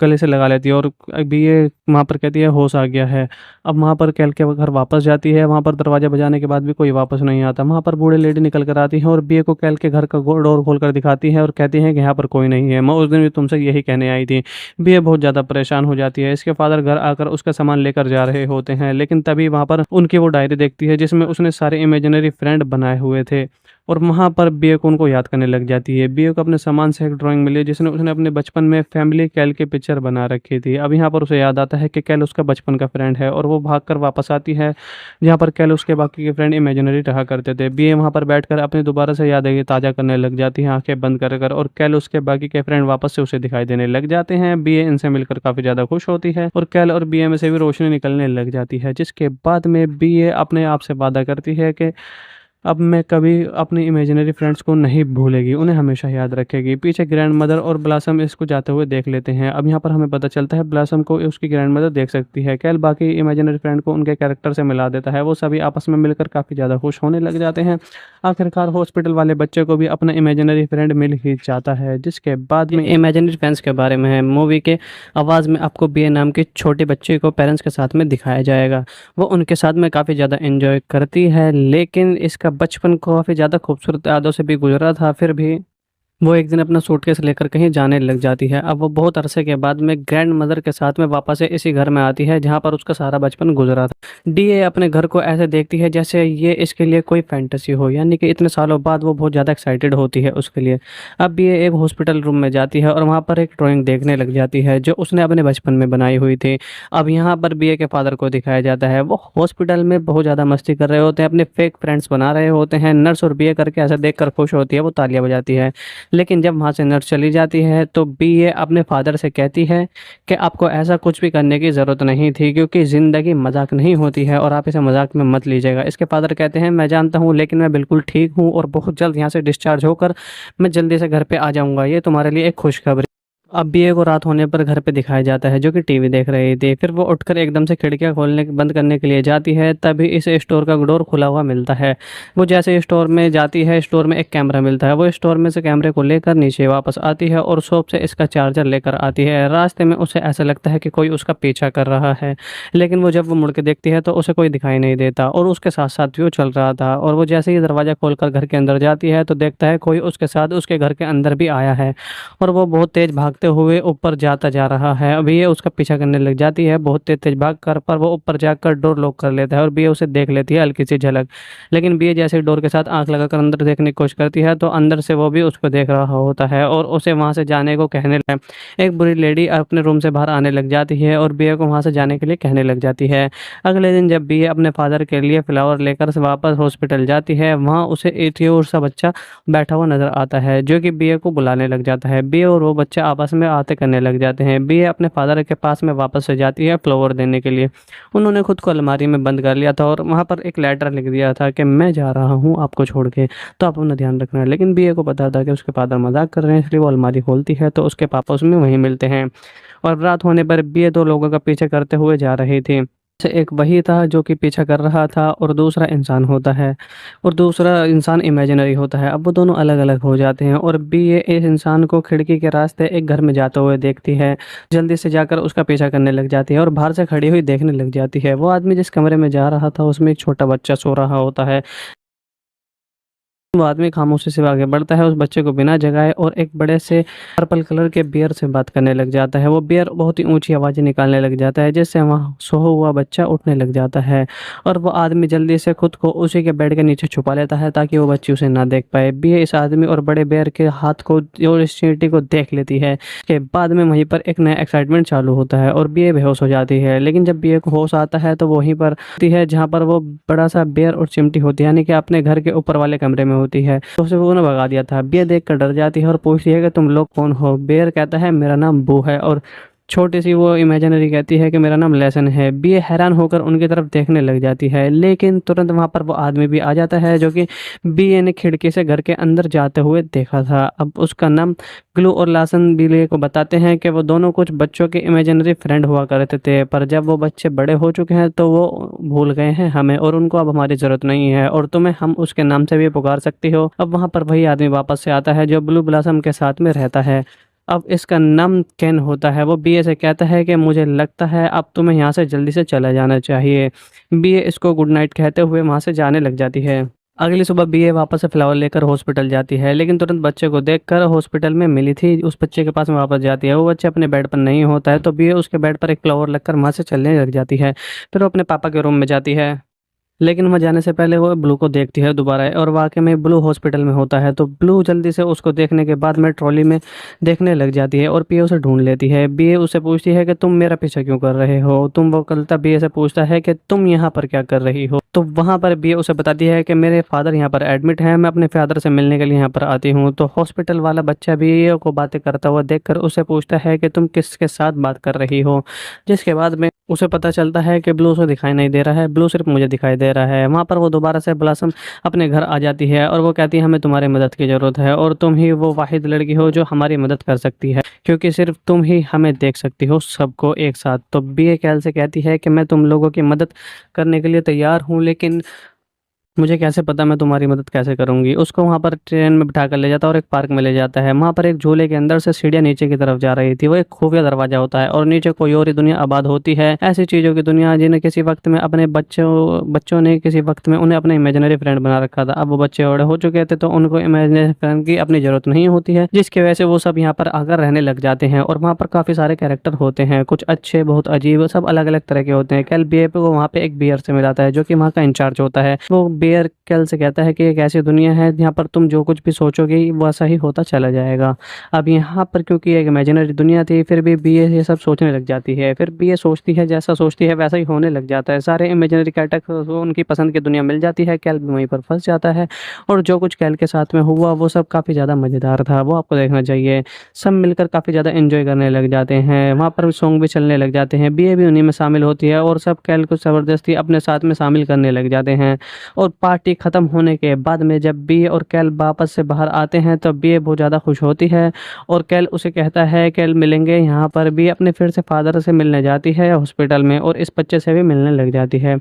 गले से लगा लेती है और बीए वहाँ पर कहती है होश आ गया है। अब वहाँ पर कैल के घर वापस जाती है। वहाँ पर दरवाज़ा बजाने के बाद भी कोई वापस नहीं आता। वहाँ पर बूढ़े लेडी निकल कर आती है और बीए को कैल के घर का डोर खोल कर दिखाती है और कहती है कि यहाँ पर कोई नहीं है, मैं उस दिन भी तुमसे यही कहने आई थी। बीए बहुत ज़्यादा परेशान हो जाती है। इसके फादर घर आकर उसका सामान लेकर जा रहे होते हैं, लेकिन तभी वहाँ पर उनकी वो डायरी देखती है जिसमें उसने सारे इमेजिनरी फ्रेंड बनाए हुए थे और वहाँ पर बीए को उनको याद करने लग जाती है। बीए को अपने सामान से एक ड्राइंग मिली जिसने उसने अपने बचपन में फैमिली कैल की पिक्चर बना रखी थी। अब यहाँ पर उसे याद आता है कि कैल उसका बचपन का फ्रेंड है और वो भागकर वापस आती है जहाँ पर कैल उसके बाकी के फ्रेंड इमेजिनरी रहा करते थे। बीए वहाँ पर बैठकर अपनी दोबारा से यादें ताज़ा करने लग जाती है आंखें बंद कर और कैल उसके बाकी के फ्रेंड वापस से उसे दिखाई देने लग जाते हैं। बीए इनसे मिलकर काफ़ी ज़्यादा खुश होती है और कैल और बीए में से भी रोशनी निकलने लग जाती है, जिसके बाद में बीए अपने आप से वादा करती है कि अब मैं कभी अपनी इमेजिनरी फ्रेंड्स को नहीं भूलेगी, उन्हें हमेशा याद रखेगी। पीछे ग्रैंड मदर और ब्लॉसम इसको जाते हुए देख लेते हैं। अब यहाँ पर हमें पता चलता है ब्लॉसम को उसकी ग्रैंड मदर देख सकती है। कैल बाकी इमेजिनरी फ्रेंड को उनके कैरेक्टर से मिला देता है। वो सभी आपस में मिलकर काफ़ी ज़्यादा खुश होने लग जाते हैं। आखिरकार हॉस्पिटल वाले बच्चे को भी अपना इमेजिनरी फ्रेंड मिल ही जाता है, जिसके बाद में इमेजिनरी फ्रेंड्स के बारे में है। मूवी के आवाज़ में आपको बीए नाम के छोटे बच्चे को पेरेंट्स के साथ में दिखाया जाएगा। वो उनके साथ में काफ़ी ज़्यादा एंजॉय करती है, लेकिन इसका बचपन काफ़ी ज़्यादा खूबसूरत यादों से भी गुजरा था। फिर भी वो एक दिन अपना सूटकेस लेकर कहीं जाने लग जाती है। अब वो बहुत अरसे के बाद में ग्रैंड मदर के साथ में वापस से इसी घर में आती है जहाँ पर उसका सारा बचपन गुजरा था। डीए अपने घर को ऐसे देखती है जैसे ये इसके लिए कोई फैंटेसी हो, यानी कि इतने सालों बाद वो बहुत ज़्यादा एक्साइटेड होती है उसके लिए। अब ये एक हॉस्पिटल रूम में जाती है और वहाँ पर एक ड्राइंग देखने लग जाती है जो उसने अपने बचपन में बनाई हुई थी। अब यहाँ पर बीए के फादर को दिखाया जाता है, वो हॉस्पिटल में बहुत ज़्यादा मस्ती कर रहे होते हैं, अपने फेक फ्रेंड्स बना रहे होते हैं। नर्स और बीए करके ऐसा देख कर खुश होती है, वो तालियां बजाती है। लेकिन जब वहाँ से नर्स चली जाती है तो बी ए अपने फादर से कहती है कि आपको ऐसा कुछ भी करने की ज़रूरत नहीं थी, क्योंकि ज़िंदगी मजाक नहीं होती है और आप इसे मजाक में मत लीजिएगा। इसके फादर कहते हैं मैं जानता हूँ, लेकिन मैं बिल्कुल ठीक हूँ और बहुत जल्द यहाँ से डिस्चार्ज होकर मैं जल्दी से घर पे आ जाऊँगा। ये तुम्हारे लिए एक खुशखबरी। अब बीए को रात होने पर घर पे दिखाया जाता है जो कि टीवी देख रही थी। फिर वो उठकर एकदम से खिड़कियां खोलने बंद करने के लिए जाती है, तभी इस स्टोर का डोर खुला हुआ मिलता है। वो जैसे स्टोर में जाती है, स्टोर में एक कैमरा मिलता है। वो स्टोर में से कैमरे को लेकर नीचे वापस आती है और शॉप से इसका चार्जर लेकर आती है। रास्ते में उसे ऐसा लगता है कि कोई उसका पीछा कर रहा है, लेकिन वो जब वो मुड़ के देखती है तो उसे कोई दिखाई नहीं देता और उसके साथ साथ भी वो चल रहा था। और वो जैसे ही दरवाज़ा खोलकर घर के अंदर जाती है तो देखता है कोई उसके साथ उसके घर के अंदर भी आया है और वो बहुत तेज भागते हुए ऊपर जाता जा रहा है। अभी ये उसका पीछा करने लग जाती है बहुत तेज तेज भाग कर, पर वो ऊपर जाकर डोर लॉक कर लेता है और बी उसे देख लेती है हल्की सी झलक। लेकिन बी जैसे डोर के साथ आंख लगाकर अंदर देखने की कोशिश करती है तो अंदर से वो भी उसको देख रहा होता है और उसे वहां से जाने को कहने लगे। एक बुरी लेडी अपने रूम से बाहर आने लग जाती है और बी को वहां से जाने के लिए कहने लग जाती है। अगले दिन जब बी अपने फादर के लिए फ्लावर लेकर से वापस हॉस्पिटल जाती है, वहां उसे एक और सा बच्चा बैठा हुआ नजर आता है जो कि बीए को बुलाने लग जाता है। बीए और वो बच्चा आपस में आते करने लग जाते हैं। बीए अपने फादर के पास में वापस से जाती है फ्लावर देने के लिए। उन्होंने खुद को अलमारी में बंद कर लिया था और वहां पर एक लेटर लिख दिया था कि मैं जा रहा हूँ आपको छोड़ के, तो आप अपना ध्यान रखना। लेकिन बीए को पता था कि उसके फादर मजाक कर रहे हैं, इसलिए वो अलमारी खोलती है तो उसके पापा उसमें वहीं मिलते हैं। और रात होने पर बीए दो लोगों का पीछे करते हुए जा रही थी। से एक वही था जो कि पीछा कर रहा था और दूसरा इंसान होता है और दूसरा इंसान इमेजिनरी होता है। अब वो दोनों अलग अलग हो जाते हैं और बी ये इस इंसान को खिड़की के रास्ते एक घर में जाते हुए देखती है। जल्दी से जाकर उसका पीछा करने लग जाती है और बाहर से खड़ी हुई देखने लग जाती है। वो आदमी जिस कमरे में जा रहा था उसमें एक छोटा बच्चा सो रहा होता है। वो आदमी खामोशी से आगे बढ़ता है, उस बच्चे को बिना जगाए और एक बड़े से पर्पल कलर के बियर से बात करने लग जाता है। वो बियर बहुत ही ऊंची आवाज़ें निकालने लग जाता है जिससे वहाँ सोया हुआ बच्चा उठने लग जाता है और वो आदमी जल्दी से खुद को उसी के बेड के नीचे छुपा लेता है ताकि वो बच्ची उसे ना देख पाए। बियर इस आदमी और बड़े बियर के हाथ को और इस चींटी को देख लेती है। के बाद में वहीं पर एक नया एक्साइटमेंट चालू होता है और बियर बेहोश हो जाती है। लेकिन जब बियर को होश आता है तो वहीं पर होती है जहाँ पर वो बड़ा सा बियर और चिमटी होती है, यानी कि अपने घर के ऊपर वाले कमरे में होती है। तो उसे वो ने भगा दिया था। बियर देख कर डर जाती है और पूछती है कि तुम लोग कौन हो। बियर कहता है मेरा नाम बू है और छोटी सी वो इमेजिनरी कहती है कि मेरा नाम लेसन है। बियर हैरान होकर उनकी तरफ देखने लग जाती है, लेकिन तुरंत वहां पर वो आदमी भी आ जाता है जो कि बीए ने खिड़की से घर के अंदर जाते हुए देखा था। अब उसका नाम ग्लू और लासन बिले को बताते हैं कि वो दोनों कुछ बच्चों के इमेजिनरी फ्रेंड हुआ करते थे, पर जब वो बच्चे बड़े हो चुके हैं तो वो भूल गए हैं हमें और उनको अब हमारी जरूरत नहीं है और तुम्हें हम उसके नाम से भी पुकार सकती हो। अब वहां पर वही आदमी वापस से आता है जो ब्लू ब्लॉसम के साथ में रहता है। अब इसका नाम केन होता है। वो बीए से कहता है कि मुझे लगता है अब तुम्हें यहाँ से जल्दी से चला जाना चाहिए। बीए इसको गुड नाइट कहते हुए वहाँ से जाने लग जाती है। अगली सुबह बीए वापस से फ्लावर लेकर हॉस्पिटल जाती है, लेकिन तुरंत बच्चे को देखकर हॉस्पिटल में मिली थी उस बच्चे के पास में वापस जाती है। वो बच्चे अपने बेड पर नहीं होता है तो बीए उसके बेड पर एक फ्लावर लगकर वहाँ से चलने लग जाती है। फिर वो अपने पापा के रूम में जाती है, लेकिन वहाँ जाने से पहले वो ब्लू को देखती है दोबारा और वाकई में ब्लू हॉस्पिटल में होता है। तो ब्लू जल्दी से उसको देखने के बाद में ट्रॉली में देखने लग जाती है और पीए उसे ढूंढ लेती है। बीए उसे पूछती है कि तुम मेरा पीछा क्यों कर रहे हो। तुम वो कलता बीए से पूछता है कि तुम यहाँ पर क्या कर रही हो। तो वहाँ पर बीए उसे बताती है कि मेरे फादर यहाँ पर एडमिट है, मैं अपने फादर से मिलने के लिए यहाँ पर आती हूँ। तो हॉस्पिटल वाला बच्चा बीए को बातें करता हुआ देखकर उसे पूछता है कि तुम किसके साथ बात कर रही हो, जिसके बाद में उसे पता चलता है कि ब्लू उसे दिखाई नहीं दे रहा है, ब्लू सिर्फ मुझे दिखाई दे रहा है। वहाँ पर वो दोबारा से ब्लॉसम अपने घर आ जाती है और वो कहती है हमें तुम्हारी मदद की ज़रूरत है और तुम ही वो वाहिद लड़की हो जो हमारी मदद कर सकती है, क्योंकि सिर्फ तुम ही हमें देख सकती हो सबको एक साथ। तो बी ए कैल से कहती है कि मैं तुम लोगों की मदद करने के लिए तैयार हूँ, लेकिन मुझे कैसे पता, मैं तुम्हारी मदद कैसे करूँगी? उसको वहाँ पर ट्रेन में बिठाकर ले जाता है और एक पार्क में ले जाता है। वहाँ पर एक झूले के अंदर से सीढ़ियाँ नीचे की तरफ जा रही थी। वो एक खुफिया दरवाज़ा होता है और नीचे कोई और ही दुनिया आबाद होती है। ऐसी चीज़ों की दुनिया जिन्हें किसी वक़्त में अपने बच्चों ने किसी वक़्त में उन्हें अपना इमेजिनरी फ्रेंड बना रखा था। अब वो बच्चे बड़े हो चुके थे तो उनको इमेजिनरी फ्रेंड की अपनी ज़रूरत नहीं होती है, जिसकी वजह से वो सब यहाँ पर आकर रहने लग जाते हैं और वहाँ पर काफ़ी सारे कैरेक्टर होते हैं, कुछ अच्छे, बहुत अजीब, सब अलग-अलग तरह के होते हैं। कैल बीए पे को वहाँ पे एक बियर से मिलाता है जो कि वहाँ का इंचार्ज होता है। वो बियर कैल से कहता है कि एक ऐसी दुनिया है जहाँ पर तुम जो कुछ भी सोचोगे वैसा ही होता चला जाएगा। अब यहाँ पर क्योंकि एक इमेजिनरी दुनिया थी, फिर भी बीए ये सब सोचने लग जाती है। फिर बीए सोचती है, जैसा सोचती है वैसा ही होने लग जाता है। सारे इमेजिनरी कैरेक्टर को उनकी पसंद की दुनिया मिल जाती है। कैल भी वहीं पर फँस जाता है और जो कुछ कैल के साथ में हुआ वो सब काफ़ी ज़्यादा मज़ेदार था। वो आपको देखना चाहिए। सब मिलकर काफ़ी ज़्यादा एन्जॉय करने लग जाते हैं। वहाँ पर सॉन्ग भी चलने लग जाते हैं। बीए भी उन्हीं में शामिल होती है और सब कैल को ज़बरदस्ती अपने साथ में शामिल करने लग जाते हैं। और पार्टी ख़त्म होने के बाद में जब बी और कैल वापस से बाहर आते हैं तो बी बहुत ज़्यादा खुश होती है और कैल उसे कहता है कैल मिलेंगे यहाँ पर। बी अपने फिर से फादर से मिलने जाती है हॉस्पिटल में और इस बच्चे से भी मिलने लग जाती है।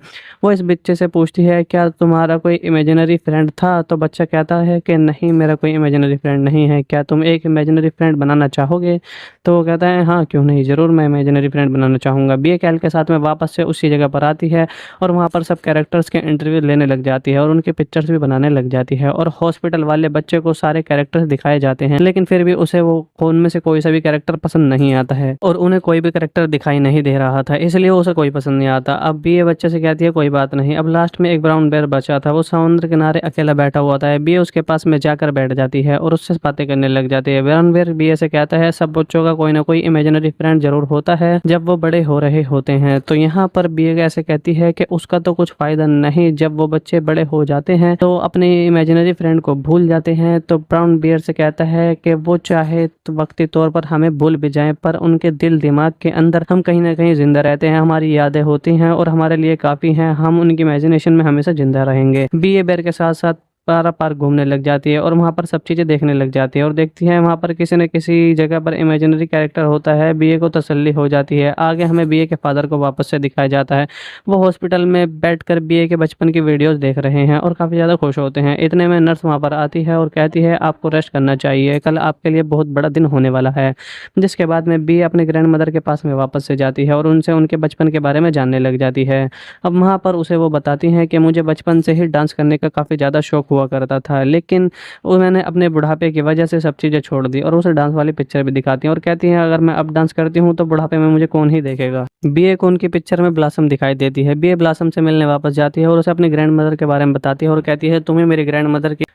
वो इस बच्चे से पूछती है क्या तुम्हारा कोई इमेजिनरी फ्रेंड था? तो बच्चा कहता है कि नहीं, मेरा कोई इमेजिनरी फ्रेंड नहीं है। क्या तुम एक इमेजिनरी फ्रेंड बनाना चाहोगे? तो वो कहता है हाँ क्यों नहीं, ज़रूर मैं इमेजिनरी फ्रेंड बनाना चाहूँगा। बी कैल के साथ में वापस से उसी जगह पर आती है और वहाँ पर सब कैरेक्टर्स के इंटरव्यू लेने लग जाती है और उनके पिक्चर्स भी बनाने लग जाती है और हॉस्पिटल वाले बच्चे को सारे कैरेक्टर्स दिखाए जाते हैं, लेकिन फिर भी उसे वो उनमें से कोई सा भी कैरेक्टर पसंद नहीं आता है और उन्हें कोई भी कैरेक्टर दिखाई नहीं दे रहा था, इसलिए उसे कोई पसंद नहीं आता। अब भी ये बच्चे से कहती है कोई बात नहीं। अब लास्ट में एक ब्राउन बेयर बचा था, वो समुद्र किनारे अकेला बैठा हुआ था। बी उसके पास में जाकर बैठ जाती है और उससे बातें करने लग जाती है। ब्राउन बेयर बी से कहता है सब बच्चों का कोई ना कोई इमेजिनरी फ्रेंड जरूर होता है जब वो बड़े हो रहे होते हैं। तो यहाँ पर बी ऐसे कहती है कि उसका तो कुछ फायदा नहीं, जब वो बच्चे बड़े हो जाते हैं तो अपने इमेजिनरी फ्रेंड को भूल जाते हैं। तो ब्राउन बियर से कहता है कि वो चाहे तो वक्ती तौर पर हमें भूल भी जाएं, पर उनके दिल दिमाग के अंदर हम कहीं ना कहीं जिंदा रहते हैं, हमारी यादें होती हैं और हमारे लिए काफ़ी हैं। हम उनकी इमेजिनेशन में हमेशा जिंदा रहेंगे। बी ए बेर के साथ साथ पारा पार्क घूमने लग जाती है और वहाँ पर सब चीज़ें देखने लग जाती है और देखती है वहाँ पर किसी न किसी जगह पर इमेजिनरी कैरेक्टर होता है। बीए को तसल्ली हो जाती है। आगे हमें बीए के फादर को वापस से दिखाया जाता है। वो हॉस्पिटल में बैठकर बीए के बचपन की वीडियोस देख रहे हैं और काफ़ी ज़्यादा खुश होते हैं। इतने में नर्स वहाँ पर आती है और कहती है आपको रेस्ट करना चाहिए, कल आपके लिए बहुत बड़ा दिन होने वाला है। जिसके बाद में बीए अपने ग्रैंड मदर के पास में वापस से जाती है और उनसे उनके बचपन के बारे में जानने लग जाती है। अब वहाँ पर उसे वो बताती हैं कि मुझे बचपन से ही डांस करने का काफ़ी ज़्यादा शौक हुआ करता था, लेकिन वो मैंने अपने बुढ़ापे की वजह से सब चीज़ें छोड़ दी। और उसे डांस वाली पिक्चर भी दिखाती हैं और कहती हैं अगर मैं अब डांस करती हूँ तो बुढ़ापे में मुझे कौन ही देखेगा। बीए को उनकी पिक्चर में ब्लासम दिखाई देती है। बीए ब्लासम से मिलने वापस जाती है और उसे अपनी ग्रैंड मदर के बारे में बताती है और कहती है तुम्हें मेरी ग्रैंड मदर की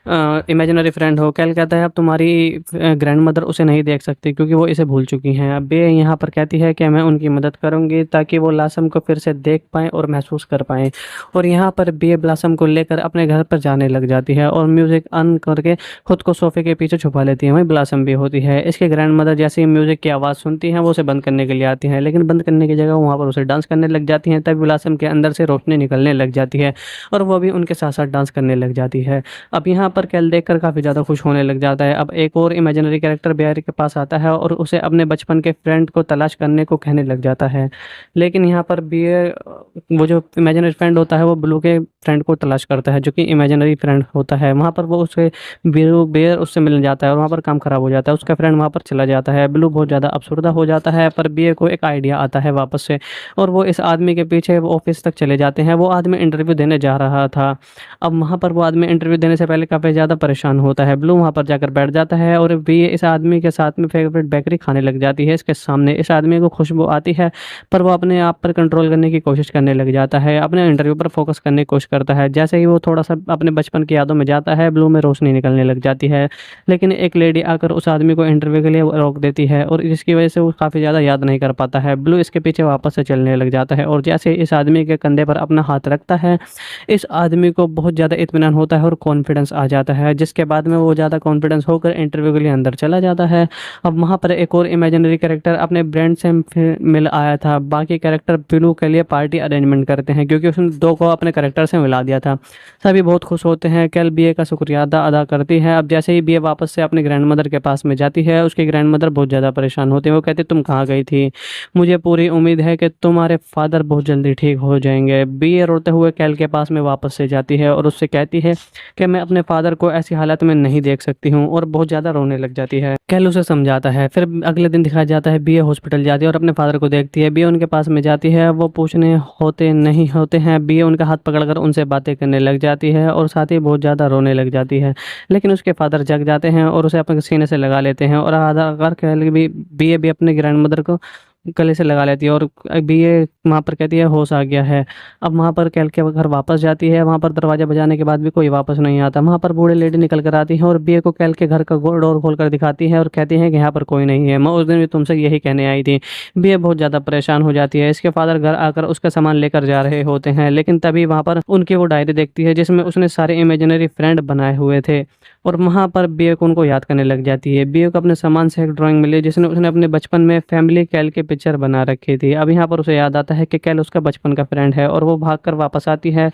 इमेजिनरी फ्रेंड हो। कैल कहता है अब तुम्हारी ग्रैंड मदर उसे नहीं देख सकती क्योंकि वो इसे भूल चुकी हैं। अब बीए यहाँ पर कहती है कि मैं उनकी मदद करूँगी ताकि वो ब्लासम को फिर से देख पाएँ और महसूस कर पाएँ। और यहाँ पर बीए ब्लासम को लेकर अपने घर पर जाने लग जाती है और म्यूज़िक ऑन करके खुद को सोफे के पीछे छुपा लेती है। वहीं ब्लासम भी होती है। इसके ग्रैंड मदर जैसे ही म्यूज़िक की आवाज़ सुनती हैं वो उसे बंद करने के लिए आती हैं, लेकिन बंद करने की जगह वहाँ पर उसे डांस करने लग जाती हैं। तभी ब्लासम के अंदर से रोशनी निकलने लग जाती है और वो भी उनके साथ साथ डांस करने लग जाती है। अब यहाँ पर कैल देखकर काफ़ी ज़्यादा खुश होने लग जाता है। अब एक और इमेजिनरी कैरेक्टर बिहारी के पास आता है और उसे अपने बचपन के फ्रेंड को तलाश करने को कहने लग जाता है, लेकिन यहाँ पर बियर वो जो इमेजिनरी फ्रेंड होता है वो ब्लू के फ्रेंड को तलाश करता है जो कि इमेजिनरी फ्रेंड होता है। वहाँ पर वो उसे बेयर उससे मिलने जाता है और वहाँ पर काम खराब हो जाता है। उसका फ्रेंड वहाँ पर चला जाता है। ब्लू बहुत ज़्यादा अफसरदा हो जाता है, पर बियर को एक आइडिया आता है वापस से और वो इस आदमी के पीछे वो ऑफिस तक चले जाते हैं। वो आदमी इंटरव्यू देने जा रहा था। अब वहाँ पर वो आदमी इंटरव्यू देने से पहले काफ़ी ज़्यादा परेशान होता है। ब्लू वहाँ पर जाकर बैठ जाता है और बी इस आदमी के साथ में फेवरेट बेकरी खाने लग जाती है इसके सामने। इस आदमी को खुशबू आती है पर वो अपने आप पर कंट्रोल करने की कोशिश करने लग जाता है, अपने इंटरव्यू पर फोकस करने की कोशिश करता है। जैसे ही वो थोड़ा सा अपने बचपन की यादों में जाता है ब्लू में रोशनी निकलने लग जाती है, लेकिन एक लेडी आकर उस आदमी को इंटरव्यू के लिए रोक देती है और जिसकी वजह से वो काफ़ी ज़्यादा याद नहीं कर पाता है। ब्लू इसके पीछे वापस से चलने लग जाता है और जैसे इस आदमी के कंधे पर अपना हाथ रखता है इस आदमी को बहुत ज़्यादा इत्मीनान होता है और कॉन्फिडेंस आ जाता है, जिसके बाद में वो ज़्यादा कॉन्फिडेंस होकर इंटरव्यू के लिए अंदर चला जाता है। अब वहाँ पर एक और इमेजिनरी कैरेक्टर अपने ब्रेंड से मिल आया था। बाकी कैरेक्टर ब्लू के लिए पार्टी अरेंजमेंट करते हैं क्योंकि उसने दो को अपने कैरेक्टर से मिला दिया था। सभी बहुत खुश होते हैं कैल बीए का शुक्रिया अदा अदा करती है। अब जैसे ही बीए वापस से अपनी ग्रैंडमदर के पास में जाती है, उसकी ग्रैंडमदर बहुत ज़्यादा परेशान होती है। वो कहती है, तुम कहाँ गई थी? मुझे पूरी उम्मीद है कि तुम्हारे फादर बहुत जल्दी ठीक हो जाएंगे। बीए रोते हुए कैल के पास में वापस से जाती है और उससे कहती है कि मैं अपने फादर को ऐसी हालत में नहीं देख सकती हूँ, और बहुत ज़्यादा रोने लग जाती है। कैल उसे समझाता है। फिर अगले दिन दिखाया जाता है, बीए हॉस्पिटल जाती है और अपने फादर को देखती है। बीए उनके पास में जाती है, वो पूछने होते नहीं होते हैं। बीए उनका हाथ पकड़कर उनसे बातें करने लग जाती है और साथ ही बहुत ज़्यादा रोने लग जाती है। लेकिन उसके फादर जग जाते हैं और उसे अपने सीने से लगा लेते हैं, और आधा कर कैल भी बीए भी अपने ग्रैंड मदर को गले से लगा लेती है, और बीए वहाँ पर कहती है होश आ गया है। अब वहाँ पर कैल के घर वापस जाती है। वहाँ पर दरवाज़ा बजाने के बाद भी कोई वापस नहीं आता। वहाँ पर बूढ़ी लेडी निकल कर आती है और बीए को कैल के घर का डोर खोल कर दिखाती है और कहती है कि यहाँ पर कोई नहीं है, मैं उस दिन भी तुमसे यही कहने आई थी। बीए बहुत ज़्यादा परेशान हो जाती है। इसके फादर घर आकर उसका सामान लेकर जा रहे होते हैं, लेकिन तभी वहाँ पर उनकी वो डायरी देखती है जिसमें उसने सारे इमेजिनरी फ्रेंड बनाए हुए थे, और वहाँ पर बीए को उनको याद करने लग जाती है। बीए को अपने सामान से एक ड्राइंग मिली जिसने उसने अपने बचपन में फैमिली कैल की पिक्चर बना रखी थी। अब यहाँ पर उसे याद आता है कि कैल उसका बचपन का फ्रेंड है, और वो भागकर वापस आती है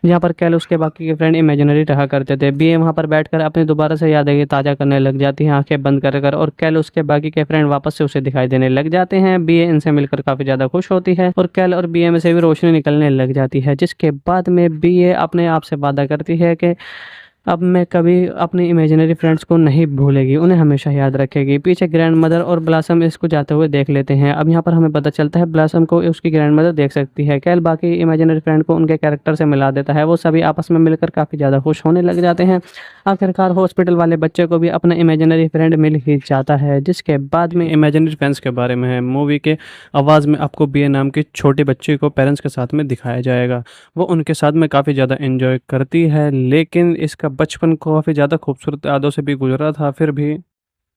जहाँ पर कैल उसके बाकी के फ्रेंड इमेजिनरी रहा करते थे। बीए वहाँ पर बैठकर अपनी दोबारा से यादें ताज़ा करने लग जाती है, आंखें बंद कर और कैल उसके बाकी के फ्रेंड वापस से उसे दिखाई देने लग जाते हैं। बीए इनसे मिलकर काफ़ी ज़्यादा खुश होती है, और कैल और बीए में से भी रोशनी निकलने लग जाती है, जिसके बाद में बीए अपने आप से वादा करती है कि अब मैं कभी अपने इमेजिनरी फ्रेंड्स को नहीं भूलेगी, उन्हें हमेशा याद रखेगी। पीछे ग्रैंड मदर और ब्लॉसम इसको जाते हुए देख लेते हैं। अब यहाँ पर हमें पता चलता है ब्लॉसम को उसकी ग्रैंड मदर देख सकती है। कैल बाकी इमेजिनरी फ्रेंड को उनके कैरेक्टर से मिला देता है। वो सभी आपस में मिलकर काफ़ी ज़्यादा खुश होने लग जाते हैं। आखिरकार हॉस्पिटल वाले बच्चे को भी अपना इमेजिनरी फ्रेंड मिल ही जाता है, जिसके बाद में इमेजिनरी फ्रेंड्स के बारे में है। मूवी के आवाज़ में आपको बीए नाम की छोटी बच्ची को पेरेंट्स के साथ में दिखाया जाएगा। वो उनके साथ में काफ़ी ज़्यादा एंजॉय करती है, लेकिन इसका बचपन काफ़ी ज़्यादा खूबसूरत यादों से भी गुजरा था। फिर भी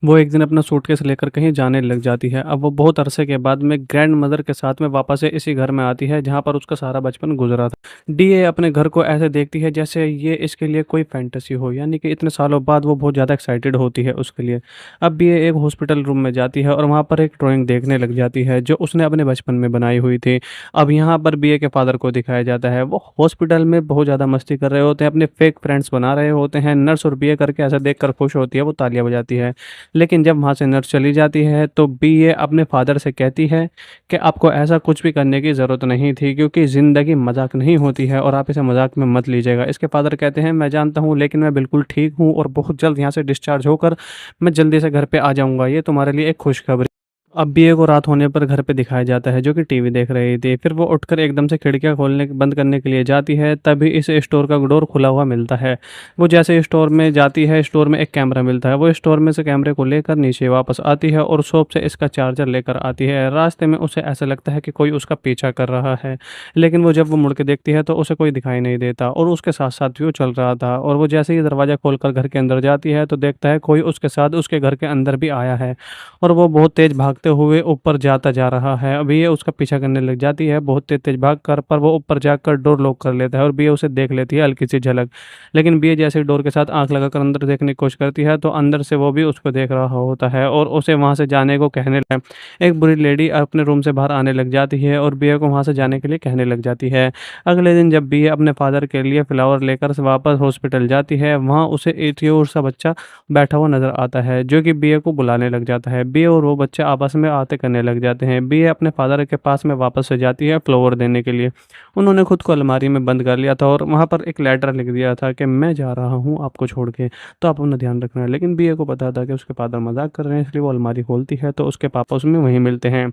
वो एक दिन अपना सूटकेस लेकर कहीं जाने लग जाती है। अब वो बहुत अरसे के बाद में ग्रैंड मदर के साथ में वापस से इसी घर में आती है जहाँ पर उसका सारा बचपन गुजरा था। डीए अपने घर को ऐसे देखती है जैसे ये इसके लिए कोई फैंटेसी हो, यानी कि इतने सालों बाद वो बहुत ज़्यादा एक्साइटेड होती है उसके लिए। अब भी ये एक हॉस्पिटल रूम में जाती है और वहाँ पर एक ड्राइंग देखने लग जाती है जो उसने अपने बचपन में बनाई हुई थी। अब यहाँ पर बीए के फादर को दिखाया जाता है, वो हॉस्पिटल में बहुत ज़्यादा मस्ती कर रहे होते हैं, अपने फेक फ्रेंड्स बना रहे होते हैं। नर्स और बीए करके ऐसा देख कर खुश होती है, वो तालियां बजाती है। लेकिन जब वहाँ से नर्स चली जाती है तो बीए अपने फादर से कहती है कि आपको ऐसा कुछ भी करने की ज़रूरत नहीं थी, क्योंकि ज़िंदगी मजाक नहीं होती है और आप इसे मजाक में मत लीजिएगा। इसके फादर कहते हैं, मैं जानता हूँ, लेकिन मैं बिल्कुल ठीक हूँ और बहुत जल्द यहाँ से डिस्चार्ज होकर मैं जल्दी से घर पे आ जाऊँगा। ये तुम्हारे लिए एक खुशखबरी। अब बीए को रात होने पर घर पे दिखाया जाता है जो कि टीवी देख रही थी। फिर वो उठकर एकदम से खिड़कियां खोलने बंद करने के लिए जाती है, तभी इस स्टोर का डोर खुला हुआ मिलता है। वो जैसे स्टोर में जाती है, स्टोर में एक कैमरा मिलता है। वो स्टोर में से कैमरे को लेकर नीचे वापस आती है और शॉप से इसका चार्जर लेकर आती है। रास्ते में उसे ऐसा लगता है कि कोई उसका पीछा कर रहा है, लेकिन वो जब वो मुड़ के देखती है तो उसे कोई दिखाई नहीं देता, और उसके साथ साथ भी वो चल रहा था। और वो जैसे ही दरवाज़ा खोलकर घर के अंदर जाती है तो देखता है कोई उसके साथ उसके घर के अंदर भी आया है, और वो बहुत तेज़ भागते हुए ऊपर जाता जा रहा है। अभी ये उसका पीछा करने लग जाती है बहुत तेज़ तेज़ भाग कर, पर वो ऊपर जाकर डोर लॉक कर लेता है और बीए उसे देख लेती है हल्की सी झलक। लेकिन बीए जैसे डोर के साथ आंख लगाकर अंदर देखने की कोशिश करती है तो अंदर से वो भी उसको देख रहा होता है और उसे वहाँ से जाने को कहने लगा। एक बुरी लेडी अपने रूम से बाहर आने लग जाती है और बीए को वहाँ से जाने के लिए कहने लग जाती है। अगले दिन जब बीए अपने फादर के लिए फ्लावर लेकर वापस हॉस्पिटल जाती है, वहाँ उसे एक और सा बच्चा बैठा हुआ नजर आता है जो कि बीए को बुलाने लग जाता है। बीए और वो बच्चे आपस में आते करने लग जाते हैं। बीए अपने फादर के पास में वापस से जाती है फ्लावर देने के लिए। उन्होंने खुद को अलमारी में बंद कर लिया था और वहाँ पर एक लेटर लिख दिया था कि मैं जा रहा हूँ आपको छोड़ के, तो आप अपना ध्यान रखना है। लेकिन बीए को पता था कि उसके फादर मजाक कर रहे हैं, इसलिए वो अलमारी खोलती है तो उसके पापा उसमें वहीं मिलते हैं।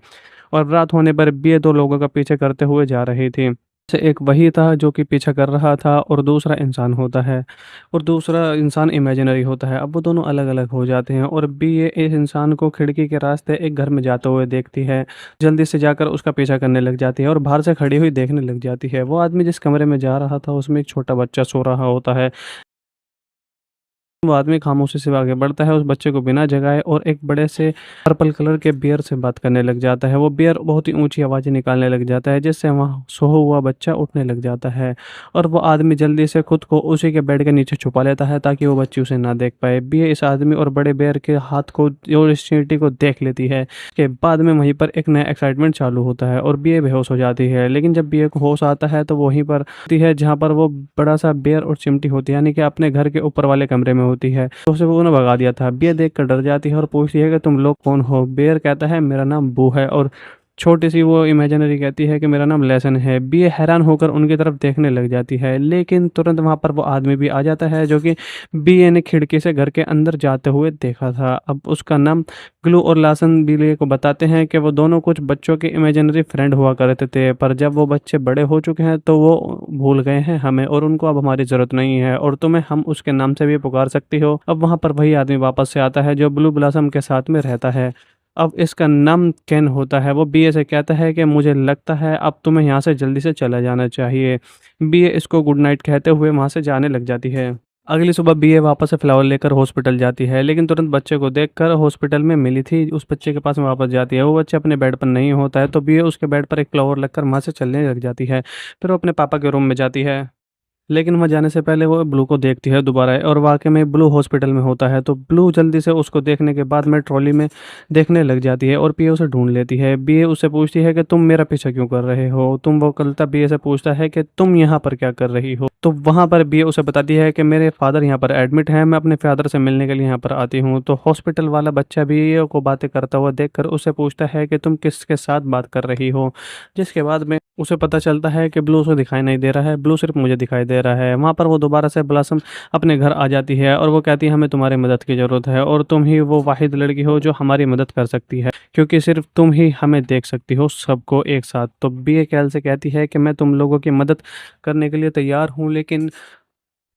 और रात होने पर बीए दो लोगों का पीछे करते हुए जा रही थी। से एक वही था जो कि पीछा कर रहा था और दूसरा इंसान होता है, और दूसरा इंसान इमेजिनरी होता है। अब वो दोनों अलग अलग हो जाते हैं और बी ये इस इंसान को खिड़की के रास्ते एक घर में जाते हुए देखती है। जल्दी से जाकर उसका पीछा करने लग जाती है और बाहर से खड़ी हुई देखने लग जाती है। वो आदमी जिस कमरे में जा रहा था उसमें एक छोटा बच्चा सो रहा होता है। वो आदमी खामोशी से आगे बढ़ता है, उस बच्चे को बिना जगाए और एक बड़े से पर्पल कलर के बियर से बात करने लग जाता है। वो बियर बहुत ही ऊँची आवाज़ें निकालने लग जाता है, जिससे वहाँ सोया हुआ बच्चा उठने लग जाता है और वो आदमी जल्दी से खुद को उसी के बेड के नीचे छुपा लेता है ताकि वो बच्ची उसे ना देख पाए। बियर इस आदमी और बड़े बियर के हाथ को और इस चींटी को देख लेती है। के बाद में वहीं पर एक नया एक्साइटमेंट चालू होता है और बियर बेहोश हो जाती है। लेकिन जब बियर को होश आता है तो वो वहीं पर होती है जहाँ पर वो बड़ा-सा बेर और चिमटी होती है, यानी कि अपने घर के ऊपर वाले कमरे में होती है। तो उसे वो उन्हें भगा दिया था। बेर देखकर डर जाती है और पूछती है कि तुम लोग कौन हो? बेर कहता है मेरा नाम बू है और छोटी-सी वो इमेजिनरी कहती है कि मेरा नाम लेसन है। बेर हैरान होकर उनकी तरफ देखने लग जाती है, लेकिन तुरंत वहाँ पर वो आदमी भी आ जाता है जो कि बेर ने खिड़की से घर के अंदर जाते हुए देखा था। अब उसका नाम ग्लू और लासन बिल्ली को बताते हैं कि वो दोनों कुछ बच्चों के इमेजिनरी फ्रेंड हुआ करते थे, पर जब वो बच्चे बड़े हो चुके हैं तो वो भूल गए हैं हमें और उनको अब हमारी ज़रूरत नहीं है और तुम्हें हम उसके नाम से भी पुकार सकती हो। अब वहाँ पर वही आदमी वापस से आता है जो ब्लू ब्लॉसम के साथ में रहता है। अब इसका नाम केन होता है। वो बीए से कहता है कि मुझे लगता है अब तुम्हें यहाँ से जल्दी से चला जाना चाहिए। बीए इसको गुड नाइट कहते हुए वहाँ से जाने लग जाती है। अगली सुबह बीए वापस से फ्लावर लेकर हॉस्पिटल जाती है, लेकिन तुरंत बच्चे को देखकर हॉस्पिटल में मिली थी उस बच्चे के पास में वापस जाती है। वो बच्चे अपने बेड पर नहीं होता है तो बीए उसके बेड पर एक फ्लावर लगकर वहाँ से चलने लग जाती है। फिर वो अपने पापा के रूम में जाती है, लेकिन वहाँ जाने से पहले वो ब्लू को देखती है दोबारा और वाक़ई में ब्लू हॉस्पिटल में होता है, तो ब्लू जल्दी से उसको देखने के बाद में ट्रॉली में देखने लग जाती है और बीए उसे ढूँढ लेती है। बीए उससे पूछती है कि तुम मेरा पीछा क्यों कर रहे हो? तुम वो कलता बीए से पूछता है कि तुम यहाँ पर क्या कर रही हो? तो वहाँ पर बीए उसे बताती है कि मेरे फादर यहाँ पर एडमिट हैं, मैं अपने फादर से मिलने के लिए यहाँ पर आती हूँ। तो हॉस्पिटल वाला बच्चा बीए को बातें करता हुआ देखकर उससे पूछता है कि तुम किसके साथ बात कर रही हो? जिसके बाद में उसे पता चलता है कि ब्लू उसे दिखाई नहीं दे रहा है, ब्लू सिर्फ़ मुझे दिखाई दे रहा है। वहाँ पर वो दोबारा से ब्लॉसम अपने घर आ जाती है और वो कहती है हमें तुम्हारी मदद की ज़रूरत है और तुम ही वो वाहिद लड़की हो जो हमारी मदद कर सकती है, क्योंकि सिर्फ़ तुम ही हमें देख सकती हो सबको एक साथ। तो बीए कैल से कहती है कि मैं तुम लोगों की मदद करने के लिए तैयार हूँ, लेकिन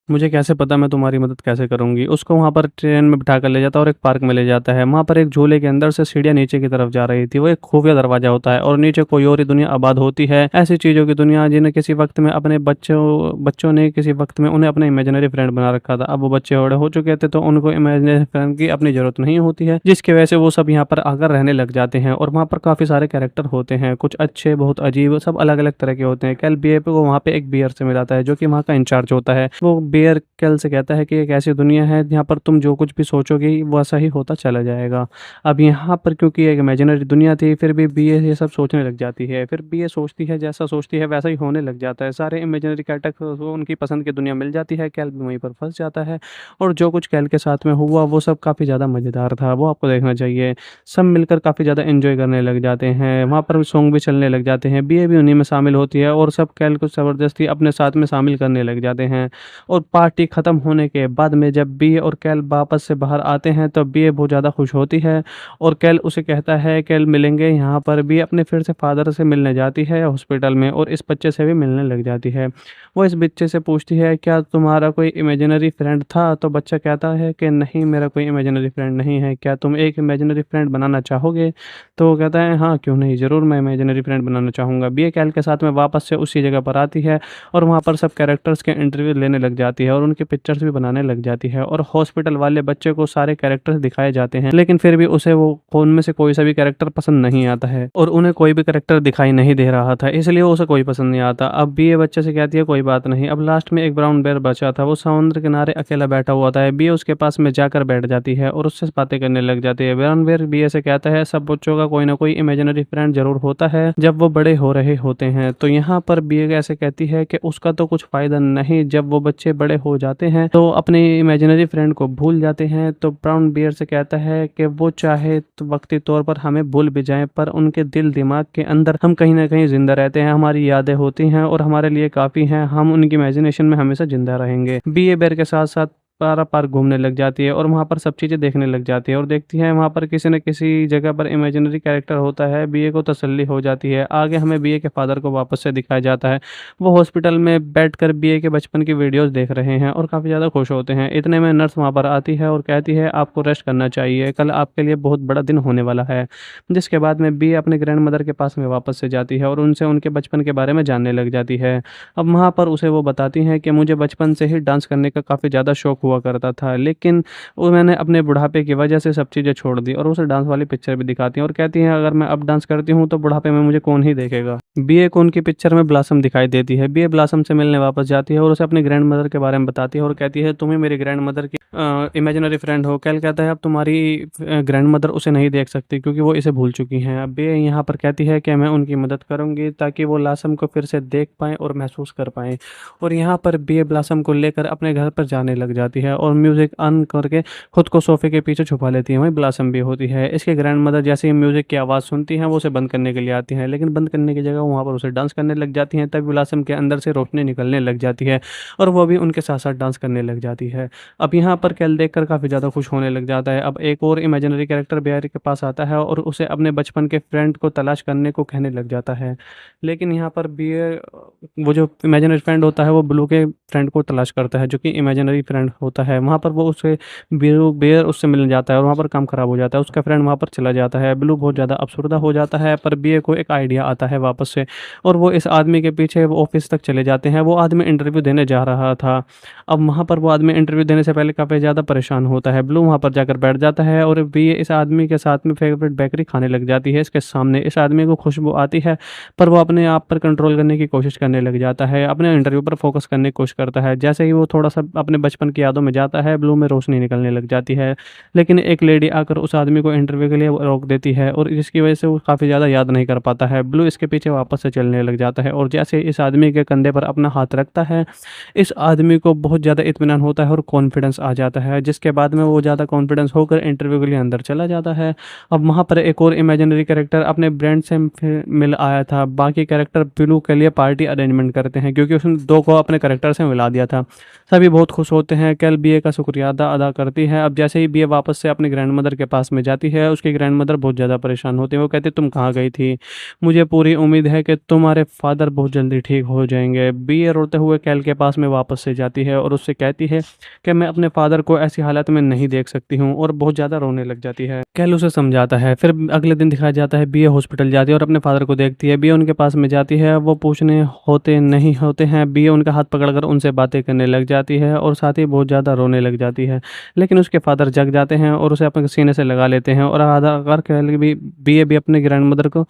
मुझे कैसे पता मैं तुम्हारी मदद कैसे करूँगी? उसको वहाँ पर ट्रेन में बिठाकर ले जाता है और एक पार्क में ले जाता है। वहाँ पर एक झूले के अंदर से सीढ़ियाँ नीचे की तरफ जा रही थी। वो एक खुफिया दरवाज़ा होता है और नीचे कोई और ही दुनिया आबाद होती है। ऐसी चीज़ों की दुनिया जिन्हें किसी वक़्त में अपने बच्चों ने किसी वक़्त में उन्हें अपना इमेजिनरी फ्रेंड बना रखा था। अब वो बच्चे बड़े हो चुके थे तो उनको इमेजिनरी फ्रेंड की अपनी ज़रूरत नहीं होती है, जिसकी वजह से वो सब यहाँ पर आकर रहने लग जाते हैं और वहाँ पर काफ़ी सारे कैरेक्टर होते हैं। कुछ अच्छे, बहुत अजीब, सब अलग-अलग तरह के होते हैं। कैल बीए को वहाँ पे एक बियर से मिलाता है जो कि वहाँ का इंचार्ज होता है। वो बियर कैल से कहता है कि एक ऐसी दुनिया है जहाँ पर तुम जो कुछ भी सोचोगे वैसा ही होता चला जाएगा। अब यहाँ पर क्योंकि एक इमेजिनरी दुनिया थी फिर भी बीए ये सब सोचने लग जाती है। फिर बीए सोचती है जैसा सोचती है वैसा ही होने लग जाता है। सारे इमेजिनरी कैरेक्टर को उनकी पसंद की दुनिया मिल जाती है, कैल भी वहीं पर फँस जाता है और जो कुछ कैल के साथ में हुआ वो सब काफ़ी ज़्यादा मज़ेदार था, वो आपको देखना चाहिए। सब मिलकर काफ़ी ज़्यादा एन्जॉय करने लग जाते हैं, वहाँ पर सॉन्ग भी चलने लग जाते हैं, बीए भी उन्हीं में शामिल होती है और सब कैल को ज़बरदस्ती अपने साथ में शामिल करने लग जाते हैं। और पार्टी ख़त्म होने के बाद में जब बीए और कैल वापस से बाहर आते हैं तो बीए बहुत ज़्यादा खुश होती है और कैल उसे कहता है कैल मिलेंगे यहाँ पर। बीए अपने फिर से फादर से मिलने जाती है हॉस्पिटल में और इस बच्चे से भी मिलने लग जाती है। वो इस बच्चे से पूछती है क्या तुम्हारा कोई इमेजिनरी फ्रेंड था? तो बच्चा कहता है कि नहीं मेरा कोई इमेजिनरी फ्रेंड नहीं है, क्या तुम एक इमेजिनरी फ्रेंड बनाना चाहोगे? तो वो कहता है हाँ क्यों नहीं, ज़रूर मैं इमेजिनरी फ्रेंड बनाना चाहूँगा। बीए कैल के साथ में वापस से उसी जगह पर आती है और वहाँ पर सब कैरेक्टर्स के इंटरव्यू लेने लग जाती है और उनकी पिक्चर्स भी बनाने लग जाती है और हॉस्पिटल वाले बच्चे को सारे कैरेक्टर्स दिखाए जाते हैं, लेकिन फिर भी उसे वो उनमें से कोई सा भी कैरेक्टर पसंद नहीं आता है और उन्हें कोई भी कैरेक्टर दिखाई नहीं दे रहा था, इसलिए उसे कोई पसंद नहीं आता। अब भी ये बच्चे से कहती है कोई बात नहीं। अब लास्ट में एक ब्राउन बेयर बचा था, वो समुद्र किनारे अकेला बैठा हुआ था। बी उसके पास में जाकर बैठ जाती है और उससे बातें करने लग जाती है। ब्राउन बेयर बी से कहता है सब बच्चों का कोई ना कोई इमेजिनरी फ्रेंड जरूर होता है जब वो बड़े हो रहे होते हैं। तो यहाँ पर बी ऐसे कहती है कि उसका तो कुछ फायदा नहीं, जब वो बच्चे बड़े हो जाते हैं तो अपने इमेजिनरी फ्रेंड को भूल जाते हैं। तो ब्राउन बियर से कहता है कि वो चाहे तो वक्ती तौर पर हमें भूल भी जाएं, पर उनके दिल दिमाग के अंदर हम कहीं ना कहीं जिंदा रहते हैं, हमारी यादें होती हैं और हमारे लिए काफ़ी हैं, हम उनकी इमेजिनेशन में हमेशा जिंदा रहेंगे। बी ए बेर के साथ साथ पारा पार्क घूमने लग जाती है और वहाँ पर सब चीज़ें देखने लग जाती है और देखती है वहाँ पर किसी न किसी जगह पर इमेजिनरी कैरेक्टर होता है। बीए को तसल्ली हो जाती है। आगे हमें बीए के फादर को वापस से दिखाया जाता है, वो हॉस्पिटल में बैठकर बीए के बचपन की वीडियोस देख रहे हैं और काफ़ी ज़्यादा खुश होते हैं। इतने में नर्स वहाँ पर आती है और कहती है आपको रेस्ट करना चाहिए, कल आपके लिए बहुत बड़ा दिन होने वाला है। जिसके बाद में बीए अपने ग्रैंड मदर के पास में वापस से जाती है और उनसे उनके बचपन के बारे में जानने लग जाती है। अब वहाँ पर उसे वो बताती हैं कि मुझे बचपन से ही डांस करने का काफ़ी ज़्यादा शौक हुआ करता था, लेकिन वो मैंने अपने बुढ़ापे की वजह से सब चीज़ें छोड़ दी और उसे डांस वाली पिक्चर भी दिखाती हैं और कहती हैं अगर मैं अब डांस करती हूँ तो बुढ़ापे में मुझे कौन ही देखेगा। बीए को उनकी पिक्चर में ब्लॉसम दिखाई देती है। बीए ब्लॉसम से मिलने वापस जाती है और उसे अपनी ग्रैंड मदर के बारे में बताती है और कहती है तुम्हें मेरी ग्रैंड मदर की इमेजिनरी फ्रेंड हो। कैल कहता है अब तुम्हारी ग्रैंड मदर उसे नहीं देख सकती क्योंकि वो इसे भूल चुकी हैं। अब बीए यहाँ पर कहती है कि मैं उनकी मदद करूंगी ताकि वो ब्लॉसम को फिर से देख पाएँ और महसूस कर पाएँ। और यहाँ पर बीए ब्लॉसम को लेकर अपने घर पर जाने लग जाती है और म्यूज़िक ऑन करके खुद को सोफे के पीछे छुपा लेती है। वहीं ब्लॉसम भी होती है। इसके ग्रैंड मदर जैसे ही म्यूज़िक की आवाज़ सुनती हैं वो उसे बंद करने के लिए आती हैं, लेकिन बंद करने की जगह वहाँ पर उसे डांस करने लग जाती हैं। तभी ब्लॉसम के अंदर से रोशनी निकलने लग जाती है और वो भी उनके साथ साथ डांस करने लग जाती है। अब यहाँ पर कैल देखकर काफ़ी ज़्यादा खुश होने लग जाता है। अब एक और इमेजिनरी कैरेक्टर बेयर के पास आता है और उसे अपने बचपन के फ्रेंड को तलाश करने को कहने लग जाता है, लेकिन यहाँ पर बियर वो जो इमेजिनरी फ्रेंड होता है वो ब्लू के फ्रेंड को तलाश करता है जो कि इमेजिनरी फ्रेंड होता है। वहाँ पर वो उसे ब्लू बेयर उससे मिलने जाता है और वहाँ पर काम खराब हो जाता है। उसका फ्रेंड वहाँ पर चला जाता है। ब्लू बहुत ज़्यादा अफसरदा हो जाता है, पर बियर को एक आइडिया आता है वापस से और वो इस आदमी के पीछे वो ऑफिस तक चले जाते हैं। वो आदमी इंटरव्यू देने जा रहा था। अब वहाँ पर वो आदमी इंटरव्यू देने से पहले काफ़ी ज़्यादा परेशान होता है। ब्लू वहाँ पर जाकर बैठ जाता है और बी इस आदमी के साथ में फेवरेट बेकरी खाने लग जाती है इसके सामने। इस आदमी को खुशबू आती है पर वो अपने आप पर कंट्रोल करने की कोशिश करने लग जाता है, अपने इंटरव्यू पर फोकस करने की कोशिश करता है। जैसे ही वो थोड़ा सा अपने बचपन की यादों में जाता है, ब्लू में रोशनी निकलने लग जाती है, लेकिन एक लेडी आकर उस आदमी को इंटरव्यू के लिए रोक देती है और जिसकी वजह से वो काफ़ी ज़्यादा याद नहीं कर पाता है। ब्लू इसके पीछे वापस से चलने लग जाता है और जैसे इस आदमी के कंधे पर अपना हाथ रखता है, इस आदमी को बहुत ज़्यादा इत्मीनान होता है और कॉन्फिडेंस आ जाता है, जिसके बाद में वो ज़्यादा कॉन्फिडेंस होकर इंटरव्यू के लिए अंदर चला जाता है। अब वहाँ पर एक और इमेजिनरी कैरेक्टर अपने ब्रेंड से मिल आया था। बाकी कैरेक्टर ब्लू के लिए पार्टी अरेंजमेंट करते हैं क्योंकि उसने दो को अपने कैरेक्टर से मिला दिया था। सभी बहुत खुश होते हैं। कैल बीए का शुक्रिया अदा करती है। अब जैसे ही बीए वापस से अपनी ग्रैंड मदर के पास में जाती है, उसकी ग्रैंड मदर बहुत ज़्यादा परेशान होती है। वो कहती तुम कहाँ गई थी, मुझे पूरी उम्मीद है कि तुम्हारे फादर बहुत जल्दी ठीक हो जाएंगे। बीए रोते हुए कैल के पास में वापस से जाती है और उससे कहती है कि मैं अपने फादर को ऐसी हालत में नहीं देख सकती हूँ और बहुत ज़्यादा रोने लग जाती है। कैल उसे समझाता है। फिर अगले दिन दिखाया जाता है बीए हॉस्पिटल जाती है और अपने फादर को देखती है। बीए उनके पास में जाती है, वो पूछने होते नहीं होते हैं। बीए उनका हाथ पकड़कर उनसे बातें करने लग जाती है और साथ ही बहुत ज़्यादा रोने लग जाती है, लेकिन उसके फादर जग जाते हैं और उसे अपने सीने से लगा लेते हैं और आधा कर भी बीए भी अपने ग्रैंड मदर को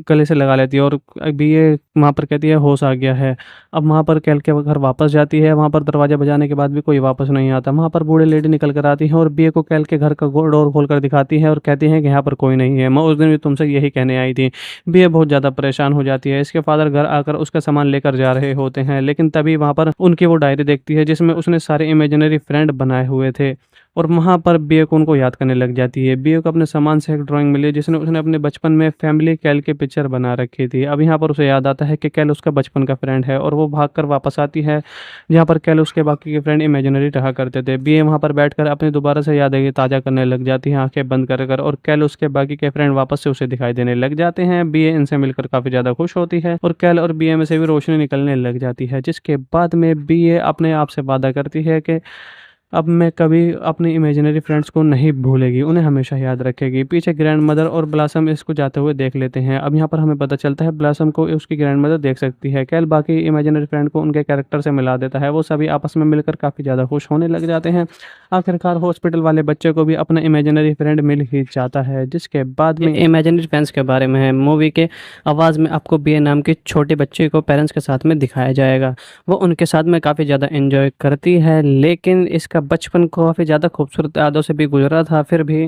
गले से लगा लेती है और बीए वहाँ पर कहती है होश आ गया है। अब वहाँ पर कैल के घर वापस जाती है। वहाँ पर दरवाज़ा बजाने के बाद भी कोई वापस नहीं आता। वहाँ पर बूढ़े लेडी निकल कर आती है और बीए को कैल के घर का डोर खोल कर दिखाती है और कहती है कि यहाँ पर कोई नहीं है, मैं उस दिन भी तुमसे यही कहने आई थी। बीए बहुत ज़्यादा परेशान हो जाती है। इसके फादर घर आकर उसका सामान लेकर जा रहे होते हैं, लेकिन तभी वहाँ पर उनकी वो डायरी देखती है जिसमें उसने सारे इमेजिनरी फ्रेंड बनाए हुए थे और वहाँ पर बीए को उनको याद करने लग जाती है। बीए को अपने सामान से एक ड्राइंग मिली जिसने उसने अपने बचपन में फैमिली कैल की पिक्चर बना रखी थी। अब यहाँ पर उसे याद आता है कि कैल उसका बचपन का फ्रेंड है और वो भागकर वापस आती है जहाँ पर कैल उसके बाकी के फ्रेंड इमेजिनरी रहा करते थे। बीए वहाँ पर बैठकर अपनी दोबारा से यादें ताज़ा करने लग जाती है आंखें बंद कर और कैल उसके बाकी के फ्रेंड वापस से उसे दिखाई देने लग जाते हैं। बीए इनसे मिलकर काफ़ी ज़्यादा खुश होती है और कैल और बीए में से भी रोशनी निकलने लग जाती है, जिसके बाद में बीए अपने आप से वादा करती है कि अब मैं कभी अपने इमेजिनरी फ्रेंड्स को नहीं भूलेगी, उन्हें हमेशा याद रखेगी। पीछे ग्रैंड मदर और ब्लॉसम इसको जाते हुए देख लेते हैं। अब यहाँ पर हमें पता चलता है ब्लॉसम को उसकी ग्रैंड मदर देख सकती है। कैल बाकी इमेजिनरी फ्रेंड को उनके कैरेक्टर से मिला देता है। वो सभी आपस में मिलकर काफ़ी ज़्यादा खुश होने लग जाते हैं। आखिरकार हॉस्पिटल वाले बच्चे को भी अपना इमेजिनरी फ्रेंड मिल ही जाता है, जिसके बाद में इमेजिनरी फ्रेंड्स के बारे में है। मूवी के आवाज़ में आपको बी नाम के छोटे बच्चे को पेरेंट्स के साथ में दिखाया जाएगा। वो उनके साथ में काफ़ी ज़्यादा एंजॉय करती है, लेकिन इसका बचपन काफ़ी ज़्यादा खूबसूरत यादों से भी गुजरा था। फिर भी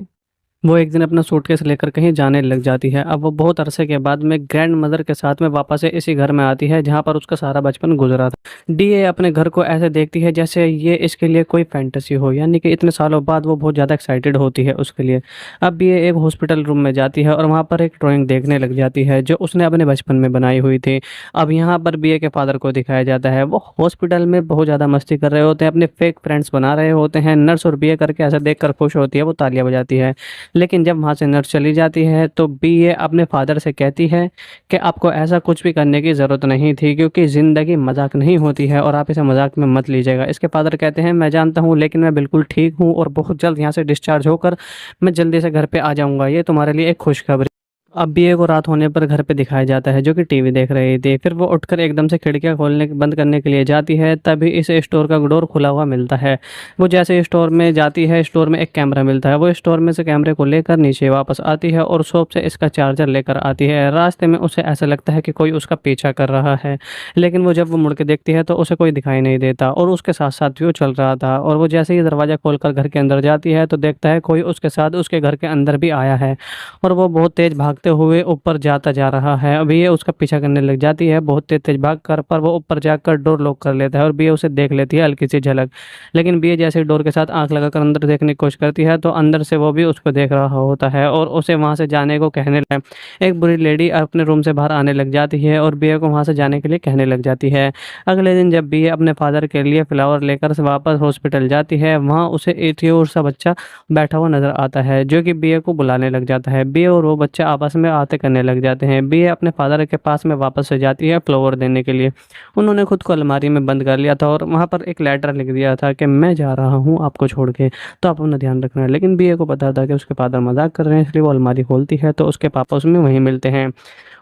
वो एक दिन अपना सूटकेस लेकर कहीं जाने लग जाती है। अब वो बहुत अरसे के बाद में ग्रैंड मदर के साथ में वापस से इसी घर में आती है जहाँ पर उसका सारा बचपन गुजरा था। डीए अपने घर को ऐसे देखती है जैसे ये इसके लिए कोई फैंटेसी हो, यानी कि इतने सालों बाद वो बहुत ज़्यादा एक्साइटेड होती है उसके लिए। अब ये एक हॉस्पिटल रूम में जाती है और वहाँ पर एक ड्राइंग देखने लग जाती है जो उसने अपने बचपन में बनाई हुई थी। अब यहाँ पर बीए के फादर को दिखाया जाता है। वो हॉस्पिटल में बहुत ज़्यादा मस्ती कर रहे होते हैं, अपने फेक फ्रेंड्स बना रहे होते हैं। नर्स और बीए करके ऐसा देख कर खुश होती है, वो तालियां बजाती है। लेकिन जब वहाँ से नर्स चली जाती है तो बीए अपने फादर से कहती है कि आपको ऐसा कुछ भी करने की ज़रूरत नहीं थी क्योंकि ज़िंदगी मजाक नहीं होती है और आप इसे मजाक में मत लीजिएगा। इसके फादर कहते हैं मैं जानता हूँ, लेकिन मैं बिल्कुल ठीक हूँ और बहुत जल्द यहाँ से डिस्चार्ज होकर मैं जल्दी से घर पे आ जाऊँगा। ये तुम्हारे लिए एक खुशखबरी। अब बीए को रात होने पर घर पे दिखाया जाता है, जो कि टीवी देख रही थी। फिर वो उठकर एकदम से खिड़कियां खोलने बंद करने के लिए जाती है, तभी इस स्टोर का डोर खुला हुआ मिलता है। वो जैसे स्टोर में जाती है, स्टोर में एक कैमरा मिलता है। वो स्टोर में से कैमरे को लेकर नीचे वापस आती है और शॉप से इसका चार्जर लेकर आती है। रास्ते में उसे ऐसा लगता है कि कोई उसका पीछा कर रहा है, लेकिन वो जब वो मुड़ के देखती है तो उसे कोई दिखाई नहीं देता और उसके साथ साथ भी वो चल रहा था। और वो जैसे ही दरवाज़ा खोलकर घर के अंदर जाती है तो देखता है कोई उसके साथ उसके घर के अंदर भी आया है, और वो बहुत तेज भागते हुए ऊपर जाता जा रहा है। अभी ये उसका पीछा करने लग जाती है बहुत तेज तेज भाग कर, पर वो ऊपर जाकर डोर लॉक कर लेता है और बीए उसे देख लेती है हल्की सी झलक। लेकिन बीए जैसे ही डोर के साथ आंख लगाकर अंदर देखने की कोशिश करती है तो अंदर से वो भी उसको देख रहा होता है और उसे वहां से जाने को कहने लगा। एक बुरी लेडी अपने रूम से बाहर आने लग जाती है और बीए को वहां से जाने के लिए कहने लग जाती है। अगले दिन जब बीए अपने फादर के लिए फ्लावर लेकर से वापस हॉस्पिटल जाती है, वहां उसे एक और सा बच्चा बैठा हुआ नजर आता है, जो कि बीए को बुलाने लग जाता है। बीए और वो बच्चा आपस में आते करने लग जाते हैं। बीए अपने फादर के पास में वापस से जाती है फ्लावर देने के लिए। उन्होंने खुद को अलमारी में बंद कर लिया था और वहां पर एक लेटर लिख दिया था कि मैं जा रहा हूँ आपको छोड़ के, तो आप अपना ध्यान रखना है। लेकिन बीए को पता था कि उसके फादर मजाक कर रहे हैं, इसलिए वो अलमारी खोलती है तो उसके पापा उसमें वहीं मिलते हैं।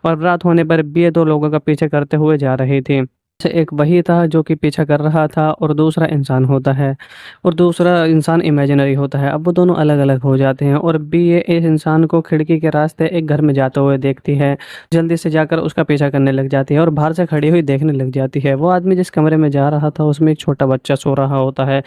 और रात होने पर बीए दो लोगों का पीछे करते हुए जा रही थी। से एक वही था जो कि पीछा कर रहा था और दूसरा इंसान होता है, और दूसरा इंसान इमेजिनरी होता है। अब वो दोनों अलग अलग हो जाते हैं और बी ये इस इंसान को खिड़की के रास्ते एक घर में जाते हुए देखती है। जल्दी से जाकर उसका पीछा करने लग जाती है और बाहर से खड़ी हुई देखने लग जाती है। वो आदमी जिस कमरे में जा रहा था उसमें एक छोटा बच्चा सो रहा होता है।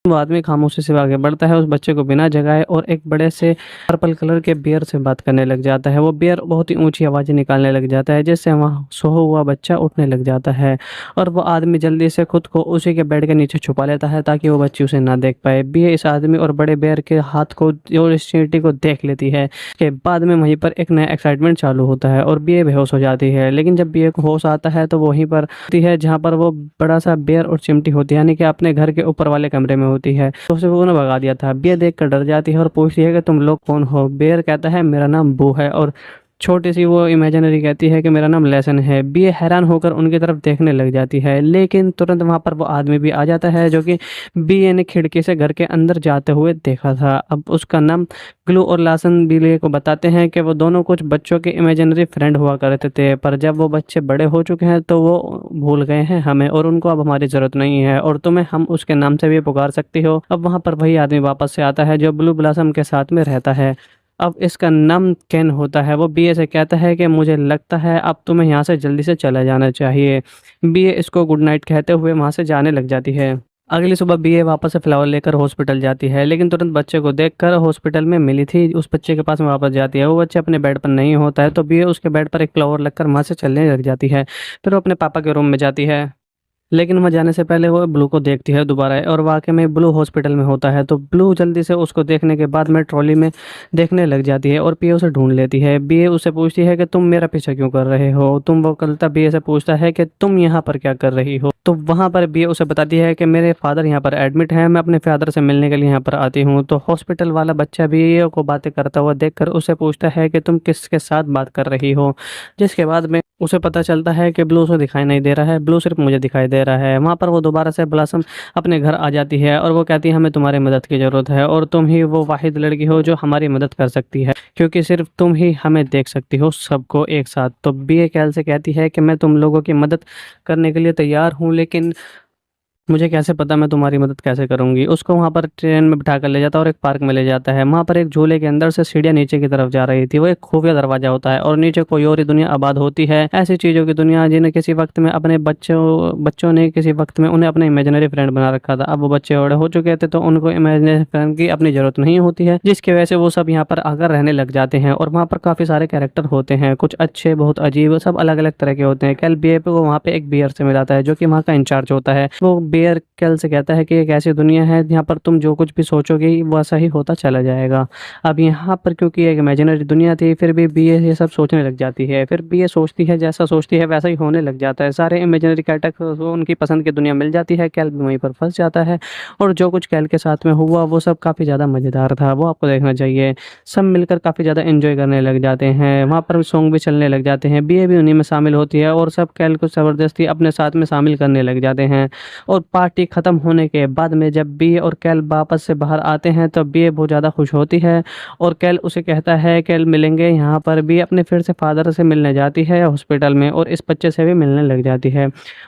वो आदमी खामोशी से आगे बढ़ता है, उस बच्चे को बिना जगाए, और एक बड़े से पर्पल कलर के बियर से बात करने लग जाता है। वो बियर बहुत ही ऊंची आवाज़ें निकालने लग जाता है, जिससे वहाँ सोया हुआ बच्चा उठने लग जाता है। और वो आदमी जल्दी से खुद को उसी के बेड के नीचे छुपा लेता है ताकि वो बच्ची उसे ना देख पाए। बियर इस आदमी और बड़े बियर के हाथ को और इस चींटी को देख लेती है। के बाद में वहीं पर एक नया एक्साइटमेंट चालू होता है और बियर बेहोश हो जाती है। लेकिन जब बियर को होश आता है तो वो वहीं पर होती है जहाँ पर वो बड़ा सा बियर और चिमटी होती है, यानी कि अपने घर के ऊपर वाले कमरे में होती है। तो उसे वो ने भगा दिया था। बियर देख कर डर जाती है और पूछती है कि तुम लोग कौन हो। बियर कहता है मेरा नाम बू है, और छोटी सी वो इमेजिनरी कहती है कि मेरा नाम लेसन है। बियर हैरान होकर उनकी तरफ देखने लग जाती है, लेकिन तुरंत वहां पर वो आदमी भी आ जाता है जो कि बीए ने खिड़की से घर के अंदर जाते हुए देखा था। अब उसका नाम ग्लू और लासन बिले को बताते हैं कि वो दोनों कुछ बच्चों के इमेजिनरी फ्रेंड हुआ करते थे, पर जब वो बच्चे बड़े हो चुके हैं तो वो भूल गए हैं हमें, और उनको अब हमारी ज़रूरत नहीं है, और तुम्हें हम उसके नाम से भी पुकार सकती हो। अब वहाँ पर वही आदमी वापस से आता है जो ब्लू ब्लॉसम के साथ में रहता है। अब इसका नाम केन होता है। वो बीए से कहता है कि मुझे लगता है अब तुम्हें यहाँ से जल्दी से चला जाना चाहिए। बीए इसको गुड नाइट कहते हुए वहाँ से जाने लग जाती है। अगली सुबह बीए वापस से फ्लावर लेकर हॉस्पिटल जाती है, लेकिन तुरंत बच्चे को देखकर हॉस्पिटल में मिली थी उस बच्चे के पास में वापस जाती है। वो बच्चे अपने बेड पर नहीं होता है तो बीए उसके बेड पर एक फ्लावर लगकर वहाँ से चलने लग जाती है। फिर वो अपने पापा के रूम में जाती है, लेकिन वहाँ जाने से पहले वो ब्लू को देखती है दोबारा, और वाकई में ब्लू हॉस्पिटल में होता है। तो ब्लू जल्दी से उसको देखने के बाद में ट्रॉली में देखने लग जाती है और बीए उसे ढूंढ लेती है। बीए उससे पूछती है कि तुम मेरा पीछा क्यों कर रहे हो। तुम वो कलता बीए से पूछता है कि तुम यहाँ पर क्या कर रही हो। तो वहाँ पर बीए उसे बताती है कि मेरे फादर यहाँ पर एडमिट हैं, मैं अपने फादर से मिलने के लिए यहाँ पर आती हूँ। तो हॉस्पिटल वाला बच्चा बीए को बातें करता हुआ देखकर उसे पूछता है कि तुम किसके साथ बात कर रही हो, जिसके बाद में उसे पता चलता है कि ब्लू उसे दिखाई नहीं दे रहा है, ब्लू सिर्फ मुझे दिखाई दे रहा है। वहाँ पर वो दोबारा से ब्लॉसम अपने घर आ जाती है और वो कहती है हमें तुम्हारी मदद की ज़रूरत है, और तुम ही वो वाहिद लड़की हो जो हमारी मदद कर सकती है, क्योंकि सिर्फ तुम ही हमें देख सकती हो सबको एक साथ। तो बीए कैल से कहती है कि मैं तुम लोगों की मदद करने के लिए तैयार हूँ, लेकिन मुझे कैसे पता मैं तुम्हारी मदद कैसे करूंगी। उसको वहां पर ट्रेन में बिठा कर ले जाता है और एक पार्क में ले जाता है। वहां पर एक झूले के अंदर से सीढ़ियां नीचे की तरफ जा रही थी। वो एक खुफिया दरवाजा होता है और नीचे कोई और ही दुनिया आबाद होती है, ऐसी चीजों की दुनिया जिन्हें किसी वक्त में अपने बच्चों बच्चों ने किसी वक्त में उन्हें अपने इमेजिनरी फ्रेंड बना रखा था। अब वो बच्चे बड़े हो चुके थे तो उनको इमेजिनरी फ्रेंड की अपनी जरूरत नहीं होती है, जिसकी वजह से वो सब यहाँ पर आकर रहने लग जाते हैं। और वहाँ पर काफी सारे कैरेक्टर होते हैं, कुछ अच्छे बहुत अजीब, सब अलग अलग तरह के होते हैं। कैल बीए को वहाँ पे एक बियर से मिलाता है जो कि वहाँ का इंचार्ज होता है। वो बियर कैल से कहता है कि एक ऐसी दुनिया है जहाँ पर तुम जो कुछ भी सोचोगे वैसा ही होता चला जाएगा। अब यहाँ पर क्योंकि एक इमेजिनरी दुनिया थी, फिर भी बीए ये सब सोचने लग जाती है। फिर बीए सोचती है जैसा सोचती है वैसा ही होने लग जाता है। सारे इमेजिनरी कैरेक्टर को उनकी पसंद की दुनिया मिल जाती है। कैल भी वहीं पर फंस जाता है, और जो कुछ कैल के साथ में हुआ वो सब काफ़ी ज़्यादा मज़ेदार था, वो आपको देखना चाहिए। सब मिलकर काफ़ी ज़्यादा एंजॉय करने लग जाते हैं। वहाँ पर सॉन्ग भी चलने लग जाते हैं, बीए भी उन्हीं में शामिल होती है और सब कैल को ज़बरदस्ती अपने साथ में शामिल करने लग जाते हैं। और और पार्टी ख़त्म होने के बाद में जब बी और कैल वापस से बाहर आते हैं तो बी बहुत ज़्यादा खुश होती है और कैल उसे कहता है कैल मिलेंगे यहाँ पर। बी अपने फिर से फादर से मिलने जाती है हॉस्पिटल में और इस बच्चे से भी मिलने लग जाती है।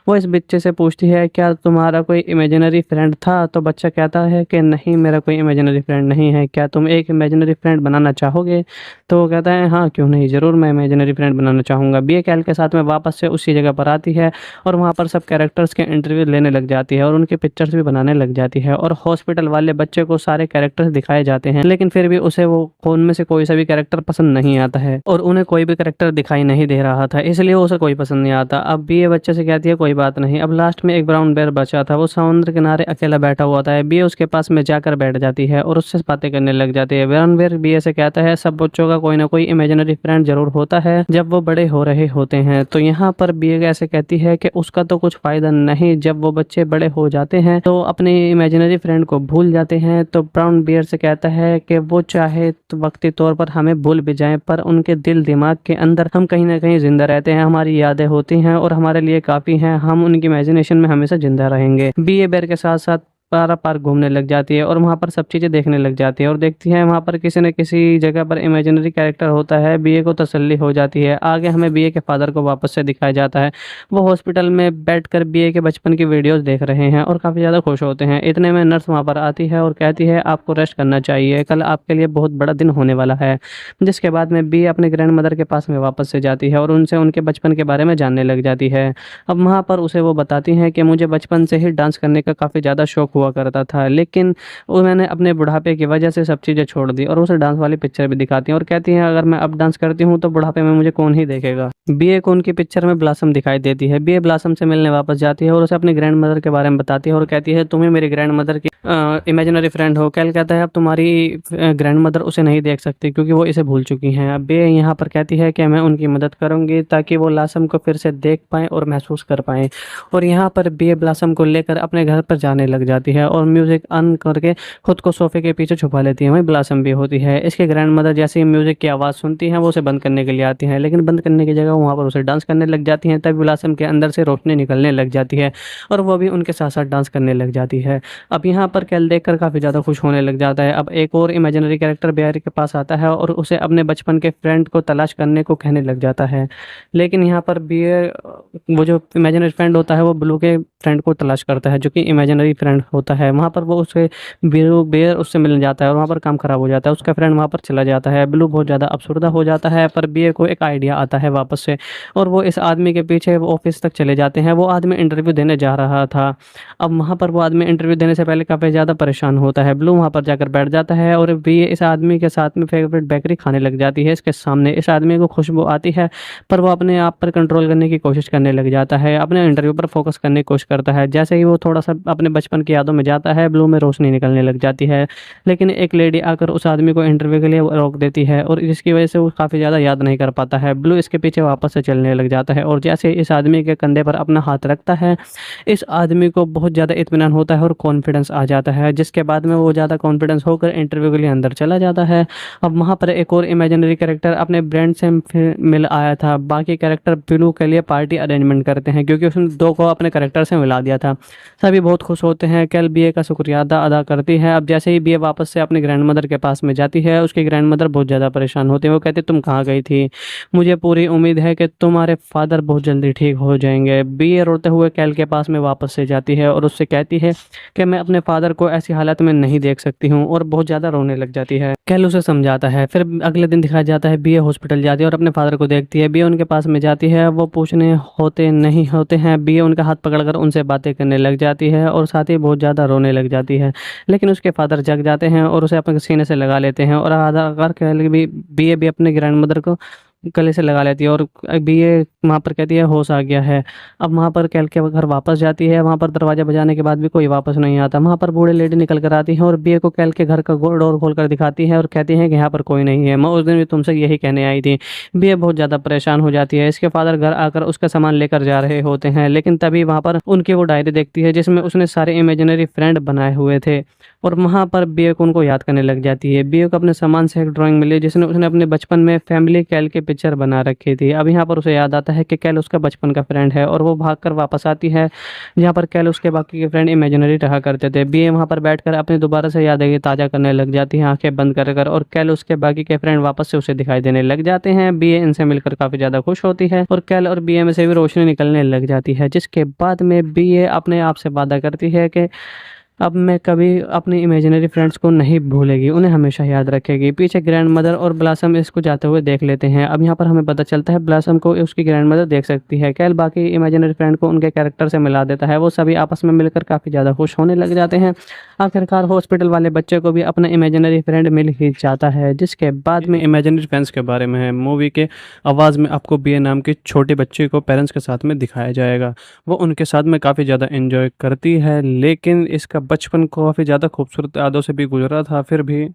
वो इस बच्चे से पूछती है क्या तुम्हारा कोई इमेजिनरी फ्रेंड था? तो बच्चा कहता है कि नहीं, मेरा कोई इमेजिनरी फ्रेंड नहीं है, क्या तुम एक इमेजिनरी फ्रेंड बनाना चाहोगे? तो वो कहता है हाँ क्यों नहीं, ज़रूर मैं इमेजिनरी फ्रेंड बनाना चाहूँगा। बी कैल के साथ में वापस से उसी जगह पर आती है और वहाँ पर सब कैरेक्टर्स के इंटरव्यू लेने लग जाती है और उनके पिक्चर्स भी बनाने लग जाती है और हॉस्पिटल वाले बच्चे को सारे कैरेक्टर्स दिखाए जाते हैं, लेकिन फिर भी उसे वो फ़ोन में से कोई सा भी कैरेक्टर पसंद नहीं आता है और उन्हें कोई भी कैरेक्टर दिखाई नहीं दे रहा था, इसलिए उसे कोई पसंद नहीं आता। अब बी ए बच्चे से कहती है कोई बात नहीं। अब लास्ट में एक ब्राउन बेयर बचा था, वो समुद्र किनारे अकेला बैठा हुआ था। बी ए उसके पास में जाकर बैठ जाती है और उससे बातें करने लग जाती है। ब्राउन बेयर बी ए से कहता है सब बच्चों का कोई ना कोई इमेजिनरी फ्रेंड जरूर होता है जब वो बड़े हो रहे होते हैं। तो यहाँ पर बी ए ऐसे कहती है कि उसका तो कुछ फायदा नहीं, जब वो बच्चे बड़े हो जाते हैं तो अपने इमेजिनरी फ्रेंड को भूल जाते हैं। तो ब्राउन बियर से कहता है कि वो चाहे तो वक्ती तौर पर हमें भूल भी जाएं, पर उनके दिल दिमाग के अंदर हम कहीं ना कहीं जिंदा रहते हैं, हमारी यादें होती हैं और हमारे लिए काफ़ी हैं, हम उनकी इमेजिनेशन में हमेशा जिंदा रहेंगे। बी ए बेर के साथ साथ पारा पार्क घूमने लग जाती है और वहाँ पर सब चीज़ें देखने लग जाती है और देखती है वहाँ पर किसी न किसी जगह पर इमेजिनरी कैरेक्टर होता है। बीए को तसल्ली हो जाती है। आगे हमें बीए के फादर को वापस से दिखाया जाता है, वो हॉस्पिटल में बैठकर बीए के बचपन की वीडियोस देख रहे हैं और काफ़ी ज़्यादा खुश होते हैं। इतने में नर्स वहाँ पर आती है और कहती है आपको रेस्ट करना चाहिए, कल आपके लिए बहुत बड़ा दिन होने वाला है। जिसके बाद में बीए अपने ग्रैंड मदर के पास में वापस से जाती है और उनसे उनके बचपन के बारे में जानने लग जाती है। अब वहाँ पर उसे वो बताती हैं कि मुझे बचपन से ही डांस करने का काफ़ी ज़्यादा शौक हुआ करता था, लेकिन वो मैंने अपने बुढ़ापे की वजह से सब चीज़ें छोड़ दी। और उसे डांस वाली पिक्चर भी दिखाती हैं और कहती हैं अगर मैं अब डांस करती हूँ तो बुढ़ापे में मुझे कौन ही देखेगा। बीए को उनकी पिक्चर में ब्लॉसम दिखाई देती है। बीए ब्लॉसम से मिलने वापस जाती है और उसे अपनी ग्रैंड मदर के बारे में बताती है और कहती है तुम्हें मेरी ग्रैंड मदर की इमेजिनरी फ्रेंड हो। कैल कहता है अब तुम्हारी ग्रैंड मदर उसे नहीं देख सकती क्योंकि वो इसे भूल चुकी हैं। अब बीए यहाँ पर कहती है कि मैं उनकी मदद करूँगी ताकि वो ब्लॉसम को फिर से देख पाएँ और महसूस कर पाएँ। और यहाँ पर बीए ब्लॉसम को लेकर अपने घर पर जाने लग जाती है और म्यूज़िक ऑन करके खुद को सोफे के पीछे छुपा लेती है। वहीं ब्लॉसम भी होती है। इसके ग्रैंड मदर जैसे ही म्यूज़िक की आवाज़ सुनती हैं वो उसे बंद करने के लिए आती हैं, लेकिन बंद करने की जगह वहाँ पर उसे डांस करने लग जाती हैं। तब ब्लॉसम के अंदर से रोशनी निकलने लग जाती है और वो भी उनके साथ साथ डांस करने लग जाती है। अब यहाँ पर कैल देखकर काफ़ी ज़्यादा खुश होने लग जाता है। अब एक और इमेजिनरी कैरेक्टर बेयर के पास आता है और उसे अपने बचपन के फ्रेंड को तलाश करने को कहने लग जाता है, लेकिन यहाँ पर बेयर वो जो इमेजिनरी फ्रेंड होता है वो ब्लू के फ्रेंड को तलाश करता है जो कि इमेजिनरी फ्रेंड होता है। वहाँ पर वो उसे बेयर उससे मिलने जाता है और वहाँ पर काम खराब हो जाता है, उसका फ्रेंड वहाँ पर चला जाता है। ब्लू बहुत ज़्यादा अफसरदा हो जाता है, पर बेयर को एक आइडिया आता है वापस से और वो इस आदमी के पीछे वो ऑफिस तक चले जाते हैं। वो आदमी इंटरव्यू देने जा रहा था। अब वहाँ पर वो आदमी इंटरव्यू देने से पहले काफ़ी ज़्यादा परेशान होता है। ब्लू वहाँ पर जाकर बैठ जाता है और भी इस आदमी के साथ में फेवरेट बेकरी खाने लग जाती है इसके सामने। इस आदमी को खुशबू आती है पर वो अपने आप पर कंट्रोल करने की कोशिश करने लग जाता है, अपने इंटरव्यू पर फोकस करने की कोशिश करता है। जैसे ही वो थोड़ा सा अपने बचपन की यादों में जाता है ब्लू में रोशनी निकलने लग जाती है, लेकिन एक लेडी आकर उस आदमी को इंटरव्यू के लिए रोक देती है और जिसकी वजह से वो काफ़ी ज़्यादा याद नहीं कर पाता है। ब्लू इसके पीछे वापस से चलने लग जाता है और जैसे इस आदमी के कंधे पर अपना हाथ रखता है इस आदमी को बहुत ज़्यादा इत्मीनान होता है और कॉन्फिडेंस आ जाता है, जिसके बाद में वो ज़्यादा कॉन्फिडेंस होकर इंटरव्यू के लिए अंदर चला जाता है। अब वहाँ पर एक और इमेजिनरी कैरेक्टर अपने ब्रेंड से मिल आया था। बाकी कैरेक्टर ब्लू के लिए पार्टी अरेंजमेंट करते हैं क्योंकि उसने दो को अपने कैरेक्टर से मिला दिया था। सभी बहुत खुश होते हैं। कैल बीए का शुक्रिया अदा करती है। अब जैसे ही बीए वापस से अपनी ग्रैंड मदर के पास में जाती है उसकी ग्रैंड मदर बहुत ज़्यादा परेशान होती है। वो कहती तुम कहाँ गई थी, मुझे पूरी उम्मीद है कि तुम्हारे फादर बहुत जल्दी ठीक हो जाएंगे। बीए रोते हुए कैल के पास में वापस से जाती है और उससे कहती है कि मैं अपने फादर को ऐसी हालत में नहीं देख सकती हूँ और बहुत ज़्यादा रोने लग जाती है। कैल उसे समझाता है। फिर अगले दिन दिखाया जाता है बीए हॉस्पिटल जाती है और अपने फादर को देखती है। बीए उनके पास में जाती है, वो पूछने होते नहीं होते हैं। बीए उनका हाथ पकड़कर उनसे बातें करने लग जाती है और साथ ही बहुत ज़्यादा रोने लग जाती है, लेकिन उसके फादर जग जाते हैं और उसे अपने सीने से लगा लेते हैं और आधा कर कैल भी बीए भी अपने ग्रैंड मदर को गले से लगा लेती है और बीए वहाँ पर कहती है होश आ गया है। अब वहाँ पर कैल के घर वापस जाती है। वहाँ पर दरवाज़ा बजाने के बाद भी कोई वापस नहीं आता। वहाँ पर बूढ़े लेडी निकल कर आती है और बीए को कैल के घर का डोर खोल कर दिखाती है और कहती है कि यहाँ पर कोई नहीं है, मैं उस दिन भी तुमसे यही कहने आई थी। बीए बहुत ज़्यादा परेशान हो जाती है। इसके फादर घर आकर उसका सामान लेकर जा रहे होते हैं, लेकिन तभी वहाँ पर उनकी वो डायरी देखती है जिसमें उसने सारे इमेजिनरी फ्रेंड बनाए हुए थे। और वहाँ पर बीए को उनको याद करने लग जाती है। बीए को अपने सामान से एक ड्राइंग मिली जिसने उसने अपने बचपन में फैमिली कैल की पिक्चर बना रखी थी। अब यहाँ पर उसे याद आता है कि कैल उसका बचपन का फ्रेंड है और वो भागकर वापस आती है, जहाँ पर कैल उसके बाकी के फ्रेंड इमेजिनरी रहा करते थे। बीए वहाँ पर बैठकर अपनी दोबारा से यादें ताज़ा करने लग जाती है, आंखें बंद कर और कैल उसके बाकी के फ्रेंड वापस से उसे दिखाई देने लग जाते हैं। बीए इनसे मिलकर काफ़ी ज़्यादा खुश होती है और कैल और बीए में से भी रोशनी निकलने लग जाती है, जिसके बाद में बीए अपने आप से वादा करती है कि अब मैं कभी अपने इमेजिनरी फ्रेंड्स को नहीं भूलेगी, उन्हें हमेशा याद रखेगी। पीछे ग्रैंडमदर और ब्लॉसम इसको जाते हुए देख लेते हैं। अब यहाँ पर हमें पता चलता है ब्लॉसम को उसकी ग्रैंडमदर देख सकती है। कैल बाकी इमेजिनरी फ्रेंड को उनके कैरेक्टर से मिला देता है। वो सभी आपस में मिलकर काफ़ी ज़्यादा खुश होने लग जाते हैं। आखिरकार हॉस्पिटल वाले बच्चे को भी अपना इमेजिनरी फ्रेंड मिल ही जाता है, जिसके बाद में इमेजिनरी फ्रेंड्स के बारे में है। मूवी के आवाज़ में आपको बीए नाम की छोटी बच्ची को पेरेंट्स के साथ में दिखाया जाएगा। वो उनके साथ में काफ़ी ज़्यादा एंजॉय करती है, लेकिन इसका बचपन काफ़ी ज़्यादा खूबसूरत यादों से भी गुजरा था। फिर भी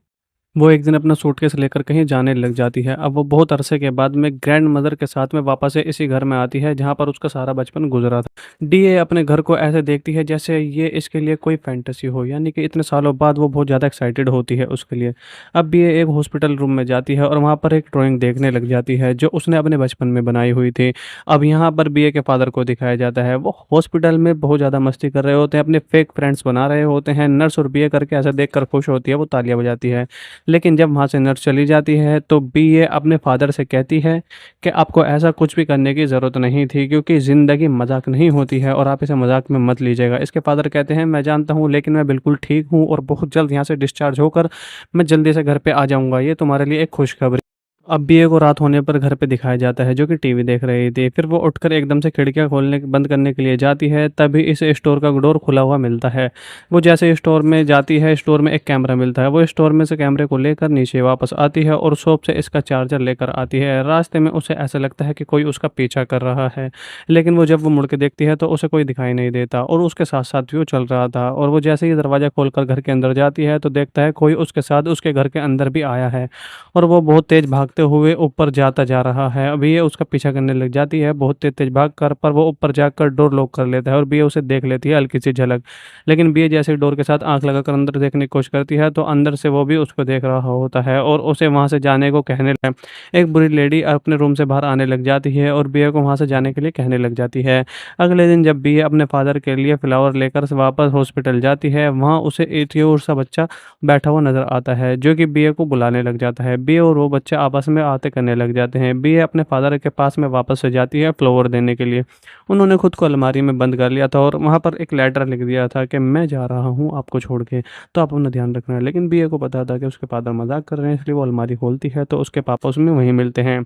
वो एक दिन अपना सूटकेस लेकर कहीं जाने लग जाती है। अब वो बहुत अरसे के बाद में ग्रैंडमदर के साथ में वापस से इसी घर में आती है जहाँ पर उसका सारा बचपन गुजरा था। डीए अपने घर को ऐसे देखती है जैसे ये इसके लिए कोई फैंटेसी हो, यानी कि इतने सालों बाद वो बहुत ज़्यादा एक्साइटेड होती है उसके लिए। अब भी ये एक हॉस्पिटल रूम में जाती है और वहाँ पर एक ड्राइंग देखने लग जाती है जो उसने अपने बचपन में बनाई हुई थी। अब यहाँ पर बीए के फादर को दिखाया जाता है, वो हॉस्पिटल में बहुत ज़्यादा मस्ती कर रहे होते हैं, अपने फेक फ्रेंड्स बना रहे होते हैं। नर्स और बीए करके ऐसा देखकर खुश होती है, वो तालियां बजाती है। लेकिन जब वहाँ से नर्स चली जाती है तो बीए अपने फादर से कहती है कि आपको ऐसा कुछ भी करने की ज़रूरत नहीं थी, क्योंकि ज़िंदगी मजाक नहीं होती है और आप इसे मजाक में मत लीजिएगा। इसके फादर कहते हैं मैं जानता हूँ, लेकिन मैं बिल्कुल ठीक हूँ और बहुत जल्द यहाँ से डिस्चार्ज होकर मैं जल्दी से घर पे आ जाऊँगा। ये तुम्हारे लिए एक खुशखबरी। अब बीए को रात होने पर घर पे दिखाया जाता है जो कि टीवी देख रही थी। फिर वो उठकर एकदम से खिड़कियां खोलने बंद करने के लिए जाती है, तभी इस स्टोर का डोर खुला हुआ मिलता है। वो जैसे स्टोर में जाती है, स्टोर में एक कैमरा मिलता है। वो स्टोर में से कैमरे को लेकर नीचे वापस आती है और शॉप से इसका चार्जर लेकर आती है। रास्ते में उसे ऐसा लगता है कि कोई उसका पीछा कर रहा है, लेकिन वो जब वो मुड़ के देखती है तो उसे कोई दिखाई नहीं देता और उसके साथ साथ भी वो चल रहा था। और वो जैसे ही दरवाज़ा खोलकर घर के अंदर जाती है तो देखता है कोई उसके साथ उसके घर के अंदर भी आया है और वो बहुत तेज़ भागते हुए ऊपर जाता जा रहा है। अभी ये उसका पीछा करने लग जाती है बहुत तेज़ तेज़ भागकर, पर वो ऊपर जाकर डोर लॉक कर लेता है और बीए उसे देख लेती है हल्की सी झलक। लेकिन बीए जैसे ही डोर के साथ आंख लगाकर अंदर देखने की कोशिश करती है तो अंदर से वो भी उसको देख रहा होता है और उसे वहाँ से जाने को कहने लगा। एक बुरी लेडी अपने रूम से बाहर आने लग जाती है और बीए को वहाँ से जाने के लिए कहने लग जाती है। अगले दिन जब बीए अपने फादर के लिए फ्लावर लेकर वापस हॉस्पिटल जाती है, वहाँ उसे एक और सा बच्चा बैठा हुआ नजर आता है जो कि बीए को बुलाने लग जाता है। बीए और वो बच्चे आपस में आते करने लग जाते हैं। बीए अपने फादर के पास में वापस से जाती है फ्लावर देने के लिए। उन्होंने खुद को अलमारी में बंद कर लिया था और वहाँ पर एक लेटर लिख दिया था कि मैं जा रहा हूँ आपको छोड़ के, तो आप अपना ध्यान रखना। लेकिन बीए को पता था कि उसके फादर मजाक कर रहे हैं, इसलिए वो अलमारी खोलती है तो उसके पापा उसमें वहीं मिलते हैं।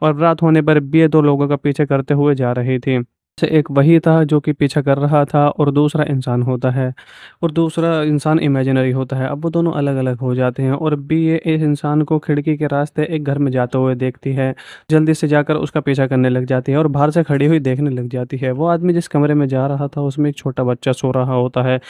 और रात होने पर बीए दो लोगों का पीछे करते हुए जा रही थी। से एक वही था जो कि पीछा कर रहा था और दूसरा इंसान होता है और दूसरा इंसान इमेजिनरी होता है। अब वो दोनों अलग-अलग हो जाते हैं और बी ये इस इंसान को खिड़की के रास्ते एक घर में जाते हुए देखती है। जल्दी से जाकर उसका पीछा करने लग जाती है और बाहर से खड़ी हुई देखने लग जाती है। वो आदमी जिस कमरे में जा रहा था उसमें एक छोटा बच्चा सो रहा होता है।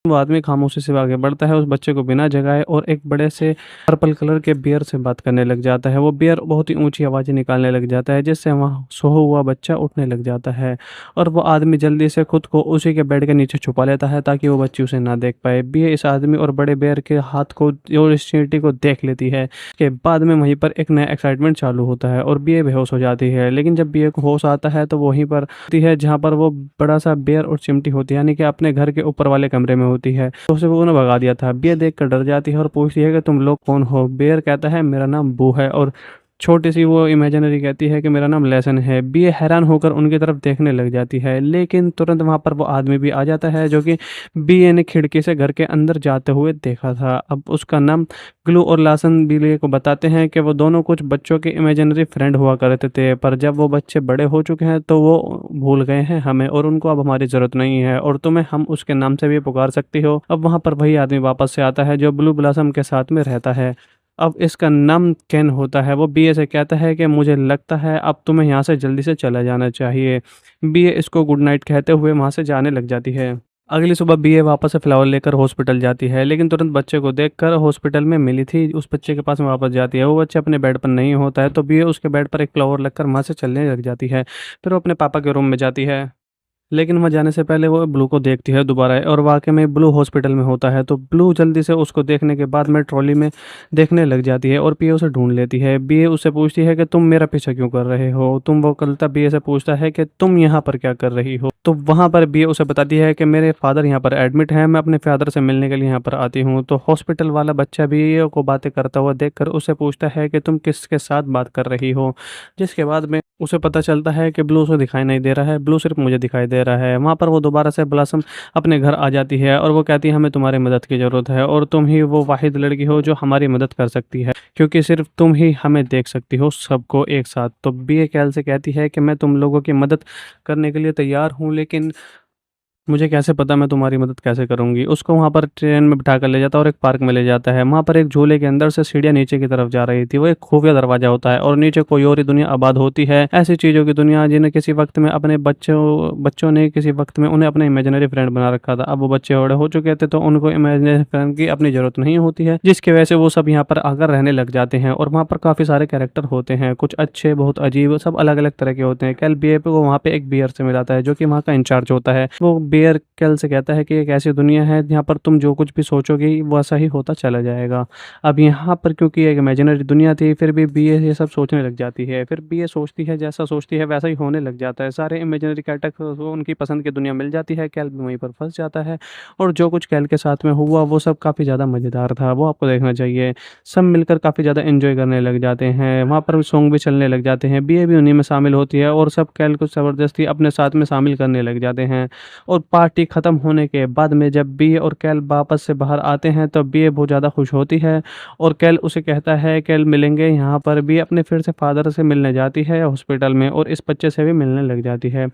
वो आदमी खामोशी से आगे बढ़ता है, उस बच्चे को बिना जगाए और एक बड़े से पर्पल कलर के बियर से बात करने लग जाता है। वो बियर बहुत ही ऊँची आवाज़ें निकालने लग जाता है, जिससे वहाँ सोया हुआ बच्चा उठने लग जाता है और वो आदमी जल्दी से खुद को उसी के बेड के नीचे छुपा लेता है ताकि वो बच्ची उसे ना देख पाए। बियर इस आदमी और बड़े बियर के हाथ को और इस चींटी को देख लेती है। के बाद में वहीं पर एक नया एक्साइटमेंट चालू होता है और बियर बेहोश हो जाती है। लेकिन जब बियर को होश आता है तो वो वहीं पर होती है जहाँ पर वो बड़ा सा बियर और चिमटी होती है, यानी कि अपने घर के ऊपर वाले कमरे में होती है। तो उसे वो ने भगा दिया था। बियर देख कर डर जाती है और पूछती है कि तुम लोग कौन हो? बियर कहता है मेरा नाम बू है और छोटी सी वो इमेजिनरी कहती है कि मेरा नाम लेसन है। बियर हैरान होकर उनकी तरफ देखने लग जाती है, लेकिन तुरंत वहाँ पर वो आदमी भी आ जाता है जो कि बियर ने खिड़की से घर के अंदर जाते हुए देखा था। अब उसका नाम ग्लू और लासन बिलिये को बताते हैं कि वो दोनों कुछ बच्चों के इमेजिनरी फ्रेंड हुआ करते थे, पर जब वो बच्चे बड़े हो चुके हैं तो वो भूल गए हैं हमें और उनको अब हमारी ज़रूरत नहीं है और तुम्हें हम उसके नाम से भी पुकार सकती हो। अब वहाँ पर वही आदमी वापस से आता है जो ब्लू ब्लॉसम के साथ में रहता है। अब इसका नाम केन होता है। वो बीए से कहता है कि मुझे लगता है अब तुम्हें यहाँ से जल्दी से चला जाना चाहिए। बीए इसको गुड नाइट कहते हुए वहाँ से जाने लग जाती है। अगली सुबह बीए वापस से फ्लावर लेकर हॉस्पिटल जाती है, लेकिन तुरंत बच्चे को देखकर हॉस्पिटल में मिली थी उस बच्चे के पास में वापस जाती है। वो बच्चे अपने बेड पर नहीं होता है तो बीए उसके बेड पर एक फ्लावर लगकर वहाँ से चलने लग जाती है। फिर वो अपने पापा के रूम में जाती है। लेकिन वहाँ जाने से पहले वो ब्लू को देखती है दोबारा और वाक़ई में ब्लू हॉस्पिटल में होता है, तो ब्लू जल्दी से उसको देखने के बाद में ट्रॉली में देखने लग जाती है और बीए उसे ढूँढ लेती है। बीए उससे पूछती है कि तुम मेरा पीछा क्यों कर रहे हो? तुम वो कलता बीए से पूछता है कि तुम यहाँ पर क्या कर रही हो? तो वहाँ पर बीए उसे बताती है कि मेरे फादर यहाँ पर एडमिट हैं, मैं अपने फादर से मिलने के लिए यहाँ पर आती हूँ। तो हॉस्पिटल वाला बच्चा बीए को बातें करता हुआ देखकर उससे पूछता है कि तुम किसके साथ बात कर रही हो? जिसके बाद में उसे पता चलता है कि ब्लू उसे दिखाई नहीं दे रहा है, ब्लू सिर्फ़ मुझे दिखाई दे रहा है। वहाँ पर वो दोबारा से ब्लॉसम अपने घर आ जाती है और वो कहती है हमें तुम्हारी मदद की ज़रूरत है और तुम ही वो वाहिद लड़की हो जो हमारी मदद कर सकती है, क्योंकि सिर्फ़ तुम ही हमें देख सकती हो सबको एक साथ। तो बीए कैल से कहती है कि मैं तुम लोगों की मदद करने के लिए तैयार हूँ, लेकिन मुझे कैसे पता मैं तुम्हारी मदद कैसे करूँगी? उसको वहाँ पर ट्रेन में बिठाकर ले जाता है और एक पार्क में ले जाता है। वहाँ पर एक झूले के अंदर से सीढ़ियाँ नीचे की तरफ जा रही थी। वो एक खुफिया दरवाज़ा होता है और नीचे कोई और ही दुनिया आबाद होती है। ऐसी चीज़ों की दुनिया जिन्हें किसी वक़्त में अपने बच्चों बच्चों ने किसी वक़्त में उन्हें अपना इमेजिनरी फ्रेंड बना रखा था। अब वो बच्चे बड़े हो चुके थे तो उनको इमेजिनरी फ्रेंड की अपनी ज़रूरत नहीं होती है, जिसकी वजह से वो सब यहाँ पर आकर रहने लग जाते हैं और वहाँ पर काफ़ी सारे कैरेक्टर होते हैं। कुछ अच्छे, बहुत अजीब, सब अलग-अलग तरह के होते हैं। कैल बीए को वहाँ पे एक बियर से मिलाता है जो कि वहाँ का इंचार्ज होता है। वो बियर कैल से कहता है कि एक ऐसी दुनिया है जहाँ पर तुम जो कुछ भी सोचोगे वैसा ही होता चला जाएगा। अब यहाँ पर क्योंकि एक इमेजिनरी दुनिया थी, फिर भी बीए ये सब सोचने लग जाती है। फिर बीए सोचती है, जैसा सोचती है वैसा ही होने लग जाता है। सारे इमेजिनरी कैरेक्टर को उनकी पसंद की दुनिया मिल जाती है, कैल भी वहीं पर फँस जाता है और जो कुछ कैल के साथ में हुआ वो सब काफ़ी ज़्यादा मज़ेदार था, वो आपको देखना चाहिए। सब मिलकर काफ़ी ज़्यादा एन्जॉय करने लग जाते हैं, वहाँ पर सॉन्ग भी चलने लग जाते हैं, बीए भी उन्हीं में शामिल होती है और सब कैल को ज़बरदस्ती अपने साथ में शामिल करने लग जाते हैं। और पार्टी ख़त्म होने के बाद में जब बीए और कैल वापस से बाहर आते हैं तब बीए बहुत ज़्यादा खुश होती है और कैल उसे कहता है कैल मिलेंगे यहाँ पर। बीए अपने फिर से फादर से मिलने जाती है हॉस्पिटल में और इस बच्चे से भी मिलने लग जाती है।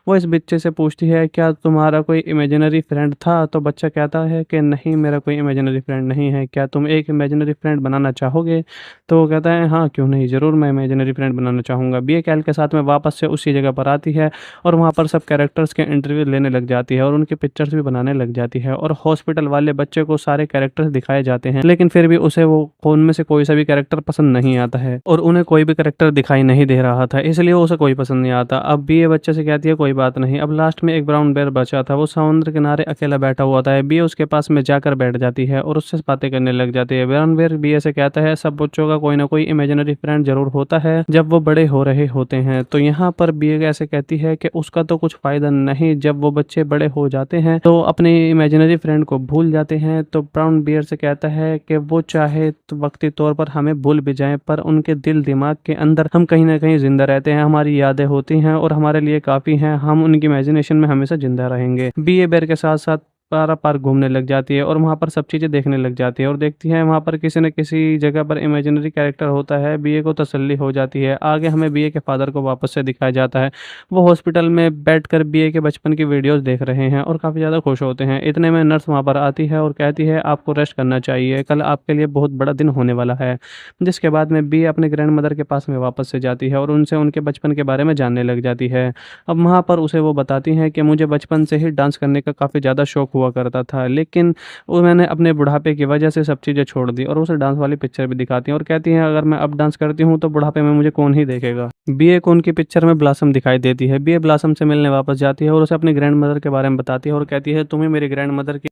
वो इस बच्चे से पूछती है क्या तुम्हारा कोई इमेजिनरी फ्रेंड था? तो बच्चा कहता है कि नहीं, मेरा कोई इमेजिनरी फ्रेंड नहीं है, क्या तुम एक इमेजिनरी फ्रेंड बनाना चाहोगे? तो वो कहता है हाँ, क्यों नहीं, ज़रूर मैं इमेजिनरी फ्रेंड बनाना चाहूँगा। बीए कैल के साथ में वापस से उसी जगह पर आती है और वहाँ पर सब कैरेक्टर्स के इंटरव्यू लेने लग जाती है और उनकी पिक्चर्स भी बनाने लग जाती है और हॉस्पिटल वाले बच्चे को सारे कैरेक्टर्स दिखाए जाते हैं, लेकिन फिर भी उसे वो उनमें से कोई सा भी कैरेक्टर पसंद नहीं आता है और उन्हें कोई भी कैरेक्टर दिखाई नहीं दे रहा था, इसलिए उसे कोई पसंद नहीं आता। अब भी ये बच्चे से कहती है कोई बात नहीं। अब लास्ट में एक ब्राउन बेयर बचा था, वो समुद्र किनारे अकेला बैठा हुआ था। बी उसके पास में जाकर बैठ जाती है और उससे बातें करने लग जाती है। ब्राउन बेयर बी से कहता है सब बच्चों का कोई ना कोई इमेजिनरी फ्रेंड जरूर होता है जब वो बड़े हो रहे होते हैं। तो यहाँ पर बी ऐसे कहती है कि उसका तो कुछ फायदा नहीं, जब वो बच्चे बड़े हो जाते हैं तो अपने इमेजिनरी फ्रेंड को भूल जाते हैं। तो ब्राउन बियर से कहता है कि वो चाहे तो वक्ती तौर पर हमें भूल भी जाएं, पर उनके दिल दिमाग के अंदर हम कहीं ना कहीं जिंदा रहते हैं, हमारी यादें होती हैं और हमारे लिए काफ़ी हैं, हम उनकी इमेजिनेशन में हमेशा जिंदा रहेंगे। बी ए बेर के साथ साथ पारा पार्क घूमने लग जाती है और वहाँ पर सब चीज़ें देखने लग जाती है और देखती है वहाँ पर किसी न किसी जगह पर इमेजिनरी कैरेक्टर होता है। बीए को तसल्ली हो जाती है। आगे हमें बीए के फादर को वापस से दिखाया जाता है, वो हॉस्पिटल में बैठकर बीए के बचपन की वीडियोस देख रहे हैं और काफ़ी ज़्यादा खुश होते हैं। इतने में नर्स वहाँ पर आती है और कहती है आपको रेस्ट करना चाहिए, कल आपके लिए बहुत बड़ा दिन होने वाला है। जिसके बाद में बीए अपने ग्रैंड मदर के पास में वापस से जाती है और उनसे उनके बचपन के बारे में जानने लग जाती है। अब वहाँ पर उसे वो बताती हैं कि मुझे बचपन से ही डांस करने का काफ़ी ज़्यादा शौक हुआ करता था, लेकिन वो मैंने अपने बुढ़ापे की वजह से सब चीज़ें छोड़ दी और उसे डांस वाली पिक्चर भी दिखाती हैं और कहती हैं अगर मैं अब डांस करती हूँ तो बुढ़ापे में मुझे कौन ही देखेगा। बीए को उनकी पिक्चर में ब्लॉसम दिखाई देती है। बीए ब्लॉसम से मिलने वापस जाती है और उसे अपनी ग्रैंड मदर के बारे में बताती है और कहती है तुम ही मेरी ग्रैंड मदर की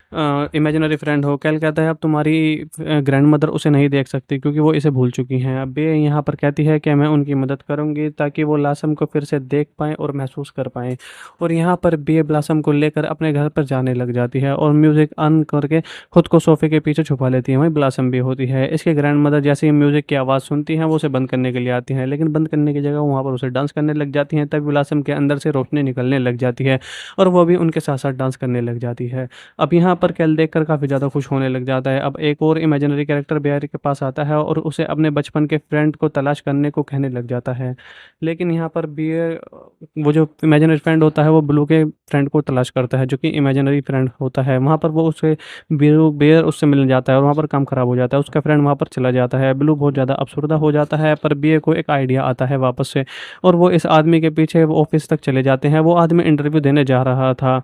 इमेजिनरी फ्रेंड हो। कैल कहता है अब तुम्हारी ग्रैंड मदर उसे नहीं देख सकती क्योंकि वो इसे भूल चुकी हैं। अब बीए यहाँ पर कहती है कि मैं उनकी मदद करूँगी ताकि वो ब्लॉसम को फिर से देख पाएँ और महसूस कर पाएँ। और यहाँ पर बीए ब्लॉसम को लेकर अपने घर पर जाने लग जाती है और म्यूज़िक ऑन करके खुद को सोफे के पीछे छुपा लेती है। वहीं ब्लॉसम भी होती है। इसके ग्रैंड मदर जैसे ही म्यूज़िक की आवाज़ सुनती हैं वो उसे बंद करने के लिए आती हैं, लेकिन बंद करने की जगह वहाँ पर उसे डांस करने लग जाती हैं। तभी ब्लॉसम के अंदर से रोशनी निकलने लग जाती है और वो भी उनके साथ साथ डांस करने लग जाती है। अब यहाँ पर कैल देखकर काफ़ी ज़्यादा खुश होने लग जाता है। अब एक और इमेजिनरी कैरेक्टर बिहारी के पास आता है और उसे अपने बचपन के फ्रेंड को तलाश करने को कहने लग जाता है, लेकिन यहाँ पर बियर वो जो इमेजिनरी फ्रेंड होता है वो ब्लू के फ्रेंड को तलाश करता है जो कि इमेजिनरी फ्रेंड होता है। वहाँ पर वो उसे बीरू बेयर उससे मिलने जाता है और वहाँ पर काम खराब हो जाता है। उसका फ्रेंड वहाँ पर चला जाता है। ब्लू बहुत ज़्यादा अफ़सरदा हो जाता है, पर बीए को एक आइडिया आता है वापस से, और वो इस आदमी के पीछे वो ऑफ़िस तक चले जाते हैं। वो आदमी इंटरव्यू देने जा रहा था।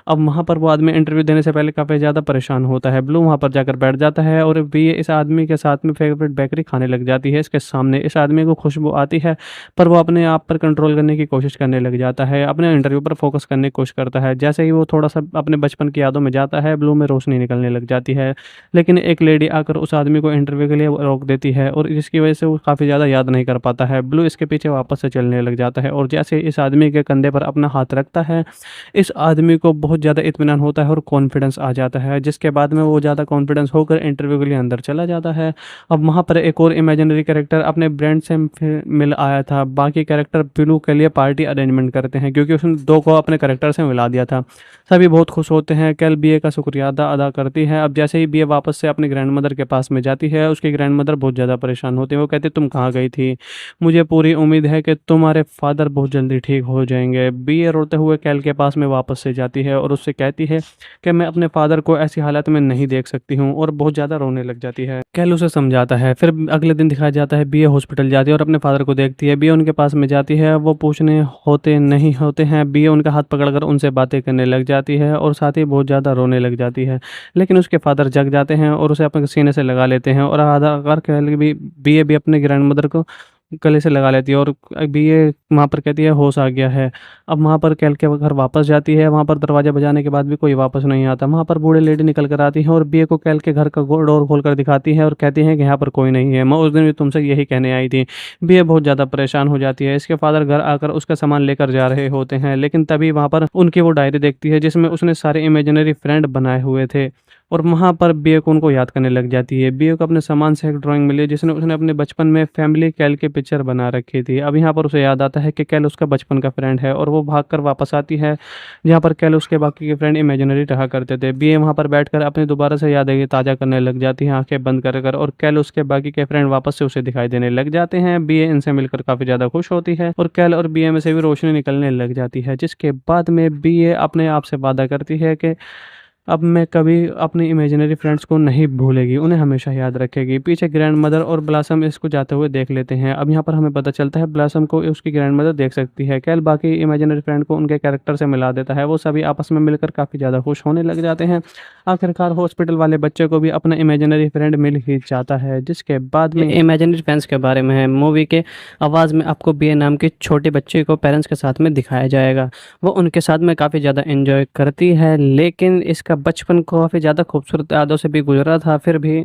अब वहाँ पर वो आदमी इंटरव्यू देने से पहले काफ़ी ज़्यादा परेशान होता है। ब्लू वहाँ पर जाकर बैठ जाता है और बीए इस आदमी के साथ में फ़ेवरेट बेकरी खाने लग जाती है इसके सामने। इस आदमी को खुशबू आती है, पर वो अपने आप पर कंट्रोल करने की कोशिश करने लग जाता है। अपने इंटरव्यू पर फ़ोकस करने की कोशिश करता है। जैसे ही वो थोड़ा-सा अपने बचपन की यादों में जाता है, ब्लू में रोशनी निकलने लग जाती है। लेकिन एक लेडी आकर उस आदमी को इंटरव्यू के लिए रोक देती है और जिसकी वजह से वो काफ़ी ज़्यादा याद नहीं कर पाता है। ब्लू इसके पीछे वापस से चलने लग जाता है और जैसे ही इस आदमी के कंधे पर अपना हाथ रखता है, इस आदमी को बहुत ज़्यादा इत्मीनान होता है और कॉन्फिडेंस आ जाता है, जिसके बाद में वो ज़्यादा कॉन्फिडेंस होकर इंटरव्यू के लिए अंदर चला जाता है। अब वहाँ पर एक और इमेजिनरी कैरेक्टर अपने फ्रेंड से फिर मिल आया था। बाकी कैरेक्टर ब्लू के लिए पार्टी अरेंजमेंट करते हैं क्योंकि उसने 2 को अपने कैरेक्टर से मिला दिया था। सभी बहुत खुश होते हैं। कैल बीए का शुक्रिया अदा अदा करती है। अब जैसे ही बीए वापस से अपनी ग्रैंडमदर के पास में जाती है, उसकी ग्रैंडमदर बहुत ज़्यादा परेशान होती है। वो कहती है, "तुम कहाँ गई थी? मुझे पूरी उम्मीद है कि तुम्हारे फादर बहुत जल्दी ठीक हो जाएँगे।" बीए रोते हुए कैल के पास में वापस से जाती है और उससे कहती है कि मैं अपने फादर को ऐसी हालत में नहीं देख सकती हूँ, और बहुत ज़्यादा रोने लग जाती है। कैल उसे समझाता है। फिर अगले दिन दिखाया जाता है बीए हॉस्पिटल जाती है और अपने फादर को देखती है। बीए उनके पास में जाती है, वो पूछने होते नहीं होते हैं। बीए उनका हाथ पकड़कर उनसे बातें करने लग जाती है और साथ ही बहुत ज़्यादा रोने लग जाती है। लेकिन उसके फादर जग जाते हैं और उसे अपने सीने से लगा लेते हैं, और आधा कर के भी बीए भी अपने ग्रैंडमदर को गले से लगा लेती है और बीए वहाँ पर कहती है होश आ गया है। अब वहाँ पर कैल के घर वापस जाती है। वहाँ पर दरवाज़ा बजाने के बाद भी कोई वापस नहीं आता। वहाँ पर बूढ़ी लेडी निकल कर आती है और बीए को कैल के घर का डोर खोल कर दिखाती है और कहती है कि यहाँ पर कोई नहीं है। मैं उस दिन भी तुमसे यही कहने आई थी। बीए बहुत ज़्यादा परेशान हो जाती है। इसके फादर घर आकर उसका सामान लेकर जा रहे होते हैं, लेकिन तभी वहाँ पर उनकी वो डायरी देखती है जिसमें उसने सारे इमेजिनरी फ्रेंड बनाए हुए थे, और वहाँ पर बीए को उनको याद करने लग जाती है। बीए को अपने सामान से एक ड्राइंग मिली जिसने उसने अपने बचपन में फैमिली कैल की पिक्चर बना रखी थी। अब यहाँ पर उसे याद आता है कि कैल उसका बचपन का फ्रेंड है, और वो भागकर वापस आती है जहाँ पर कैल उसके बाकी के फ्रेंड इमेजिनरी रहा करते थे। बीए वहाँ पर बैठकर अपनी दोबारा से यादें ताज़ा करने लग जाती है, आंखें बंद कर और कैल उसके बाकी के फ्रेंड वापस से उसे दिखाई देने लग जाते हैं। बीए इनसे मिलकर काफ़ी ज़्यादा खुश होती है और कैल और बीए में से भी रोशनी निकलने लग जाती है, जिसके बाद में बीए अपने आप से वादा करती है कि अब मैं कभी अपनी इमेजिनरी फ्रेंड्स को नहीं भूलेगी, उन्हें हमेशा याद रखेगी। पीछे ग्रैंडमदर और ब्लॉसम इसको जाते हुए देख लेते हैं। अब यहाँ पर हमें पता चलता है ब्लॉसम को उसकी ग्रैंडमदर देख सकती है। कैल बाकी इमेजिनरी फ्रेंड को उनके कैरेक्टर से मिला देता है। वो सभी आपस में मिलकर काफ़ी ज़्यादा खुश होने लग जाते हैं। आखिरकार हॉस्पिटल वाले बच्चे को भी अपना इमेजिनरी फ्रेंड मिल ही जाता है, जिसके बाद में इमेजिनरी फ्रेंड्स के बारे में है। मूवी के आवाज़ में आपको बीए नाम के छोटे बच्चे को पेरेंट्स के साथ में दिखाया जाएगा। वो उनके साथ में काफ़ी ज़्यादा एंजॉय करती है, लेकिन इसका बचपन काफ़ी ज़्यादा खूबसूरत यादों से भी गुजरा था। फिर भी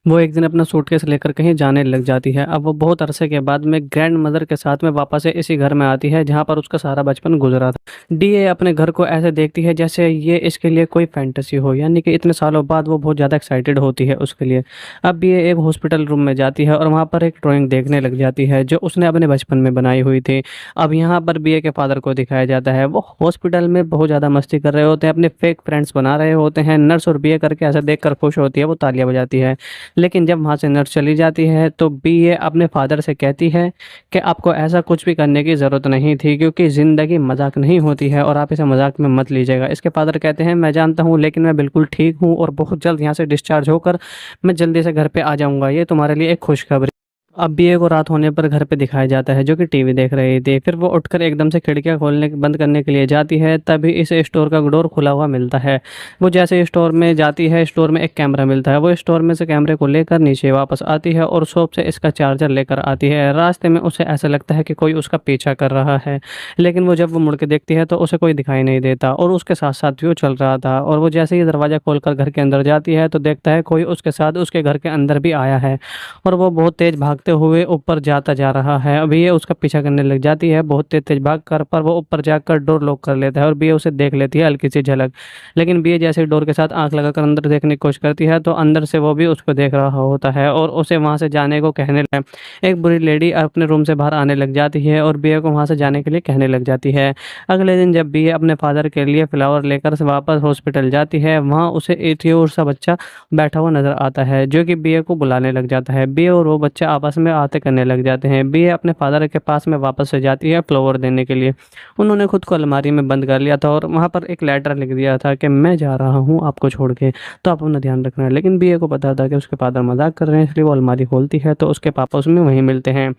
वो एक दिन अपना सूटकेस लेकर कहीं जाने लग जाती है। अब वो बहुत अरसे के बाद में ग्रैंडमदर के साथ में वापस से इसी घर में आती है जहाँ पर उसका सारा बचपन गुजरा था। डीए अपने घर को ऐसे देखती है जैसे ये इसके लिए कोई फैंटेसी हो, यानी कि इतने सालों बाद वो बहुत ज़्यादा एक्साइटेड होती है उसके लिए। अब ये एक हॉस्पिटल रूम में जाती है और वहाँ पर एक ड्राइंग देखने लग जाती है जो उसने अपने बचपन में बनाई हुई थी। अब यहाँ पर बीए के फादर को दिखाया जाता है, वो हॉस्पिटल में बहुत ज़्यादा मस्ती कर रहे होते हैं, अपने फेक फ्रेंड्स बना रहे होते हैं। नर्स और बीए करके ऐसा देख कर खुश होती है, वो तालियां बजाती है। लेकिन जब वहाँ से नर्स चली जाती है तो बीए अपने फादर से कहती है कि आपको ऐसा कुछ भी करने की ज़रूरत नहीं थी, क्योंकि ज़िंदगी मजाक नहीं होती है और आप इसे मजाक में मत लीजिएगा। इसके फादर कहते हैं, मैं जानता हूँ, लेकिन मैं बिल्कुल ठीक हूँ और बहुत जल्द यहाँ से डिस्चार्ज होकर मैं जल्दी से घर पे आ जाऊँगा। ये तुम्हारे लिए एक खुशखबरी। अब बीए को रात होने पर घर पे दिखाया जाता है जो कि टीवी देख रही थी। फिर वो उठकर एकदम से खिड़कियां खोलने बंद करने के लिए जाती है, तभी इस स्टोर का डोर खुला हुआ मिलता है। वो जैसे स्टोर में जाती है, स्टोर में एक कैमरा मिलता है। वो स्टोर में से कैमरे को लेकर नीचे वापस आती है और शॉप से इसका चार्जर लेकर आती है। रास्ते में उसे ऐसा लगता है कि कोई उसका पीछा कर रहा है, लेकिन वो जब वो मुड़ के देखती है तो उसे कोई दिखाई नहीं देता, और उसके साथ साथ भी वो चल रहा था। और वो जैसे ही दरवाज़ा खोलकर घर के अंदर जाती है तो देखता है कोई उसके साथ उसके घर के अंदर भी आया है, और वो बहुत तेज़ भागते हुए ऊपर जाता जा रहा है। अभी ये उसका पीछा करने लग जाती है बहुत तेज तेज भाग कर, पर वो ऊपर जाकर डोर लॉक कर लेता है और बीए उसे देख लेती है हल्की सी झलक। लेकिन बीए जैसे डोर के साथ आंख लगाकर अंदर देखने की कोशिश करती है तो अंदर से वो भी उसको देख रहा होता है और उसे वहाँ से जाने को कहने लगे। एक बुरी लेडी अपने रूम से बाहर आने लग जाती है और बीए को वहाँ से जाने के लिए कहने लग जाती है। अगले दिन जब बीए अपने फादर के लिए फ्लावर लेकर वापस हॉस्पिटल जाती है, वहाँ उसे एक और सा बच्चा बैठा हुआ नजर आता है जो कि बीए को बुलाने लग जाता है। बीए और वो बच्चा आपस पास में आते करने लग जाते हैं। बी अपने फादर के पास में वापस से जाती है फ्लावर देने के लिए। उन्होंने खुद को अलमारी में बंद कर लिया था और वहाँ पर एक लेटर लिख दिया था कि मैं जा रहा हूँ आपको छोड़ के, तो आप अपना ध्यान रखना है। लेकिन बी को पता था कि उसके फादर मजाक कर रहे हैं, इसलिए वो अलमारी खोलती है तो उसके पापा उसमें वहीं मिलते हैं।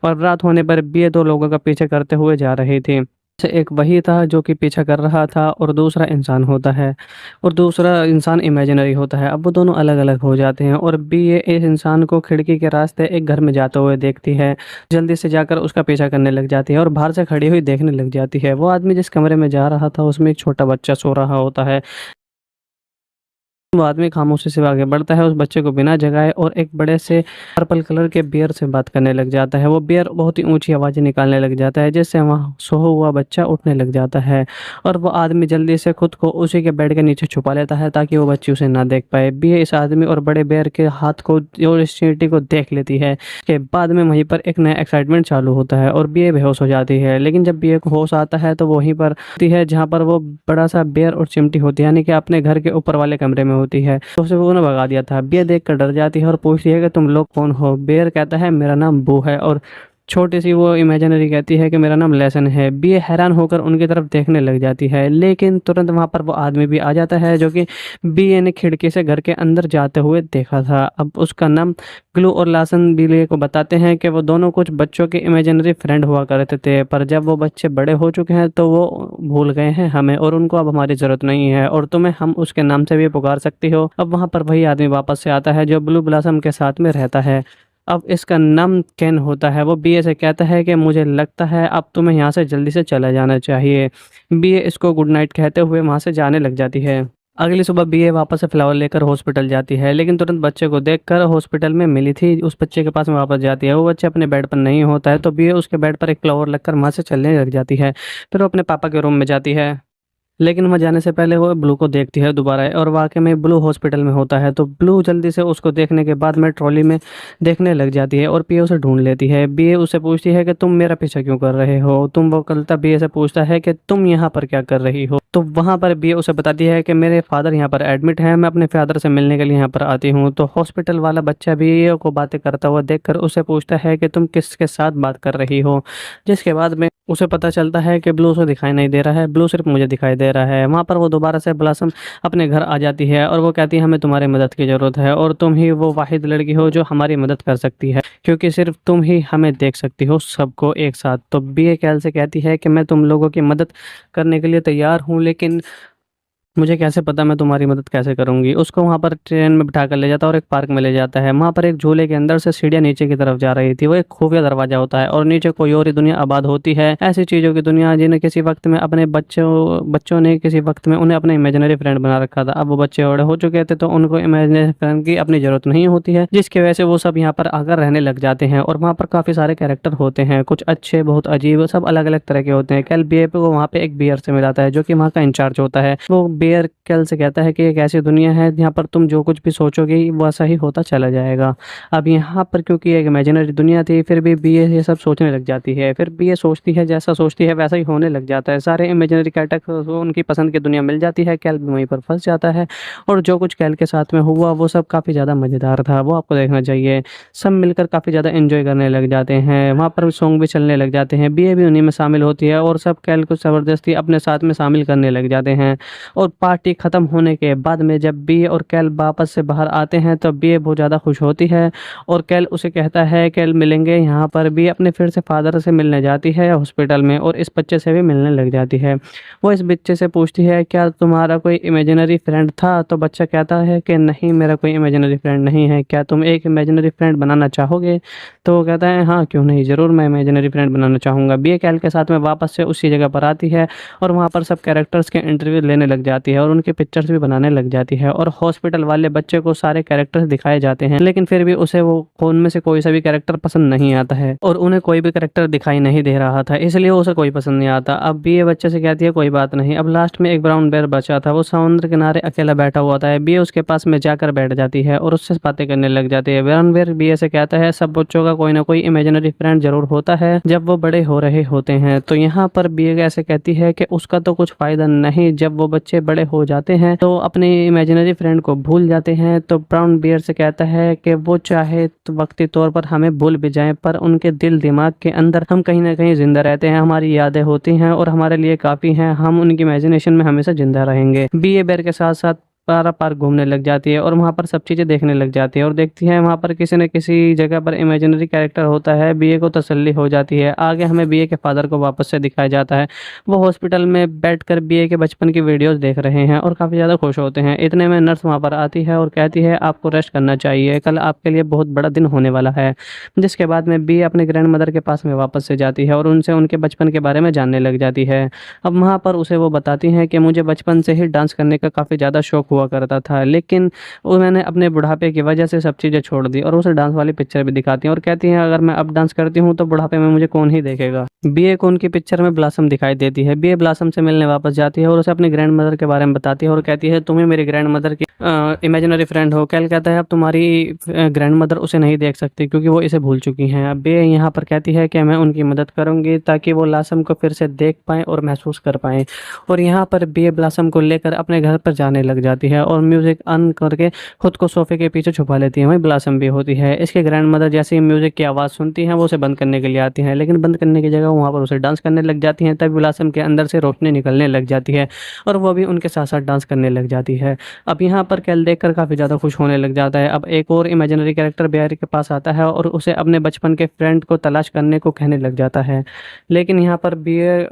और रात होने पर बी दो लोगों का पीछे करते हुए जा रही थी। से एक वही था जो कि पीछा कर रहा था और दूसरा इंसान होता है, और दूसरा इंसान इमेजिनरी होता है। अब वो दोनों अलग अलग हो जाते हैं और बी ये इस इंसान को खिड़की के रास्ते एक घर में जाते हुए देखती है। जल्दी से जाकर उसका पीछा करने लग जाती है और बाहर से खड़ी हुई देखने लग जाती है। वो आदमी जिस कमरे में जा रहा था उसमें एक छोटा बच्चा सो रहा होता है। वो आदमी खामोशी से आगे बढ़ता है, उस बच्चे को बिना जगाए, और एक बड़े से पर्पल कलर के बियर से बात करने लग जाता है। वो बियर बहुत ही ऊंची आवाज़ें निकालने लग जाता है, जिससे वहाँ सोया हुआ बच्चा उठने लग जाता है। और वो आदमी जल्दी से खुद को उसी के बेड के नीचे छुपा लेता है ताकि वो बच्ची उसे ना देख पाए। बियर इस आदमी और बड़े बियर के हाथ को और इस चींटी को देख लेती है। के बाद में वहीं पर एक नया एक्साइटमेंट चालू होता है और बियर बेहोश हो जाती है। लेकिन जब बियर को होश आता है तो वहीं पर होती है जहाँ पर वो बड़ा सा बियर और चिमटी होती है, यानी कि अपने घर के ऊपर वाले कमरे में होती है। तो उसे वो ने भगा दिया था। बियर देख कर डर जाती है और पूछती है कि तुम लोग कौन हो। बियर कहता है मेरा नाम बू है, और छोटी सी वो इमेजिनरी कहती है कि मेरा नाम लेसन है। बियर हैरान होकर उनकी तरफ देखने लग जाती है, लेकिन तुरंत वहां पर वो आदमी भी आ जाता है जो कि बियर ने खिड़की से घर के अंदर जाते हुए देखा था। अब उसका नाम ग्लू और लासन बिलिये को बताते हैं कि वो दोनों कुछ बच्चों के इमेजिनरी फ्रेंड हुआ करते थे, पर जब वो बच्चे बड़े हो चुके हैं तो वो भूल गए हैं हमें, और उनको अब हमारी ज़रूरत नहीं है, और तुम्हें हम उसके नाम से भी पुकार सकती हो। अब वहाँ पर वही आदमी वापस से आता है जो ब्लू ब्लॉसम के साथ में रहता है। अब इसका नाम केन होता है। वो बीए से कहता है कि मुझे लगता है अब तुम्हें यहाँ से जल्दी से चला जाना चाहिए। बीए इसको गुड नाइट कहते हुए वहाँ से जाने लग जाती है। अगली सुबह बीए वापस से फ्लावर लेकर हॉस्पिटल जाती है, लेकिन तुरंत बच्चे को देखकर हॉस्पिटल में मिली थी उस बच्चे के पास में वापस जाती है। वो बच्चे अपने बेड पर नहीं होता है तो बीए उसके बेड पर एक फ्लावर लगकर वहाँ से चलने लग जाती है। फिर वो अपने पापा के रूम में जाती है, लेकिन वहाँ जाने से पहले वो ब्लू को देखती है दोबारा, और वाकई में ब्लू हॉस्पिटल में होता है। तो ब्लू जल्दी से उसको देखने के बाद में ट्रॉली में देखने लग जाती है और पीए उसे ढूंढ लेती है। बीए उससे पूछती है कि तुम मेरा पीछा क्यों कर रहे हो। तुम वो कलता बीए से पूछता है कि तुम यहाँ पर क्या कर रही हो। तो वहाँ पर बीए उसे बताती है कि मेरे फादर यहाँ पर एडमिट हैं, मैं अपने फादर से मिलने के लिए यहाँ पर आती हूँ। तो हॉस्पिटल वाला बच्चा बीए को बातें करता हुआ देखकर उसे पूछता है कि तुम किसके साथ बात कर रही हो, जिसके बाद में उसे पता चलता है कि ब्लू उसे दिखाई नहीं दे रहा है, ब्लू सिर्फ मुझे दिखाई दे रहा है। वहाँ पर वो दोबारा से ब्लॉसम अपने घर आ जाती है और वो कहती है हमें तुम्हारी मदद की ज़रूरत है, और तुम ही वो वाहिद लड़की हो जो हमारी मदद कर सकती है, क्योंकि सिर्फ तुम ही हमें देख सकती हो सबको एक साथ। तो बीए कैल से कहती है कि मैं तुम लोगों की मदद करने के लिए तैयार हूँ, लेकिन मुझे कैसे पता मैं तुम्हारी मदद कैसे करूंगी। उसको वहाँ पर ट्रेन में बिठा कर ले जाता है और एक पार्क में ले जाता है। वहाँ पर एक झूले के अंदर से सीढ़ियाँ नीचे की तरफ जा रही थी। वो एक खुफिया दरवाजा होता है और नीचे कोई और ही दुनिया आबाद होती है, ऐसी चीज़ों की दुनिया जिन्हें किसी वक्त में अपने बच्चों ने किसी वक्त में उन्हें अपने इमेजिनरी फ्रेंड बना रखा था। अब वो बच्चे बड़े हो चुके थे तो उनको इमेजिनरी फ्रेंड की अपनी ज़रूरत नहीं होती है, जिसकी वजह से वो सब यहाँ पर आकर रहने लग जाते हैं। और वहाँ पर काफ़ी सारे कैरेक्टर होते हैं, कुछ अच्छे बहुत अजीब, सब अलग अलग तरह के होते हैं। कैल बीए को वहाँ पे एक बियर से मिलाता है जो कि वहाँ का इंचार्ज होता है। वो बियर कैल से कहता है कि एक ऐसी दुनिया है जहाँ पर तुम जो कुछ भी सोचोगे वैसा ही होता चला जाएगा। अब यहाँ पर क्योंकि एक इमेजिनरी दुनिया थी, फिर भी बीए ये सब सोचने लग जाती है। फिर बीए सोचती है जैसा सोचती है वैसा ही होने लग जाता है। सारे इमेजिनरी कैरेक्टर को उनकी पसंद की दुनिया मिल जाती है। कैल भी वहीं पर फंस जाता है, और जो कुछ कैल के साथ में हुआ वो सब काफ़ी ज़्यादा मज़ेदार था, वो आपको देखना चाहिए। सब मिलकर काफ़ी ज़्यादा एंजॉय करने लग जाते हैं। वहाँ पर सॉन्ग भी चलने लग जाते हैं, बीए भी उन्हीं में शामिल होती है, और सब कैल को ज़बरदस्ती अपने साथ में शामिल करने लग जाते हैं। और पार्टी ख़त्म होने के बाद में जब बी और कैल वापस से बाहर आते हैं तो बी बहुत ज़्यादा खुश होती है, और कैल उसे कहता है कैल मिलेंगे यहाँ पर। बी अपने फिर से फादर से मिलने जाती है हॉस्पिटल में, और इस बच्चे से भी मिलने लग जाती है। वो इस बच्चे से पूछती है क्या तुम्हारा कोई इमेजिनरी फ्रेंड था। तो बच्चा कहता है कि नहीं, मेरा कोई इमेजिनरी फ्रेंड नहीं है, क्या तुम एक इमेजिनरी फ्रेंड बनाना चाहोगे। तो वो कहता है हाँ क्यों नहीं, ज़रूर मैं इमेजिनरी फ्रेंड बनाना चाहूँगा। बी कैल के साथ में वापस से उसी जगह पर आती है, और वहाँ पर सब कैरेक्टर्स के इंटरव्यू लेने लग जाती है और उनके पिक्चर्स भी बनाने लग जाती है। और हॉस्पिटल वाले बच्चे को सारे कैरेक्टर्स दिखाए जाते हैं, लेकिन फिर भी उसे वो फोन में से कोई सा भी कैरेक्टर पसंद नहीं आता है, और उन्हें कोई भी कैरेक्टर दिखाई नहीं दे रहा था, इसलिए उसे कोई पसंद नहीं आता। अब बी ए बच्चे से कहती है कोई बात नहीं। अब लास्ट में एक ब्राउन बेयर बचा था, वो समुद्र किनारे अकेला बैठा हुआ था। बी ए उसके पास में जाकर बैठ जाती है और उससे बातें करने लग जाती है। ब्राउन बेयर बी ए से कहता है सब बच्चों का कोई ना कोई इमेजिनरी फ्रेंड जरूर होता है जब वो बड़े हो रहे होते हैं। तो यहाँ पर बी ए ऐसे कहती है कि उसका तो कुछ फायदा नहीं, जब वो बच्चे बड़े हो जाते हैं तो अपने इमेजिनरी फ्रेंड को भूल जाते हैं। तो ब्राउन बियर से कहता है कि वो चाहे तो वक्ती तौर पर हमें भूल भी जाएं, पर उनके दिल दिमाग के अंदर हम कहीं ना कहीं जिंदा रहते हैं, हमारी यादें होती हैं और हमारे लिए काफ़ी हैं, हम उनकी इमेजिनेशन में हमेशा जिंदा रहेंगे। बी ए बेर के साथ साथ पारा पार्क घूमने लग जाती है और वहाँ पर सब चीज़ें देखने लग जाती है और देखती है वहाँ पर किसी न किसी जगह पर इमेजिनरी कैरेक्टर होता है। बीए को तसल्ली हो जाती है। आगे हमें बीए के फादर को वापस से दिखाया जाता है। वो हॉस्पिटल में बैठकर बीए के बचपन की वीडियोस देख रहे हैं और काफ़ी ज़्यादा खुश होते हैं। इतने में नर्स वहाँ पर आती है और कहती है आपको रेस्ट करना चाहिए, कल आपके लिए बहुत बड़ा दिन होने वाला है। जिसके बाद में बीए अपने ग्रैंड मदर के पास में वापस से जाती है और उनसे उनके बचपन के बारे में जानने लग जाती है। अब वहाँ पर उसे वो बताती हैं कि मुझे बचपन से ही डांस करने का काफ़ी ज़्यादा शौक हुआ करता था, लेकिन वो मैंने अपने बुढ़ापे की वजह से सब चीज़ें छोड़ दी। और उसे डांस वाली पिक्चर भी दिखाती हैं और कहती हैं अगर मैं अब डांस करती हूँ तो बुढ़ापे में मुझे कौन ही देखेगा। बीए को उनकी पिक्चर में ब्लॉसम दिखाई देती है। बीए ब्लॉसम से मिलने वापस जाती है और उसे अपनी ग्रैंड मदर के बारे में बताती है और कहती है तुम्हें मेरी ग्रैंड मदर की इमेजिनरी फ्रेंड हो। कैल कहता है अब तुम्हारी ग्रैंड मदर उसे नहीं देख सकती क्योंकि वो इसे भूल चुकी हैं। अब बीए यहाँ पर कहती है कि मैं उनकी मदद करूँगी ताकि वो ब्लॉसम को फिर से देख पाएँ और महसूस कर पाएँ। और यहाँ पर बीए ब्लॉसम को लेकर अपने घर पर जाने लग जाती है और म्यूज़िक ऑन करके खुद को सोफे के पीछे छुपा लेती है। वहीं ब्लॉसम भी होती है। इसके ग्रैंड मदर जैसे ही म्यूज़िक की आवाज़ सुनती हैं वो उसे बंद करने के लिए आती हैं, लेकिन बंद करने की जगह वहाँ पर उसे डांस करने लग जाती हैं। तब ब्लॉसम के अंदर से रोशनी निकलने लग जाती है और वो भी उनके साथ साथ डांस करने लग जाती है। अब यहाँ पर कैल देखकर काफ़ी ज़्यादा खुश होने लग जाता है। अब एक और इमेजिनरी कैरेक्टर बेयर के पास आता है और उसे अपने बचपन के फ्रेंड को तलाश करने को कहने लग जाता है। लेकिन यहाँ पर बेयर,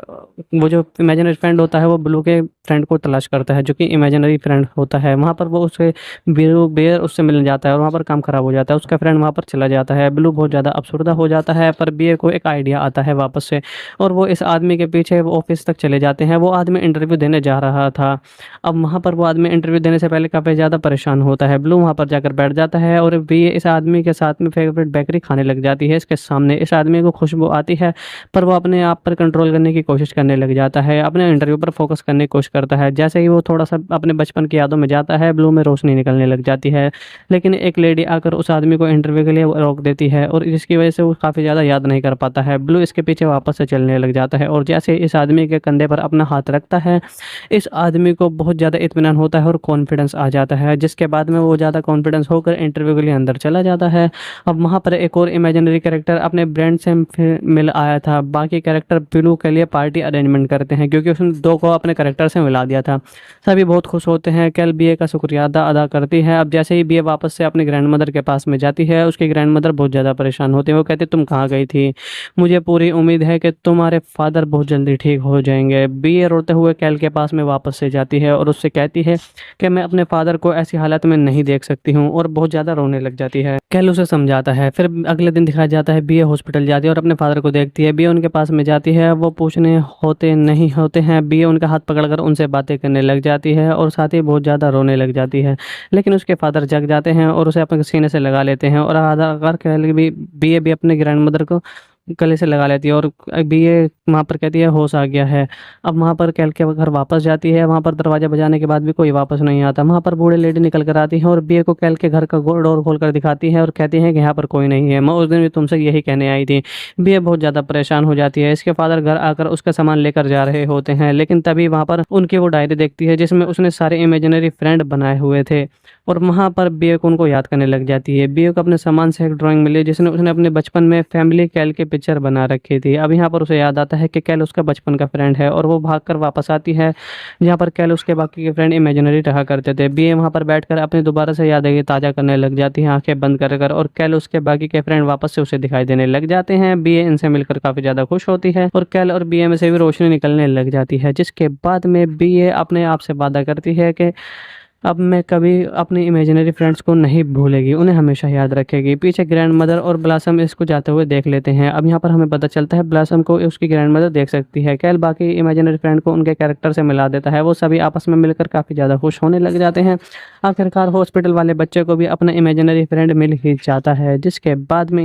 वो जो इमेजिनरी फ्रेंड होता है वो ब्लू के फ्रेंड को तलाश करता है जो कि इमेजिनरी फ्रेंड होता है। वहाँ पर वो उसे बेयर उससे मिलने जाता है और वहाँ पर काम खराब हो जाता है। उसका फ्रेंड वहाँ पर चला जाता है। ब्लू बहुत ज़्यादा अफसरदा हो जाता है, पर बेयर को एक आइडिया आता है वापस से और वो इस आदमी के पीछे वो ऑफिस तक चले जाते हैं। वो आदमी इंटरव्यू देने जा रहा था। अब वहाँ पर वो आदमी इंटरव्यू देने से पहले काफ़ी ज़्यादा परेशान होता है। ब्लू वहाँ पर जाकर बैठ जाता है और भी इस आदमी के साथ में फेवरेट बेकरी खाने लग जाती है इसके सामने। इस आदमी को खुशबू आती है पर वो अपने आप पर कंट्रोल करने की कोशिश करने लग जाता है, अपने इंटरव्यू पर फोकस करने की कोशिश करता है। जैसे ही वो थोड़ा सा अपने बचपन की यादों में जाता है ब्लू में रोशनी निकलने लग जाती है। लेकिन एक लेडी आकर उस आदमी को इंटरव्यू के लिए रोक देती है और जिसकी वजह से वो काफ़ी ज़्यादा याद नहीं कर पाता है। ब्लू इसके पीछे वापस से चलने लग जाता है और जैसे इस आदमी के कंधे पर अपना हाथ रखता है इस आदमी को बहुत ज़्यादा इत्मीनान होता है और कॉन्फिडेंस आ जाता है, जिसके बाद में वो ज़्यादा कॉन्फिडेंस होकर इंटरव्यू के लिए अंदर चला जाता है। अब वहाँ पर एक और इमेजिनरी कैरेक्टर अपने ब्रेंड से मिल आया था। बाकी कैरेक्टर ब्लू के लिए पार्टी अरेंजमेंट करते हैं क्योंकि उसने दो को अपने कैरेक्टर से मिला दिया था। सभी बहुत खुश होते हैं। कैल बीए का शुक्रिया अदा करती है। अब जैसे ही बीए वापस से अपनी ग्रैंड मदर के पास में जाती है उसकी ग्रैंड मदर बहुत ज़्यादा परेशान होती है। वो कहते तुम कहाँ गई थी, मुझे पूरी उम्मीद है कि तुम्हारे फादर बहुत जल्दी ठीक हो जाएंगे। बीए रोते हुए कैल के पास में वापस से जाती है और उससे कहती है कि मैं अपने फादर को ऐसी हालत में नहीं देख सकती हूँ और बहुत ज़्यादा रोने लग जाती है। कैल उसे समझाता है। फिर अगले दिन दिखाया जाता है बीए हॉस्पिटल जाती है और अपने फादर को देखती है। बीए उनके पास में जाती है, वो पूछने होते नहीं होते हैं। बीए उनका हाथ पकड़कर उनसे बातें करने लग जाती है और साथ ही बहुत ज़्यादा रोने लग जाती है। लेकिन उसके फादर जग जाते हैं और उसे अपने सीने से लगा लेते हैं और आधा कर कैल भी बीए भी अपने ग्रैंड मदर को गले से लगा लेती है और बीए वहाँ पर कहती है होश आ गया है। अब वहाँ पर कैल के घर वापस जाती है। वहाँ पर दरवाज़ा बजाने के बाद भी कोई वापस नहीं आता। वहाँ पर बूढ़े लेडी निकल कर आती है और बीए को कैल के घर का डोर खोल कर दिखाती है और कहती है कि यहाँ पर कोई नहीं है, मैं उस दिन भी तुमसे यही कहने आई थी। बीए बहुत ज़्यादा परेशान हो जाती है। इसके फादर घर आकर उसका सामान लेकर जा रहे होते हैं, लेकिन तभी वहाँ पर उनकी वो डायरी देखती है जिसमें उसने सारे इमेजिनरी फ्रेंड बनाए हुए थे और वहाँ पर बीए को उनको याद करने लग जाती है। बीए को अपने सामान से एक ड्राइंग मिली जिसने उसने अपने बचपन में फैमिली कैल के पिक्चर बना रखी थी। अब यहाँ पर उसे याद आता है कि कैल उसका बचपन का फ्रेंड है और वो भागकर वापस आती है जहाँ पर कैल उसके बाकी के फ्रेंड इमेजिनरी रहा करते थे। बीए वहाँ पर बैठकर अपनी दोबारा से यादें ताज़ा करने लग जाती है आंखें बंद कर और कैल उसके बाकी के फ्रेंड वापस से उसे दिखाई देने लग जाते हैं। बीए इनसे मिलकर काफ़ी ज़्यादा खुश होती है और कैल और बीए में से भी रोशनी निकलने लग जाती है, जिसके बाद में बीए अपने आप से वादा करती है कि अब मैं कभी अपने इमेजिनरी फ्रेंड्स को नहीं भूलेगी, उन्हें हमेशा याद रखेगी। पीछे ग्रैंड मदर और ब्लॉसम इसको जाते हुए देख लेते हैं। अब यहाँ पर हमें पता चलता है ब्लॉसम को उसकी ग्रैंड मदर देख सकती है। कैल बाकी इमेजिनरी फ्रेंड को उनके कैरेक्टर से मिला देता है। वो सभी आपस में मिलकर काफ़ी ज़्यादा खुश होने लग जाते हैं। आखिरकार हॉस्पिटल वाले बच्चे को भी अपना इमेजिनरी फ्रेंड मिल ही जाता है, जिसके बाद में